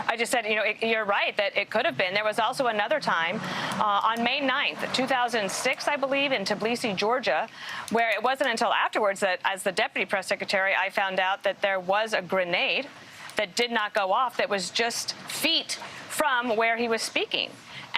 I just said, you're right that it could have been. There was also another time on May 9th, 2006, I believe, in Tbilisi, Georgia, where it wasn't until afterwards that, as the deputy press secretary, I found out that there was a grenade that did not go off that was just feet from where he was speaking.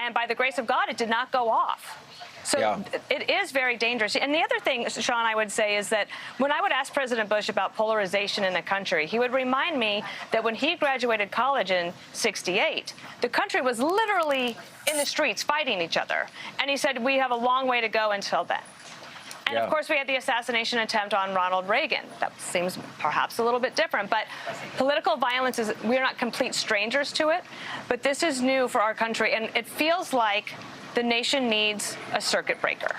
And by the grace of God, it did not go off. So it is very dangerous. And the other thing, Sean, I would say is that when I would ask President Bush about polarization in the country, he would remind me that when he graduated college in '68, the country was literally in the streets fighting each other. And he said, we have a long way to go until then. And of course, we had the assassination attempt on Ronald Reagan. That seems perhaps a little bit different. But political violence is, we're not complete strangers to it. But this is new for our country. And it feels like the nation needs a circuit breaker.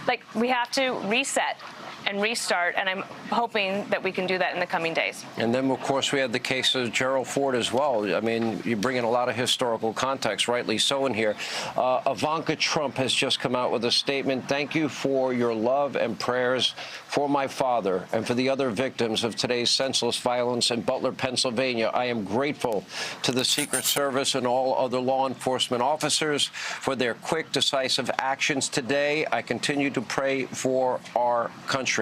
Like, we have to reset and restart, and I'm hoping that we can do that in the coming days. And then, of course, we had the case of Gerald Ford as well. I mean, you bring in a lot of historical context, rightly so, in here. Ivanka Trump has just come out with a statement. Thank you for your love and prayers for my father and for the other victims of today's senseless violence in Butler, Pennsylvania. I am grateful to the Secret Service and all other law enforcement officers for their quick, decisive actions today. I continue to pray for our country.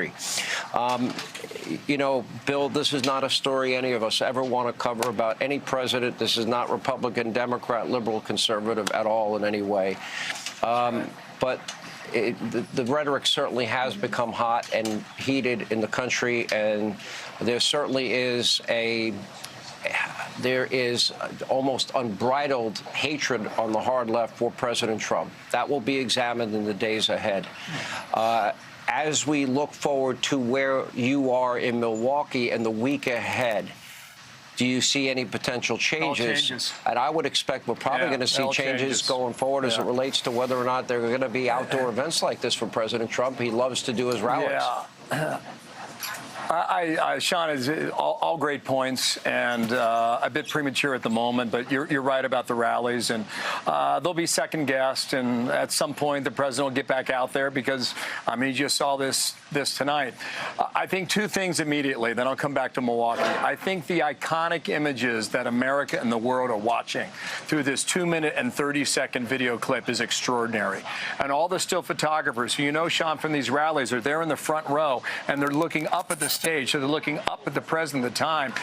Bill, this is not a story any of us ever want to cover about any president. This is not Republican, Democrat, liberal, conservative at all in any way. But the rhetoric certainly has become hot and heated in the country, and there certainly is almost unbridled hatred on the hard left for President Trump. That will be examined in the days ahead. As we look forward to where you are in Milwaukee and the week ahead, do you see any potential changes? And I would expect we're probably going to see changes going forward as it relates to whether or not there are going to be outdoor events like this for President Trump. He loves to do his rallies. Sean, is all great points, and a bit premature at the moment, but you're right about the rallies, and they'll be second guessed, and at some point the president will get back out there because, I mean, you just saw this tonight. I think two things immediately, then I'll come back to Milwaukee. I think the iconic images that America and the world are watching through this 2-minute and 30-second video clip is extraordinary. And all the still photographers who, you know, Sean, from these rallies are there in the front row, and they're looking up at the stage, so they're looking up at the president at the time,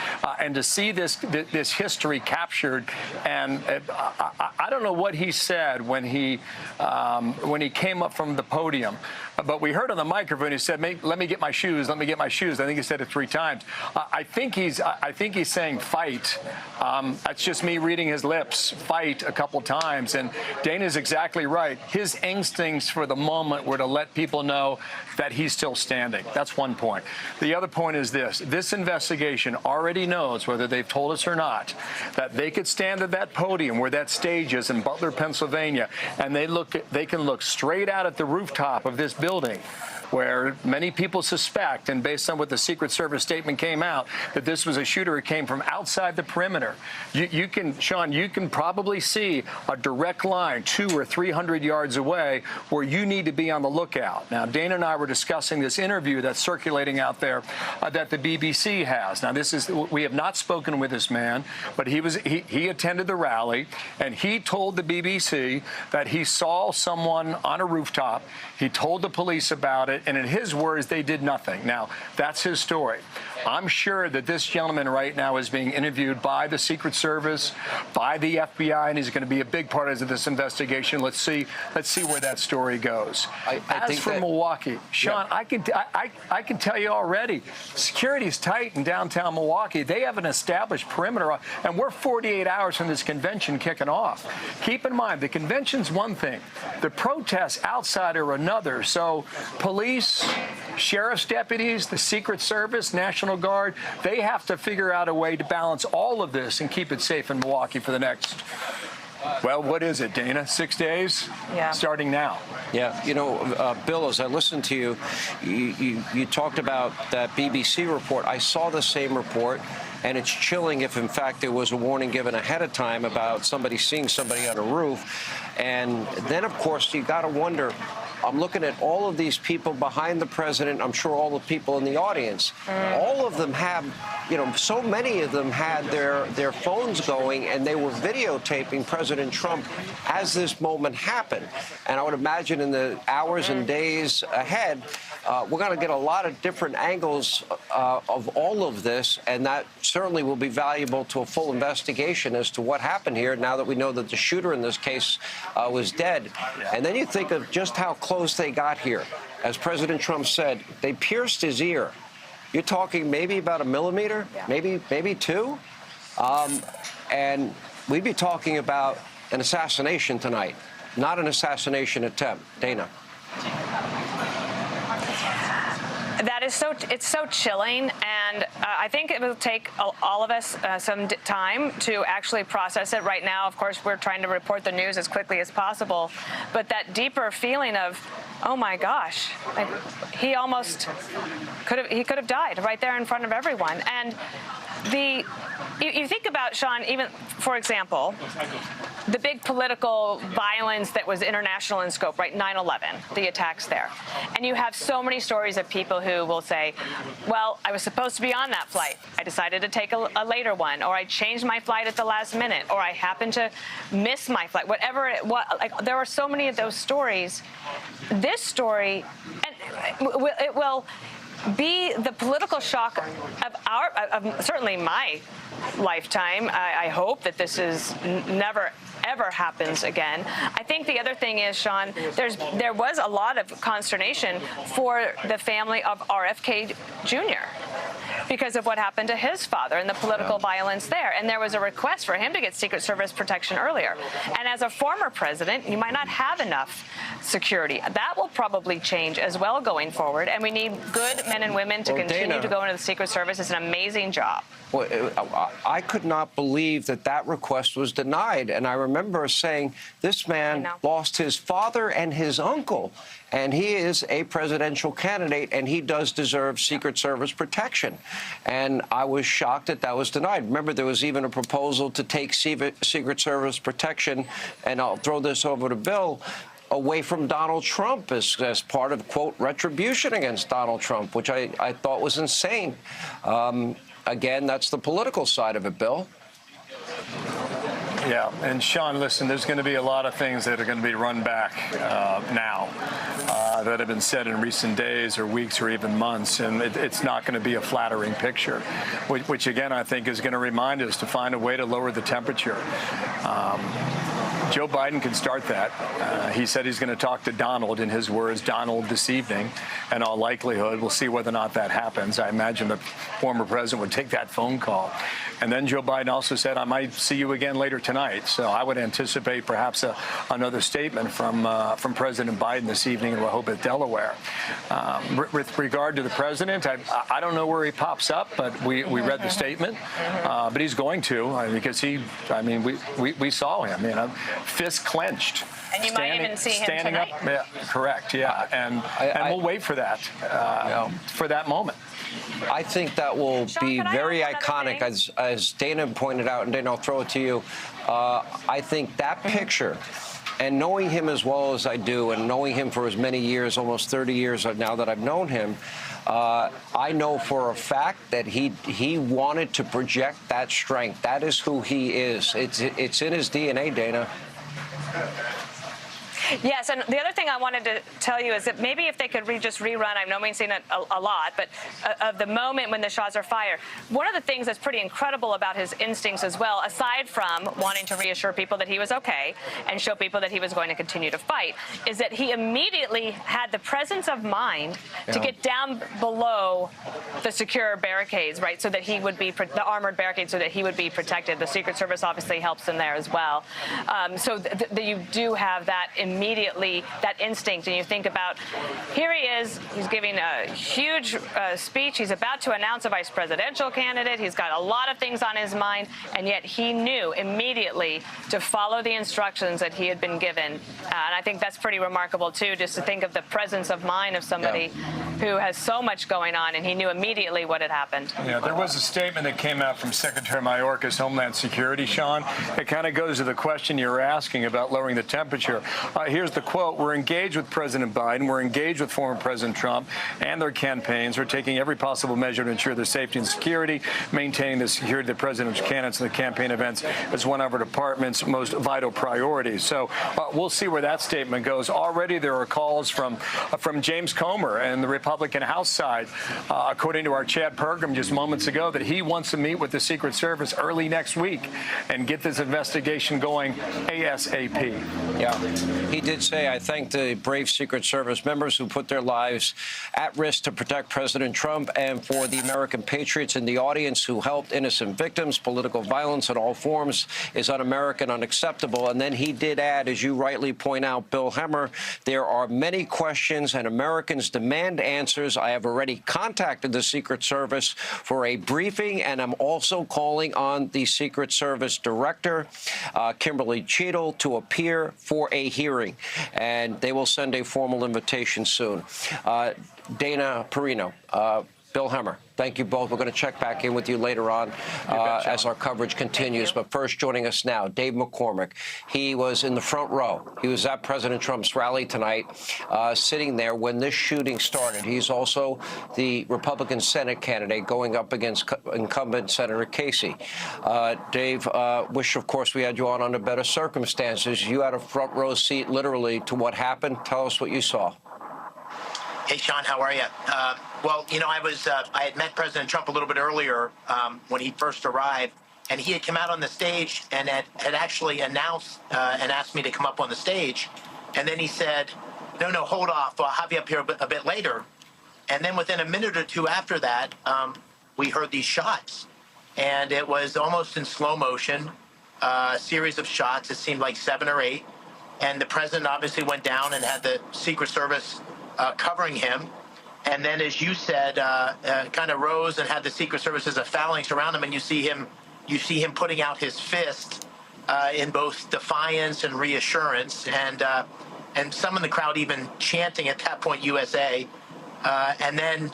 and to see this history captured, and I don't know what he said when he came up from the podium, but we heard on the microphone he said, "Let me get my shoes. Let me get my shoes." I think he said it 3 times. I think he's saying fight. That's just me reading his lips. Fight a couple times, and Dana's exactly right. His instincts for the moment were to let people know that he's still standing. That's one point. The other point is this. This investigation already knows, whether they've told us or not, that they could stand at that podium where that stage is in Butler, Pennsylvania, and they can look straight out at the rooftop of this building, where many people suspect, and based on what the Secret Service statement came out, that this was a shooter who came from outside the perimeter. Sean, you can probably see a direct line 200 or 300 yards away where you need to be on the lookout. Now, Dana and I were discussing this interview that's circulating out there that the BBC has. Now, we have not spoken with this man, but he attended the rally, and he told the BBC that he saw someone on a rooftop. He told the police about it, and in his words, they did nothing. Now, that's his story. I'm sure that this gentleman right now is being interviewed by the Secret Service, by the FBI, and he's going to be a big part of this investigation. Let's see where that story goes. As for Milwaukee, Sean, yeah. I can tell you already, security's tight in downtown Milwaukee. They have an established perimeter, and we're 48 hours from this convention kicking off. Keep in mind, the convention's one thing. The protests outside are another. So police, sheriff's deputies, the Secret Service, National Guard, they have to figure out a way to balance all of this and keep it safe in Milwaukee for the next, well, what is it, Dana? 6 days? Yeah. Starting now. Yeah. You know, Bill, as I listened to you, you talked about that BBC report. I saw the same report. And it's chilling if, in fact, there was a warning given ahead of time about somebody seeing somebody on a roof. And then, of course, you got to wonder, I'm looking at all of these people behind the president. I'm sure all the people in the audience, all of them have, you know, so many of them had their phones going, and they were videotaping President Trump as this moment happened. And I would imagine in the hours and days ahead, we're going to get a lot of different angles of all of this, and that certainly will be valuable to a full investigation as to what happened here now that we know that the shooter in this case was dead. And then you think of just how close they got here. As President Trump said, they pierced his ear. You're talking maybe about 1 millimeter, maybe 2. And we'd be talking about an assassination tonight, not an assassination attempt. Dana. That is it's so chilling, and I think it will take all of us some time to actually process it. Right now, of course, we're trying to report the news as quickly as possible, but that deeper feeling of, oh my gosh, like, he almost could have died right there in front of everyone. And you think about, Sean, even, for example, the big political violence that was international in scope, right? 9/11, the attacks there. And you have so many stories of people who will say, well, I was supposed to be on that flight. I decided to take a later one, or I changed my flight at the last minute, or I happened to miss my flight, whatever it was. Like, there are so many of those stories. This story, and it will be the political shock of certainly my lifetime. I hope that this is never ever happens again. I think the other thing is, Sean, there was a lot of consternation for the family of RFK Jr. because of what happened to his father and the political violence there. And there was a request for him to get Secret Service protection earlier. And as a former president, you might not have enough security. That will probably change as well going forward. And we need good men and women to continue Dana, to go into the Secret Service. It's an amazing job. Well, I could not believe that request was denied. And I remember saying, this man lost his father and his uncle. And he is a presidential candidate, and he does deserve Secret Service protection. And I was shocked that that was denied. Remember, there was even a proposal to take Secret Service protection, and I'll throw this over to Bill, away from Donald Trump as part of, quote, retribution against Donald Trump, which I thought was insane. Again, that's the political side of it, Bill. Yeah, and Sean, listen, there's going to be a lot of things that are going to be run back now that have been said in recent days or weeks or even months, and it's not going to be a flattering picture, which again, I think is going to remind us to find a way to lower the temperature. Joe Biden can start that. He said he's going to talk to Donald, in his words, Donald this evening. In all likelihood, we'll see whether or not that happens. I imagine the former president would take that phone call. And then Joe Biden also said, I might see you again later tonight. So I would anticipate perhaps another statement from President Biden this evening in Rehoboth, Delaware. With regard to the president, I don't know where he pops up, but we read the statement. But he's going to, because we saw him, fist clenched. And you might even see him standing tonight. Up. Yeah, correct, yeah. And we'll wait for that, for that moment. I think that will be very iconic, as Dana pointed out, and Dana, I'll throw it to you. I think that picture, and knowing him as well as I do, and knowing him for as many years, almost 30 years now that I've known him, I know for a fact that he wanted to project that strength. That is who he is. It's in his DNA, Dana. Yes, and the other thing I wanted to tell you is that maybe if they could just rerun, I know we've seen it a lot, but of the moment when the shots are fired. One of the things that's pretty incredible about his instincts as well, aside from wanting to reassure people that he was okay and show people that he was going to continue to fight, is that he immediately had the presence of mind to get down below the secure barricades, right, so that he would be, the armored barricades, so that he would be protected. The Secret Service obviously helps him there as well. So you do have that immediately, that instinct, and you think about, here he is, he's giving a huge speech, he's about to announce a vice presidential candidate, he's got a lot of things on his mind, and yet he knew immediately to follow the instructions that he had been given. And I think that's pretty remarkable, too, just to think of the presence of mind of somebody who has so much going on, and he knew immediately what had happened. Yeah, there was a statement that came out from Secretary Mayorkas, Homeland Security, Sean. It kind of goes to the question you were asking about lowering the temperature. Here's the quote: "We're engaged with President Biden. We're engaged with former President Trump and their campaigns. We're taking every possible measure to ensure their safety and security. Maintaining the security of the president's candidates and the campaign events is one of our department's most vital priorities." So we'll see where that statement goes. Already there are calls from James Comer and the Republican House side, according to our Chad Pergram just moments ago, that he wants to meet with the Secret Service early next week and get this investigation going ASAP. Yeah, he did say, I thank the brave Secret Service members who put their lives at risk to protect President Trump, and for the American patriots in the audience who helped innocent victims. Political violence in all forms is un-American, unacceptable. And then he did add, as you rightly point out, Bill Hemmer, there are many questions and Americans demand answers. I have already contacted the Secret Service for a briefing, and I'm also calling on the Secret Service Director, Kimberly Cheadle, to appear for a hearing, and they will send a formal invitation soon. Dana Perino, Bill Hemmer, thank you both. We're going to check back in with you later on as our coverage continues. But first, joining us now, Dave McCormick. He was in the front row. He was at President Trump's rally tonight, sitting there when this shooting started. He's also the Republican Senate candidate going up against incumbent Senator Casey. Dave, wish, of course, we had you on under better circumstances. You had a front row seat, literally, to what happened. Tell us what you saw. Hey, Sean, how are you? Well, you know, I had met President Trump a little bit earlier when he first arrived, and he had come out on the stage and had actually announced and asked me to come up on the stage. And then he said, no, hold off. I'll have you up here a bit later. And then within a minute or two after that, we heard these shots. And it was almost in slow motion, a series of shots. It seemed like 7 or 8. And the president obviously went down and had the Secret Service covering him. And then, as you said, kind of rose and had the Secret Service as a phalanx around him, and you see him putting out his fist in both defiance and reassurance. And and some in the crowd even chanting at that point USA. And then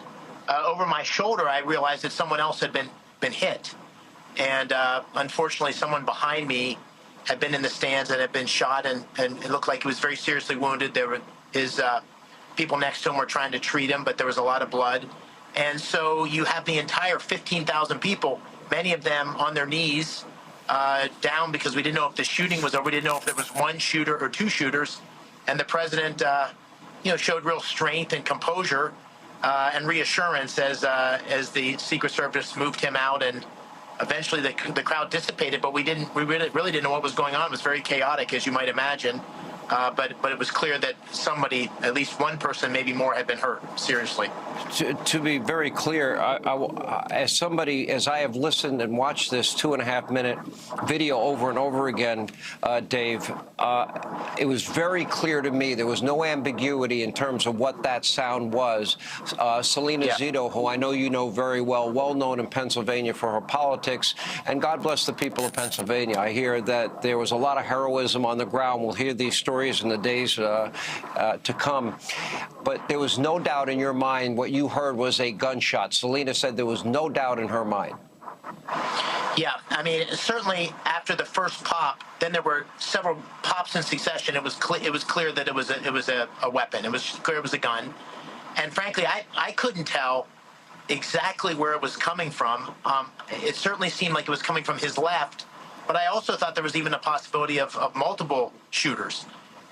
over my shoulder, I realized that someone else had been hit. And unfortunately, someone behind me had been in the stands and had been shot, and it looked like he was very seriously wounded. His people next to him were trying to treat him, but there was a lot of blood. And so you have the entire 15,000 people, many of them on their knees, down because we didn't know if the shooting was over. We didn't know if there was one shooter or two shooters. And the president, showed real strength and composure and reassurance as the Secret Service moved him out, and eventually the crowd dissipated. But we really didn't know what was going on. It was very chaotic, as you might imagine. But it was clear that somebody, at least one person, maybe more, had been hurt seriously. To be very clear, as I have listened and watched this 2.5-minute video over and over again, Dave, it was very clear to me. There was no ambiguity in terms of what that sound was. Selena Zito, who I know you know very well known in Pennsylvania for her politics, and God bless the people of Pennsylvania. I hear that there was a lot of heroism on the ground. We'll hear these stories in the days to come. But there was no doubt in your mind what you heard was a gunshot. Selena said there was no doubt in her mind. Yeah, I mean, certainly after the first pop, then there were several pops in succession. It was clear that it was a weapon. It was clear it was a gun. And frankly, I couldn't tell exactly where it was coming from. It certainly seemed like it was coming from his left, but I also thought there was even a possibility of multiple shooters.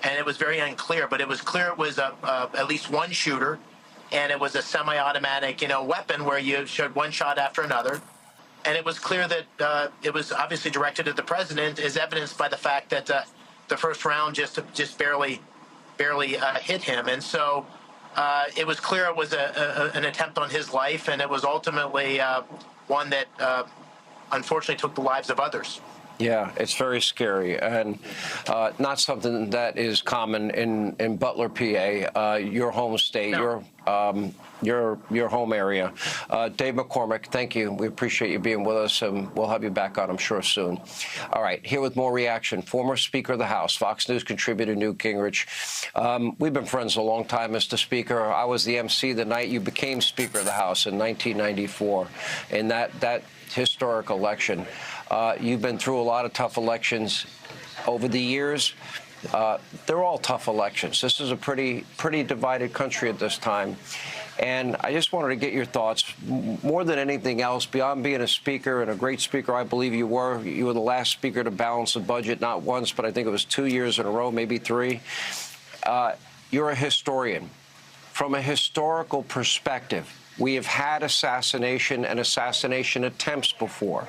And it was very unclear, but it was clear it was at least one shooter, and it was a semi-automatic, weapon where you showed one shot after another. And it was clear that it was obviously directed at the president, as evidenced by the fact that the first round just barely hit him. And so it was clear it was an attempt on his life, and it was ultimately one that unfortunately took the lives of others. Yeah, it's very scary, and not something that is common in Butler, PA, your home state, your home area. Dave McCormick, thank you. We appreciate you being with us, and we'll have you back on, I'm sure, soon. All right, here with more reaction, former Speaker of the House, Fox News contributor Newt Gingrich. We've been friends a long time, Mr. Speaker. I was the MC the night you became Speaker of the House in 1994, in that historic election. You've been through a lot of tough elections over the years. They're all tough elections. This is a pretty divided country at this time. And I just wanted to get your thoughts, more than anything else, beyond being a speaker, and a great speaker I believe you were. You were the last speaker to balance the budget, not once, but I think it was 2 years in a row, maybe 3. You're a historian. From a historical perspective, we have had assassination and assassination attempts before.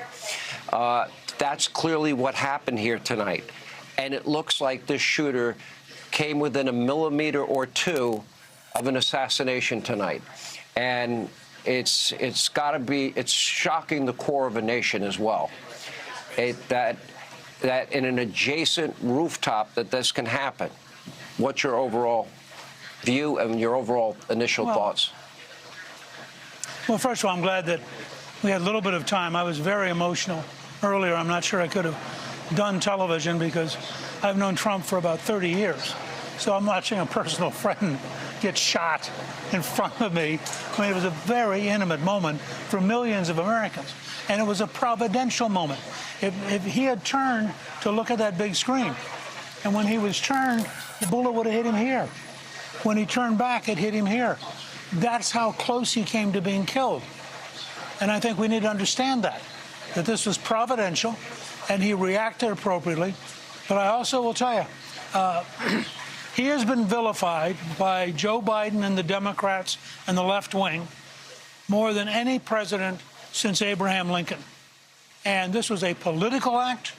That's clearly what happened here tonight. And it looks like this shooter came within a millimeter or two of an assassination tonight. And it's shocking the core of a nation as well. That in an adjacent rooftop that this can happen. What's your overall view and your overall initial thoughts? Well, first of all, I'm glad that we had a little bit of time. I was very emotional earlier. I'm not sure I could have done television because I've known Trump for about 30 years. So I'm watching a personal friend get shot in front of me. I mean, it was a very intimate moment for millions of Americans. And it was a providential moment. If he had turned to look at that big screen, and when he was turned, the bullet would have hit him here. When he turned back, it hit him here. That's how close he came to being killed. And I think we need to understand that this was providential, and he reacted appropriately. But I also will tell you, he has been vilified by Joe Biden and the Democrats and the left wing more than any president since Abraham Lincoln. And this was a political act.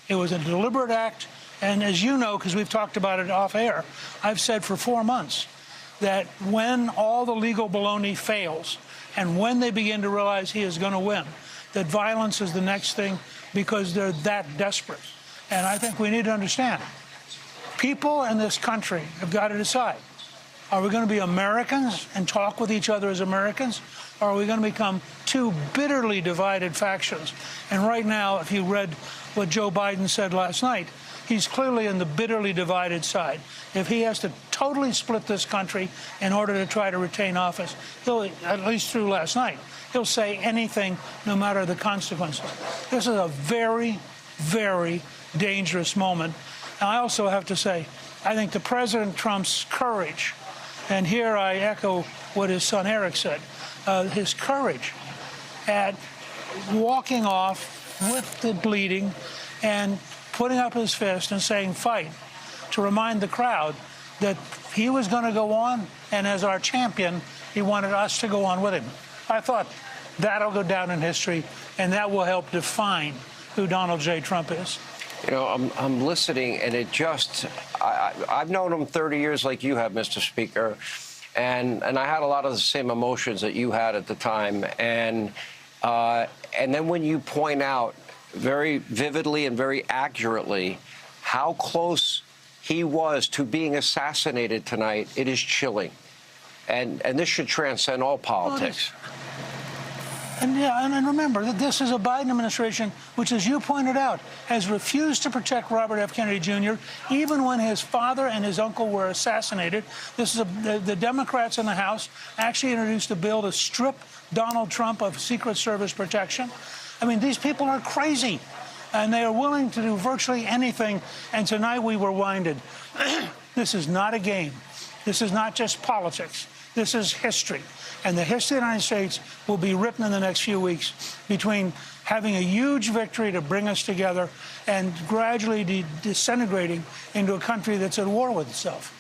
It was a deliberate act. And as you know, because we've talked about it off air, I've said for 4 months that when all the legal baloney fails and when they begin to realize he is going to win, that violence is the next thing because they're that desperate. And I think we need to understand, people in this country have got to decide, are we going to be Americans and talk with each other as Americans, or are we going to become two bitterly divided factions? And right now, if you read what Joe Biden said last night, he's clearly in the bitterly divided side. If he has to totally split this country in order to try to retain office, he'll, at least through last night, he'll say anything no matter the consequences. This is a very, very dangerous moment. And I also have to say, I think the President Trump's courage, and here I echo what his son Eric said, his courage at walking off with the bleeding and putting up his fist and saying fight, to remind the crowd that he was going to go on, and as our champion, he wanted us to go on with him. I thought that'll go down in history, and that will help define who Donald J. Trump is. You know, I'm listening, and it just, I've known him 30 years like you have, Mr. Speaker, and I had a lot of the same emotions that you had at the time. And then when you point out very vividly and very accurately how close he was to being assassinated tonight, it is chilling. And this should transcend all politics. And yeah, and remember that this is a Biden administration which, as you pointed out, has refused to protect Robert F. Kennedy Jr. even when his father and his uncle were assassinated. This is the Democrats in the House actually introduced a bill to strip Donald Trump of Secret Service protection. I mean, these people are crazy, and they are willing to do virtually anything. And tonight we were winded. This is not a game. This is not just politics. This is history. And the history of the United States will be written in the next few weeks between having a huge victory to bring us together and gradually disintegrating into a country that's at war with itself.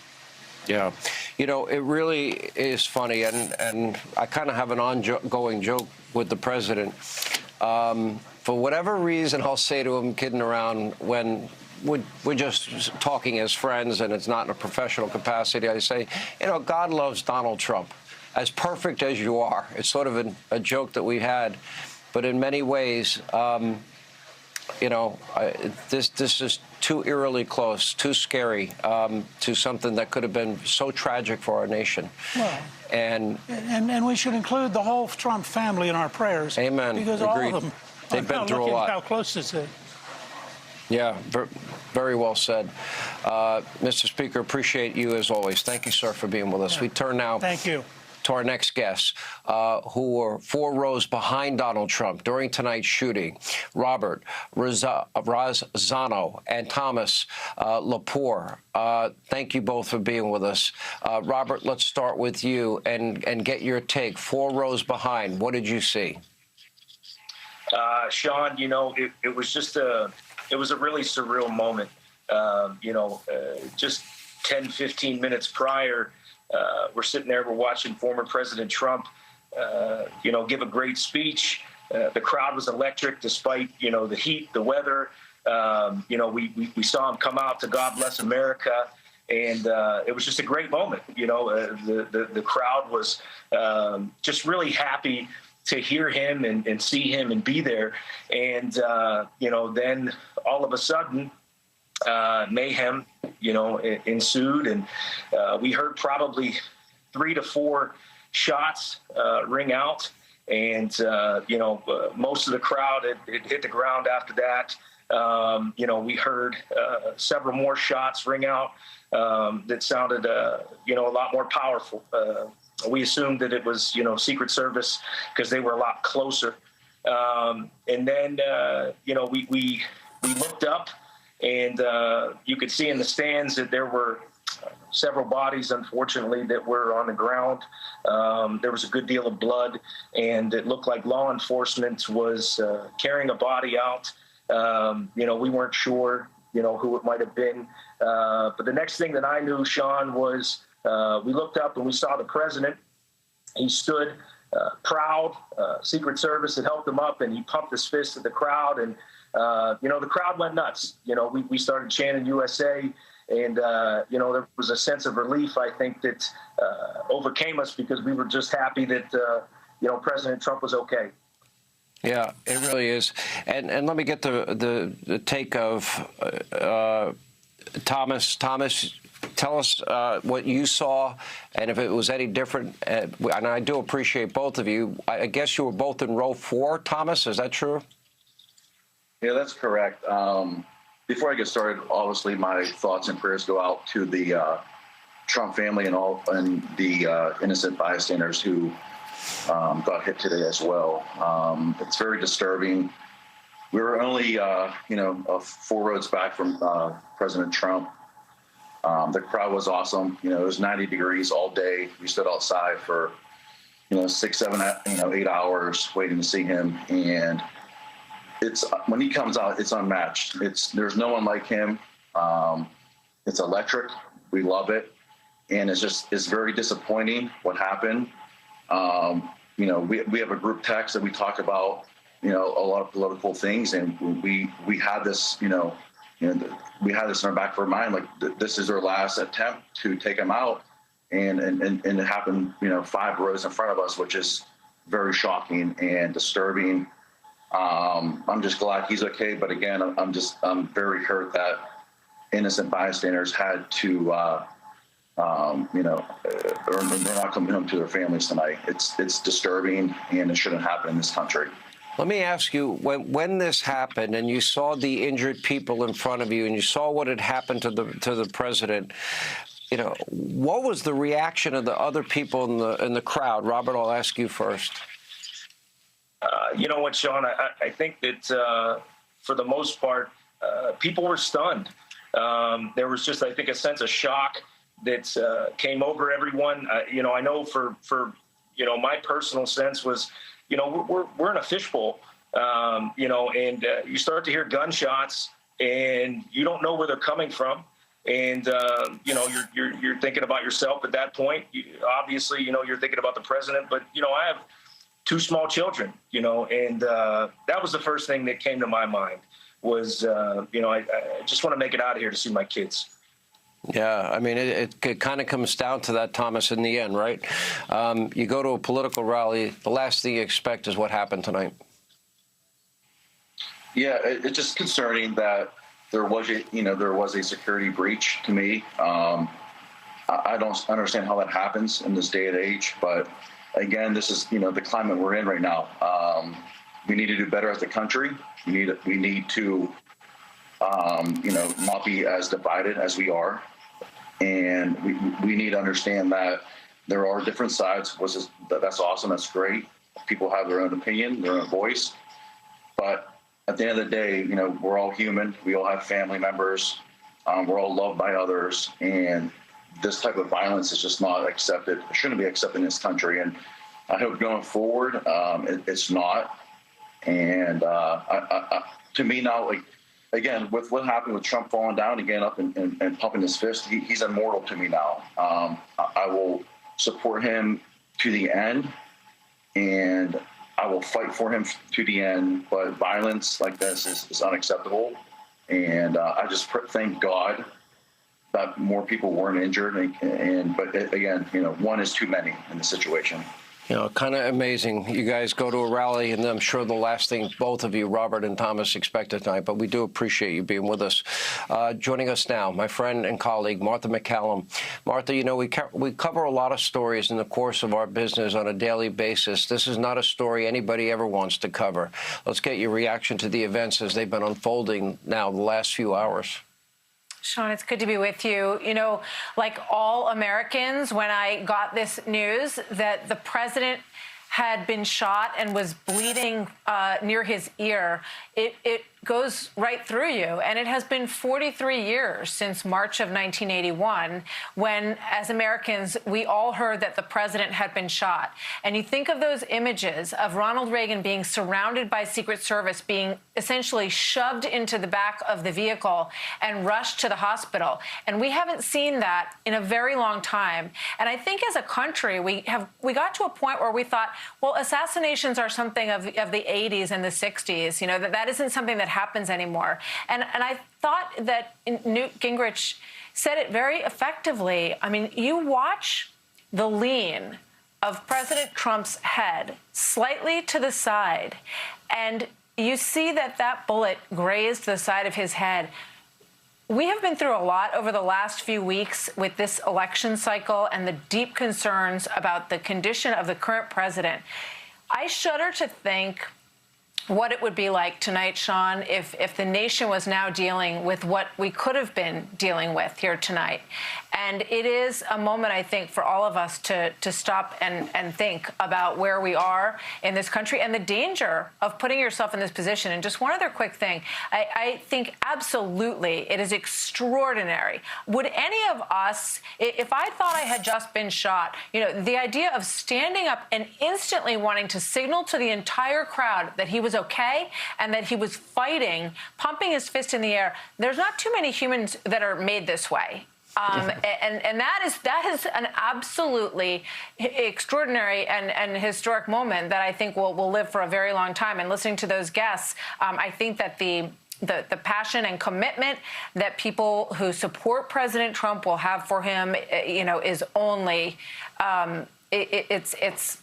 Yeah. You know, it really is funny, and I kind of have an ongoing joke with the president. For whatever reason, I'll say to him, kidding around, when we're just talking as friends and it's not in a professional capacity, I say, you know, God loves Donald Trump. As perfect as you are. It's sort of a joke that we had. But in many ways, you know, this is too eerily close, too scary to something that could have been so tragic for our nation. Well, and we should include the whole Trump family in our prayers. Amen. Because Agreed. all of them They've been through a look lot. at how close this is. Yeah, very well said. Mr. Speaker, appreciate you as always. Thank you, sir, for being with us. Yeah. We turn now. Thank you. To our next guests, who were 4 rows behind Donald Trump during tonight's shooting, Robert Razzano and Thomas Lepore. Thank you both for being with us. Robert, let's start with you and get your take. 4 rows behind, what did you see? Sean, you know, it was just it was a really surreal moment. You know, just 10, 15 minutes prior, we're sitting there, we're watching former President Trump, you know, give a great speech. The crowd was electric despite, you know, the heat, the weather. You know, we saw him come out to God Bless America. And it was just a great moment. You know, the crowd was just really happy to hear him and see him and be there. And, you know, then all of a sudden, mayhem, you know, ensued, and we heard probably 3 to 4 shots ring out, and you know, most of the crowd had hit the ground after that. You know, we heard several more shots ring out that sounded, you know, a lot more powerful. We assumed that it was, you know, Secret Service because they were a lot closer. And then, you know, we looked up. And you could see in the stands that there were several bodies, unfortunately, that were on the ground. There was a good deal of blood, and it looked like law enforcement was carrying a body out. You know, we weren't sure, you know, who it might have been. But the next thing that I knew, Sean, was we looked up and we saw the president. He stood proud. Secret Service had helped him up, and he pumped his fist at the crowd. And you know, the crowd went nuts. You know, we started chanting USA, and, you know, there was a sense of relief, I think, that overcame us because we were just happy that, you know, President Trump was okay. Yeah, it really is. And let me get the take of Thomas. Thomas, tell us what you saw and if it was any different. And I do appreciate both of you. I guess you were both in row 4, Thomas. Is that true? Yeah, that's correct. before I get started, obviously my thoughts and prayers go out to the Trump family and the innocent bystanders who got hit today as well. It's very disturbing. We were only, 4 roads back from President Trump. The crowd was awesome. It was 90 degrees all day. We stood outside for, 6, 7, 8 hours waiting to see him. And when he comes out, it's unmatched. There's no one like him. It's electric. We love it. And it's very disappointing what happened. We have a group text that we talk about, a lot of political things, and we had this, we had this in our back of our mind, like this is our last attempt to take him out, and it happened, 5 rows in front of us, which is very shocking and disturbing. I'm just glad he's okay, but again, I'm very hurt that innocent bystanders had to, they're not coming home to their families tonight. It's disturbing, and it shouldn't happen in this country. Let me ask you, when this happened and you saw the injured people in front of you and you saw what had happened to the president, what was the reaction of the other people in the crowd? Robert, I'll ask you first. You know what, Sean? I think that for the most part, people were stunned. There was just, I think, a sense of shock that came over everyone. I know for my personal sense was, we're in a fishbowl, and you start to hear gunshots and you don't know where they're coming from. And, you're thinking about yourself at that point. Obviously, you're thinking about the president, but, I have 2 small children, and that was the first thing that came to my mind was, I just want to make it out of here to see my kids. Yeah, I mean, it kind of comes down to that, Thomas, in the end, right? You go to a political rally, the last thing you expect is what happened tonight. Yeah, it's just concerning that there was a security breach to me. I don't understand how that happens in this day and age, but again, this is, the climate we're in right now. We need to do better as a country. We need to, not be as divided as we are. And we need to understand that there are different sides. That's awesome. That's great. People have their own opinion, their own voice. But at the end of the day, we're all human. We all have family members. We're all loved by others. And this type of violence is just not accepted. It shouldn't be accepted in this country. And I hope going forward, it's not. And to me now, again, with what happened with Trump falling down again up and pumping his fist, he's immortal to me now. I will support him to the end, and I will fight for him to the end. But violence like this is unacceptable. And I just thank God that more people weren't injured. But again, one is too many in the situation. Kind of amazing. You guys go to a rally, and I'm sure the last thing both of you, Robert and Thomas, expected tonight, but we do appreciate you being with us. Joining us now, my friend and colleague, Martha McCallum. Martha, we cover a lot of stories in the course of our business on a daily basis. This is not a story anybody ever wants to cover. Let's get your reaction to the events as they've been unfolding now the last few hours. Sean, it's good to be with you. Like all Americans, when I got this news that the president had been shot and was bleeding near his ear, it goes right through you. And it has been 43 years since March of 1981 when, as Americans, we all heard that the president had been shot. And you think of those images of Ronald Reagan being surrounded by Secret Service, being essentially shoved into the back of the vehicle and rushed to the hospital. And we haven't seen that in a very long time. And I think as a country, we got to a point where we thought, well, assassinations are something of the 80s and the 60s, that isn't something that happens anymore. And I thought that Newt Gingrich said it very effectively. I mean, you watch the lean of President Trump's head slightly to the side, and you see that bullet grazed the side of his head. We have been through a lot over the last few weeks with this election cycle and the deep concerns about the condition of the current president. I shudder to think what it would be like tonight, Sean, if the nation was now dealing with what we could have been dealing with here tonight. And it is a moment, I think, for all of us to stop and think about where we are in this country and the danger of putting yourself in this position. And just one other quick thing. I think absolutely it is extraordinary. Would any of us, if I thought I had just been shot, the idea of standing up and instantly wanting to signal to the entire crowd that he was okay and that he was fighting, pumping his fist in the air, there's not too many humans that are made this way. And that is an absolutely extraordinary and historic moment that I think will live for a very long time. And listening to those guests, I think that the passion and commitment that people who support President Trump will have for him, is only it's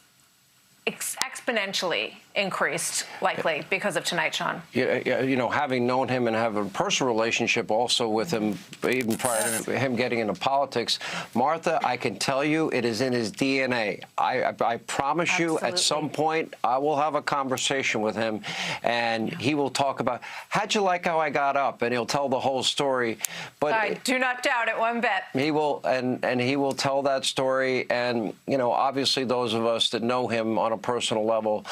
exponentially increased, likely, because of tonight, Sean. Having known him and have a personal relationship also with him, even prior to him getting into politics, Martha, I can tell you it is in his DNA. I promise you, at some point, I will have a conversation with him, and he will talk about, how'd you like how I got up? And he'll tell the whole story. But I do not doubt it one bit. He will, and he will tell that story. And, obviously those of us that know him on a personal level,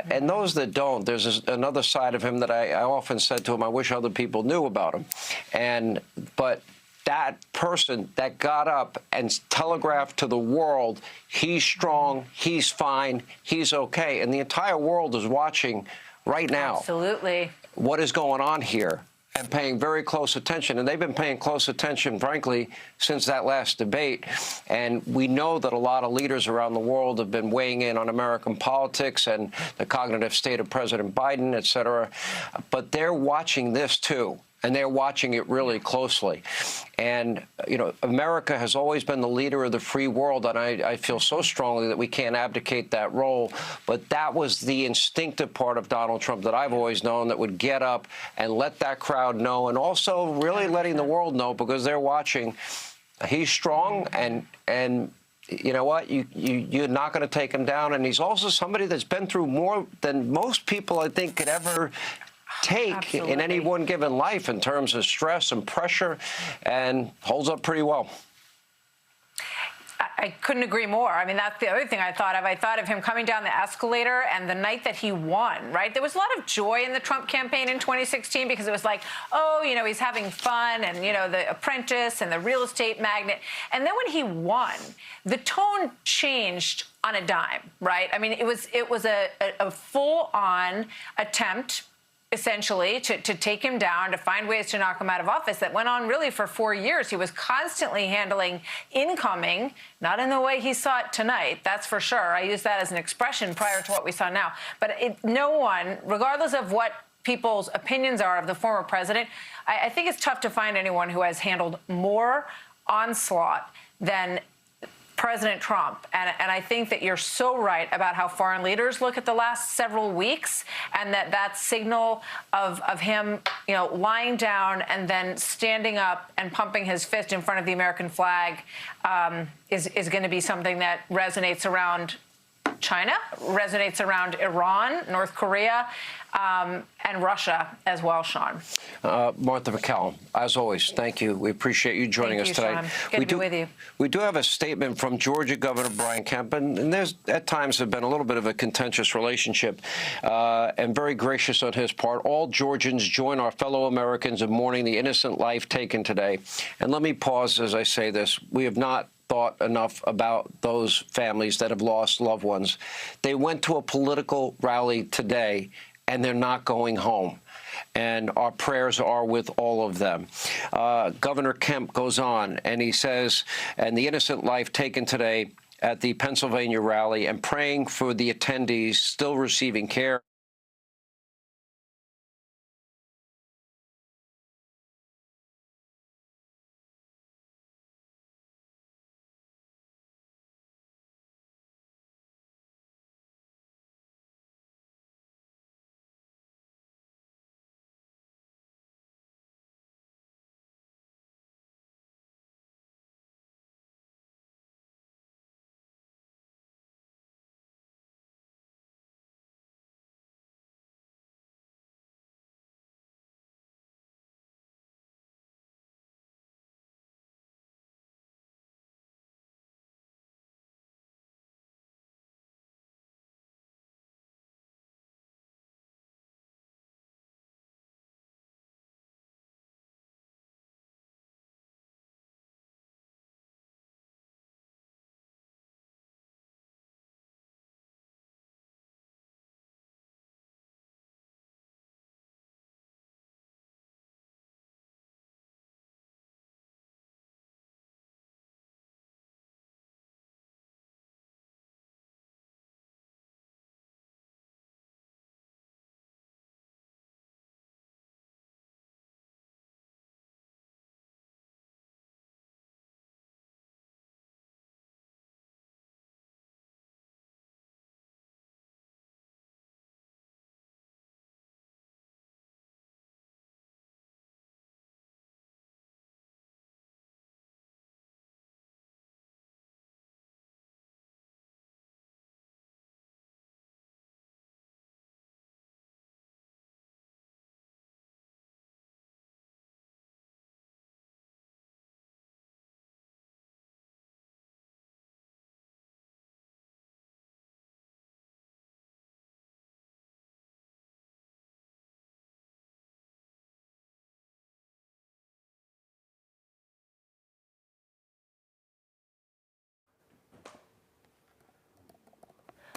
and those that don't, there's another side of him that I often said to him, I wish other people knew about him. But that person that got up and telegraphed to the world, he's strong, he's fine, he's okay. And the entire world is watching right now. Absolutely. What is going on here? And paying very close attention. And they've been paying close attention, frankly, since that last debate. And we know that a lot of leaders around the world have been weighing in on American politics and the cognitive state of President Biden, et cetera. But they're watching this, too. And they're watching it really closely. And, America has always been the leader of the free world, and I feel so strongly that we can't abdicate that role. But that was the instinctive part of Donald Trump that I've always known, that would get up and let that crowd know, and also really letting the world know, because they're watching. He's strong, and you know what? You're not going to take him down. And he's also somebody that's been through more than most people, I think, could ever take in any one given life in terms of stress and pressure, and holds up pretty well. I couldn't agree more. I mean, that's the other thing I thought of. I thought of him coming down the escalator and the night that he won, right? There was a lot of joy in the Trump campaign in 2016 because it was like, oh, he's having fun, and, the apprentice and the real estate magnate. And then when he won, the tone changed on a dime, right? I mean, it was a full-on attempt, essentially, to take him down, to find ways to knock him out of office, that went on really for 4 years. He was constantly handling incoming, not in the way he saw it tonight, that's for sure. I use that as an expression prior to what we saw now. But no one, regardless of what people's opinions are of the former president, I think it's tough to find anyone who has handled more onslaught than President Trump. And I think that you're so right about how foreign leaders look at the last several weeks, and that signal of him, lying down and then standing up and pumping his fist in front of the American flag is going to be something that resonates around China, resonates around Iran, North Korea, and Russia as well, Sean. Martha McCallum, as always, thank you. We appreciate you joining us tonight. Sean. Good to be with you. We do have a statement from Georgia Governor Brian Kemp, and there's at times have been a little bit of a contentious relationship, and very gracious on his part. All Georgians join our fellow Americans in mourning the innocent life taken today. And let me pause as I say this. We have not thought enough about those families that have lost loved ones. They went to a political rally today, and they're not going home. And our prayers are with all of them. Governor Kemp goes on, and he says, and the innocent life taken today at the Pennsylvania rally, and praying for the attendees still receiving care.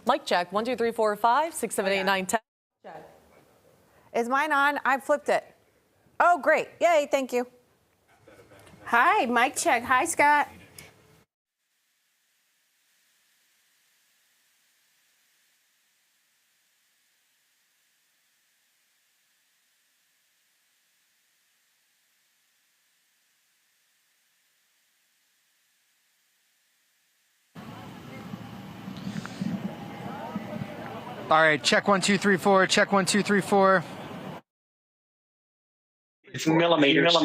Mic check, 1, 2, 3, 4, 5, 6, 7, 8, 9, 10. Is mine on? I flipped it. Oh, great. Yay, thank you. Hi, mic check. Hi, Scott. All right, check 1, 2, 3, 4. Check 1, 2, 3, 4. It's millimeters.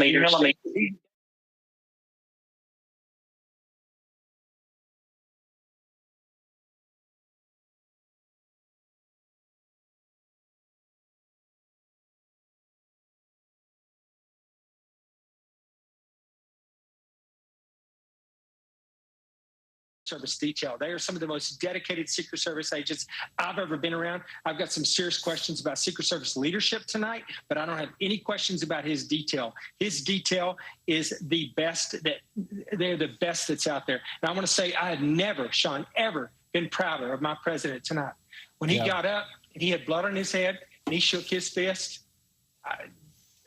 Service detail. They are some of the most dedicated Secret Service agents I've ever been around. I've got some serious questions about Secret Service leadership tonight, but I don't have any questions about his detail. His detail is the best they're the best that's out there. And I want to say I have never, Sean, ever been prouder of my president tonight. When he got up and he had blood on his head and he shook his fist,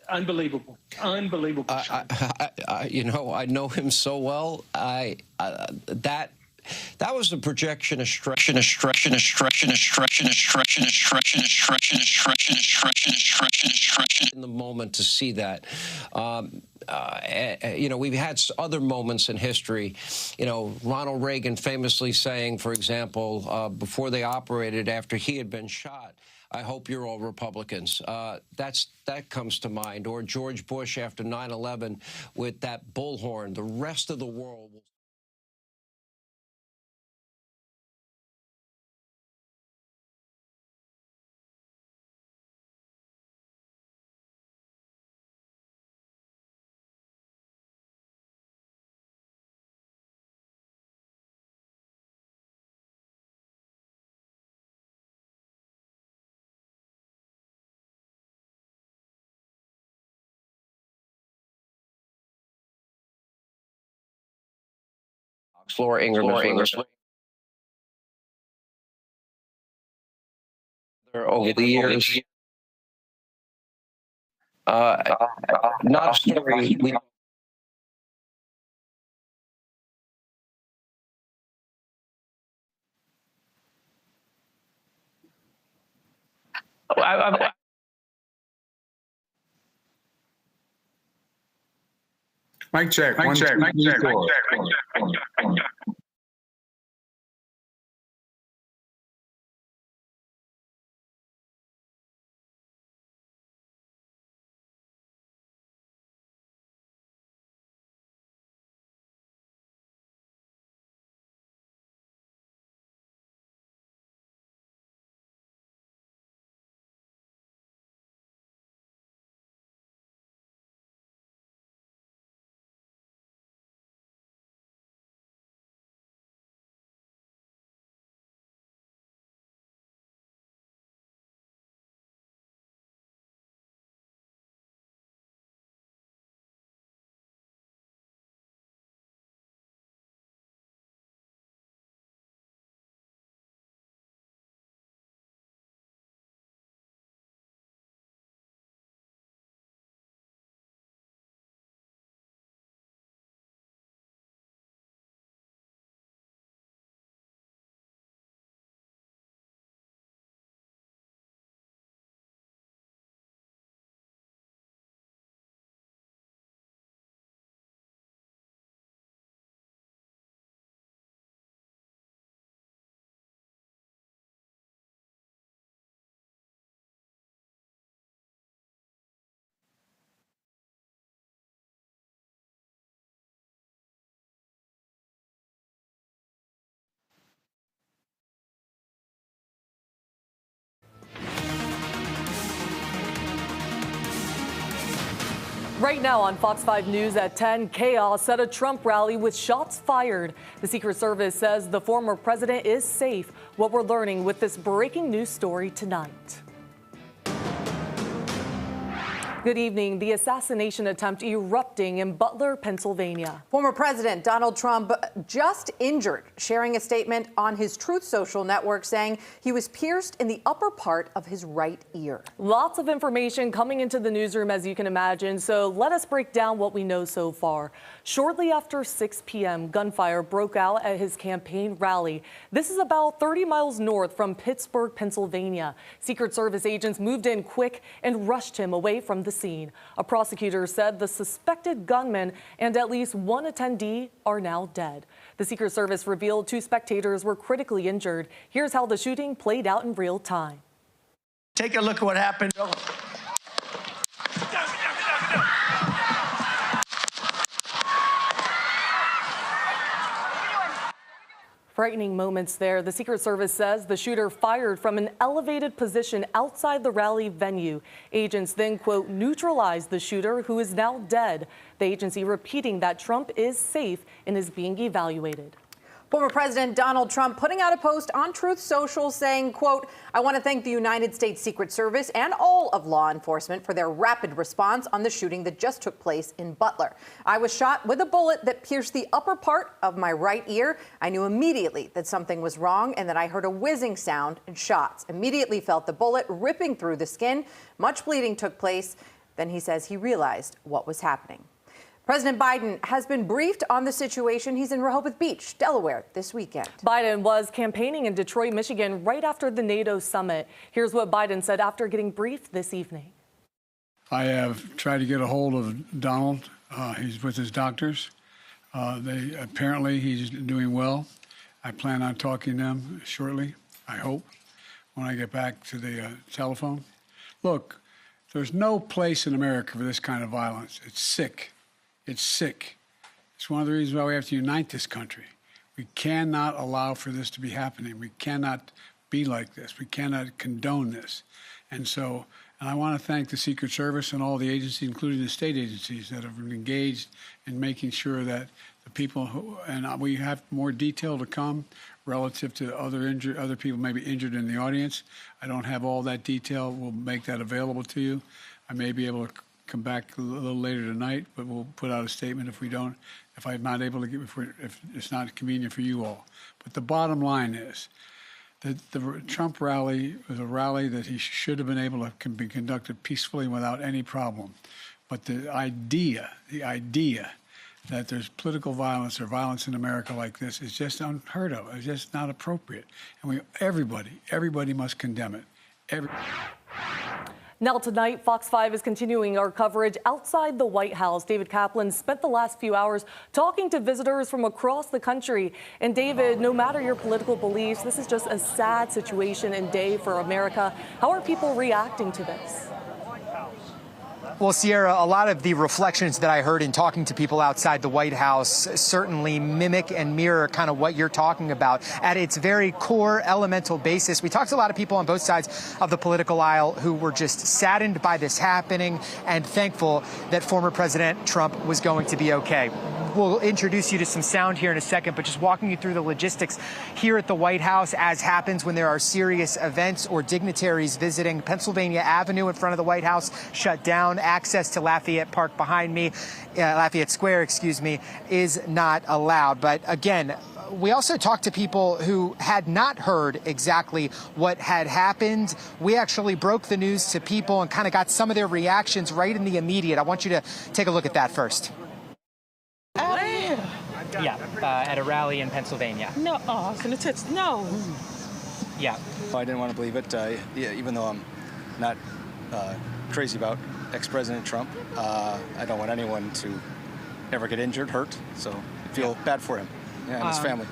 unbelievable. Sean. I know him so well. That was the projection of stretch in the moment to see that. We've had other moments in history. Ronald Reagan famously saying, for example, before they operated after he had been shot, "I hope you're all Republicans." That comes to mind. Or George Bush after 9/11 with that bullhorn. The rest of the world will. Flora Ingram over the years. Not a story. Mic check. Mic check. Mic check. Right now on Fox 5 News at 10, chaos at a Trump rally with shots fired. The Secret Service says the former president is safe. What we're learning with this breaking news story tonight. Good evening. The assassination attempt erupting in Butler, Pennsylvania. Former President Donald Trump just injured, sharing a statement on his Truth Social network saying he was pierced in the upper part of his right ear. Lots of information coming into the newsroom, as you can imagine, so let us break down what we know so far. Shortly after 6 p.m., gunfire broke out at his campaign rally. This is about 30 miles north from Pittsburgh, Pennsylvania. Secret Service agents moved in quick and rushed him away from the scene. A prosecutor said the suspected gunman and at least one attendee are now dead. The Secret Service revealed 2 spectators were critically injured. Here's how the shooting played out in real time. Take a look at what happened. Frightening moments there. The Secret Service says the shooter fired from an elevated position outside the rally venue. Agents then, quote, neutralized the shooter, who is now dead. The agency repeating that Trump is safe and is being evaluated. Former President Donald Trump putting out a post on Truth Social saying, quote, I want to thank the United States Secret Service and all of law enforcement for their rapid response on the shooting that just took place in Butler. I was shot with a bullet that pierced the upper part of my right ear. I knew immediately that something was wrong and that I heard a whizzing sound and shots. Immediately felt the bullet ripping through the skin. Much bleeding took place. Then he says he realized what was happening. President Biden has been briefed on the situation. He's in Rehoboth Beach, Delaware, this weekend. Biden was campaigning in Detroit, Michigan, right after the NATO summit. Here's what Biden said after getting briefed this evening. I have tried to get a hold of Donald. He's with his doctors. Apparently he's doing well. I plan on talking to them shortly, I hope, when I get back to the telephone. Look, there's no place in America for this kind of violence. It's sick. It's sick. It's one of the reasons why we have to unite this country. We cannot allow for this to be happening. We cannot be like this. We cannot condone this. And I want to thank the Secret Service and all the agencies, including the state agencies, that have engaged in making sure that the people and we have more detail to come relative to other people maybe injured in the audience. I don't have all that detail. We'll make that available to you. I may be able to come back a little later tonight, but we'll put out a statement if I'm not able to if it's not convenient for you all. But the bottom line is that the Trump rally was a rally that he should have been able to be conducted peacefully without any problem. But the idea that there's political violence or violence in America like this is just unheard of. It's just not appropriate. And everybody must condemn it. Now tonight, Fox 5 is continuing our coverage outside the White House. David Kaplan spent the last few hours talking to visitors from across the country. And David, no matter your political beliefs, this is just a sad situation and day for America. How are people reacting to this? Well, Sierra, a lot of the reflections that I heard in talking to people outside the White House certainly mimic and mirror kind of what you're talking about. At its very core, elemental basis, we talked to a lot of people on both sides of the political aisle who were just saddened by this happening and thankful that former President Trump was going to be okay. We'll introduce you to some sound here in a second, but just walking you through the logistics here at the White House, as happens when there are serious events or dignitaries visiting. Pennsylvania Avenue in front of the White House shut down. Access to Lafayette Park behind me, Lafayette Square, excuse me, is not allowed. But again, we also talked to people who had not heard exactly what had happened. We actually broke the news to people and kind of got some of their reactions right in the immediate. I want you to take a look at that first. Yeah, at a rally in Pennsylvania. No, I was going to touch, no. Yeah. I didn't want to believe it, even though I'm not crazy about ex-President Trump. I don't want anyone to ever get injured, hurt, so I feel bad for him and his family.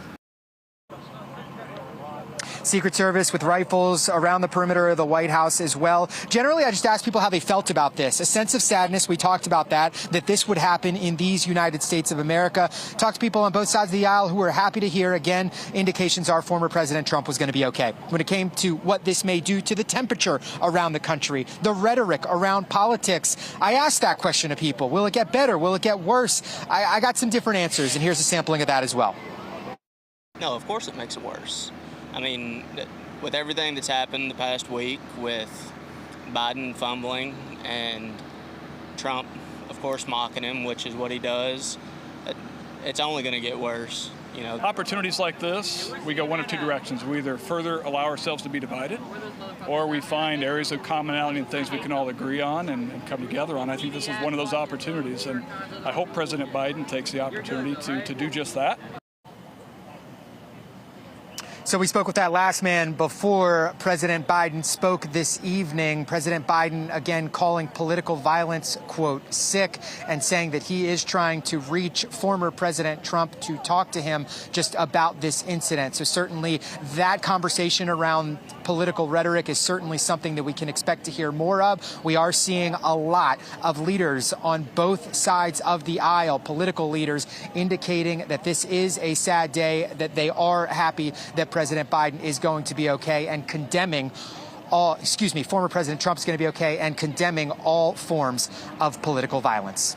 Secret Service with rifles around the perimeter of the White House as well. Generally, I just asked people how they felt about this. A sense of sadness. We talked about that this would happen in these United States of America. Talked to people on both sides of the aisle who were happy to hear, again, indications are former President Trump was going to be okay. When it came to what this may do to the temperature around the country, the rhetoric around politics, I asked that question to people. Will it get better? Will it get worse? I got some different answers, and here's a sampling of that as well. No, of course it makes it worse. I mean, with everything that's happened the past week with Biden fumbling and Trump, of course, mocking him, which is what he does. It's only going to get worse. You know, opportunities like this, we go one of two directions. We either further allow ourselves to be divided, or we find areas of commonality and things we can all agree on and come together on. I think this is one of those opportunities, and I hope President Biden takes the opportunity to do just that. So we spoke with that last man before President Biden spoke this evening. President Biden, again, calling political violence, quote, sick, and saying that he is trying to reach former President Trump to talk to him just about this incident. So certainly that conversation around political rhetoric is certainly something that we can expect to hear more of. We are seeing a lot of leaders on both sides of the aisle, political leaders, indicating that this is a sad day, that they are happy that President Biden is going to be okay, and condemning former President Trump is going to be okay, and condemning all forms of political violence.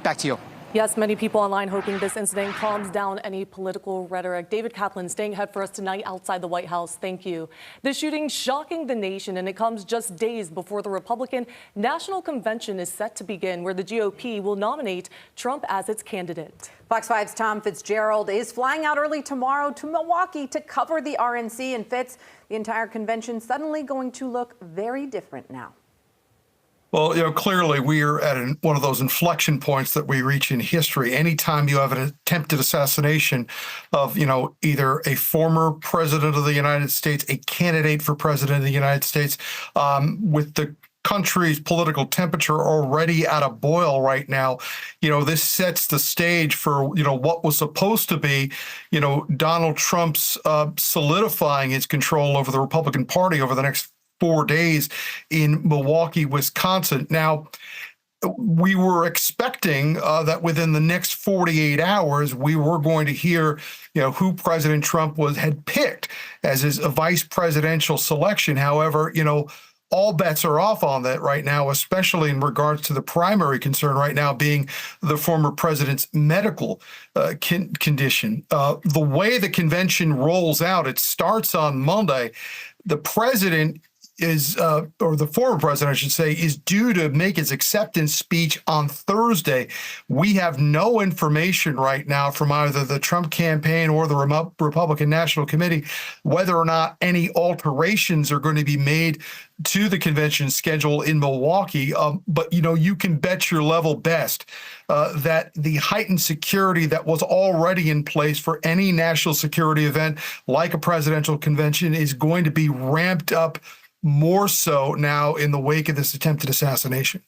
Back to you. Yes, many people online hoping this incident calms down any political rhetoric. David Kaplan staying ahead for us tonight outside the White House. Thank you. The shooting shocking the nation, and it comes just days before the Republican National Convention is set to begin, where the GOP will nominate Trump as its candidate. Fox 5's Tom Fitzgerald is flying out early tomorrow to Milwaukee to cover the RNC. And Fitz, the entire convention suddenly going to look very different now. Well, clearly we are at one of those inflection points that we reach in history. Anytime you have an attempted assassination of, either a former president of the United States, a candidate for president of the United States, with the country's political temperature already at a boil right now, this sets the stage for, what was supposed to be, Donald Trump's solidifying his control over the Republican Party over the next 4 days in Milwaukee, Wisconsin. Now, we were expecting that within the next 48 hours, we were going to hear, who President Trump had picked as his vice presidential selection. However, all bets are off on that right now, especially in regards to the primary concern right now being the former president's medical condition. The way the convention rolls out, it starts on Monday. The president or the former president, I should say, is due to make his acceptance speech on Thursday. We have no information right now from either the Trump campaign or the Republican National Committee whether or not any alterations are going to be made to the convention schedule in Milwaukee. But, you can bet your level best that the heightened security that was already in place for any national security event like a presidential convention is going to be ramped up more so now in the wake of this attempted assassination.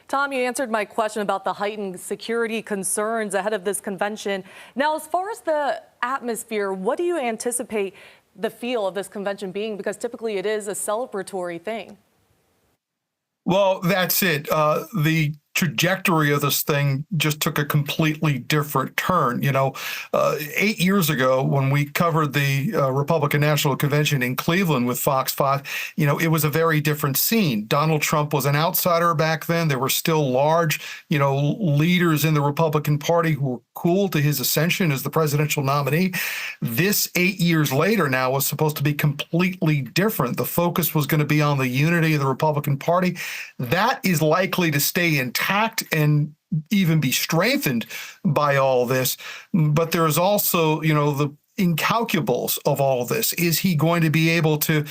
Tom, you answered my question about the heightened security concerns ahead of this convention. Now, as far as the atmosphere, what do you anticipate the feel of this convention being? Because typically it is a celebratory thing. Well, that's it. The trajectory of this thing just took a completely different turn. 8 years ago, when we covered the Republican National Convention in Cleveland with Fox 5, it was a very different scene. Donald Trump was an outsider back then. There were still large, leaders in the Republican Party who were cool to his ascension as the presidential nominee. This 8 years later now was supposed to be completely different. The focus was going to be on the unity of the Republican Party. That is likely to stay intact and even be strengthened by all this. But there's also, the incalculables of all of this. Is he going to be able to,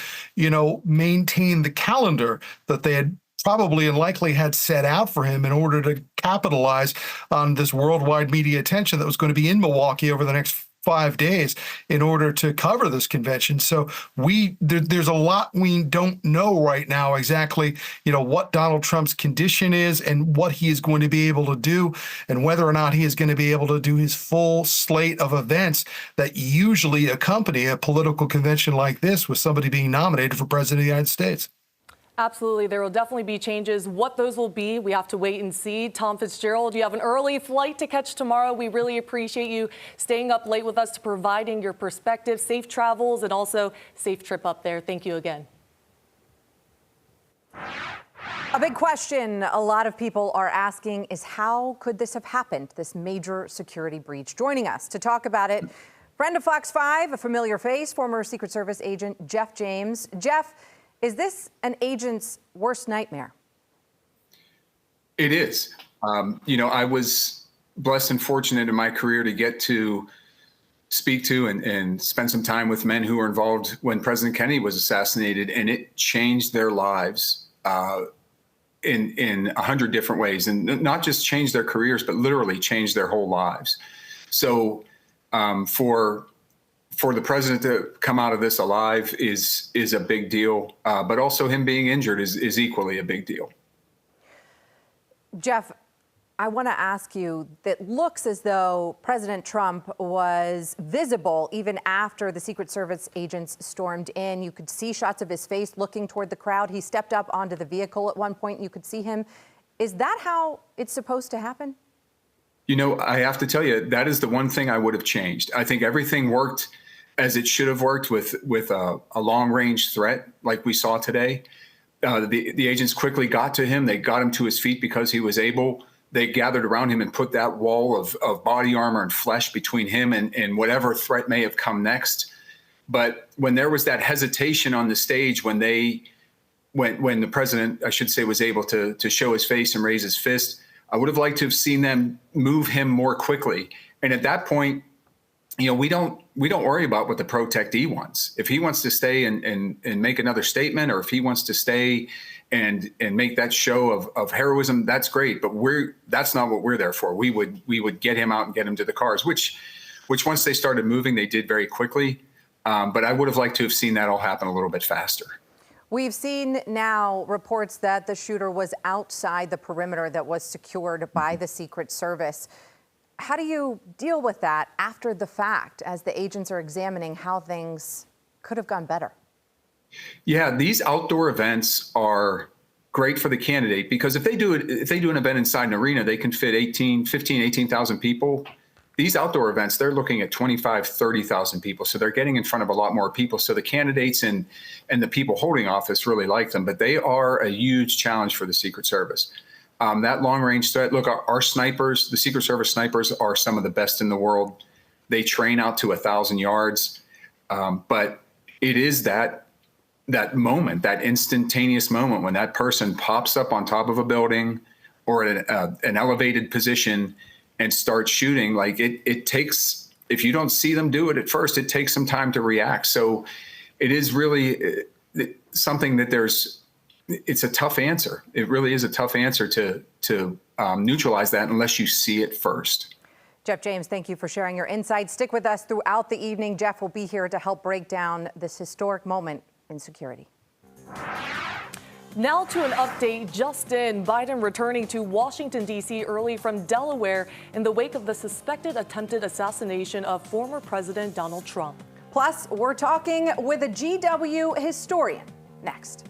maintain the calendar that they had probably and likely had set out for him in order to capitalize on this worldwide media attention that was going to be in Milwaukee over the next 5 days in order to cover this convention? So there's a lot we don't know right now exactly, what Donald Trump's condition is and what he is going to be able to do, and whether or not he is going to be able to do his full slate of events that usually accompany a political convention like this with somebody being nominated for president of the United States. Absolutely. There will definitely be changes. What those will be, we have to wait and see. Tom Fitzgerald, you have an early flight to catch tomorrow. We really appreciate you staying up late with us to providing your perspective. Safe travels and also safe trip up there. Thank you again. A big question a lot of people are asking is how could this have happened, this major security breach? Joining us to talk about it, friend of Fox 5, a familiar face, former Secret Service agent Jeff James. Jeff, is this an agent's worst nightmare? It is. I was blessed and fortunate in my career to get to speak to and spend some time with men who were involved when President Kennedy was assassinated, and it changed their lives in 100 different ways, and not just changed their careers, but literally changed their whole lives. So for the president to come out of this alive is a big deal, but also him being injured is equally a big deal. Jeff, I want to ask you, that looks as though President Trump was visible even after the Secret Service agents stormed in. You could see shots of his face looking toward the crowd. He stepped up onto the vehicle at one point. You could see him. Is that how it's supposed to happen? I have to tell you, that is the one thing I would have changed. I think everything worked as it should have worked with a long-range threat like we saw today. The agents quickly got to him. They got him to his feet because he was able. They gathered around him and put that wall of body armor and flesh between him and whatever threat may have come next. But when there was that hesitation on the stage, when the president, I should say, was able to show his face and raise his fist, I would have liked to have seen them move him more quickly. And at that point, we don't worry about what the protectee wants. If he wants to stay and make another statement, or if he wants to stay and make that show of heroism, that's great. But that's not what we're there for. We would get him out and get him to the cars, which once they started moving, they did very quickly. But I would have liked to have seen that all happen a little bit faster. We've seen now reports that the shooter was outside the perimeter that was secured by the Secret Service. How do you deal with that after the fact, as the agents are examining how things could have gone better? Yeah, these outdoor events are great for the candidate, because if they do an event inside an arena, they can fit 18,000 people. These outdoor events, they're looking at 25,000, 30,000 people. So they're getting in front of a lot more people. So the candidates and the people holding office really like them, but they are a huge challenge for the Secret Service. That long-range threat, look, our snipers, the Secret Service snipers, are some of the best in the world. They train out to 1,000 yards. But it is that moment, that instantaneous moment when that person pops up on top of a building or an elevated position and starts shooting. Like it takes, if you don't see them do it at first, it takes some time to react. So it is really something that it's a tough answer. It really is a tough answer to neutralize that unless you see it first. Jeff James, thank you for sharing your insights. Stick with us throughout the evening. Jeff will be here to help break down this historic moment in security. Now to an update just in. Biden returning to Washington, D.C. early from Delaware in the wake of the suspected attempted assassination of former President Donald Trump. Plus, we're talking with a GW historian next.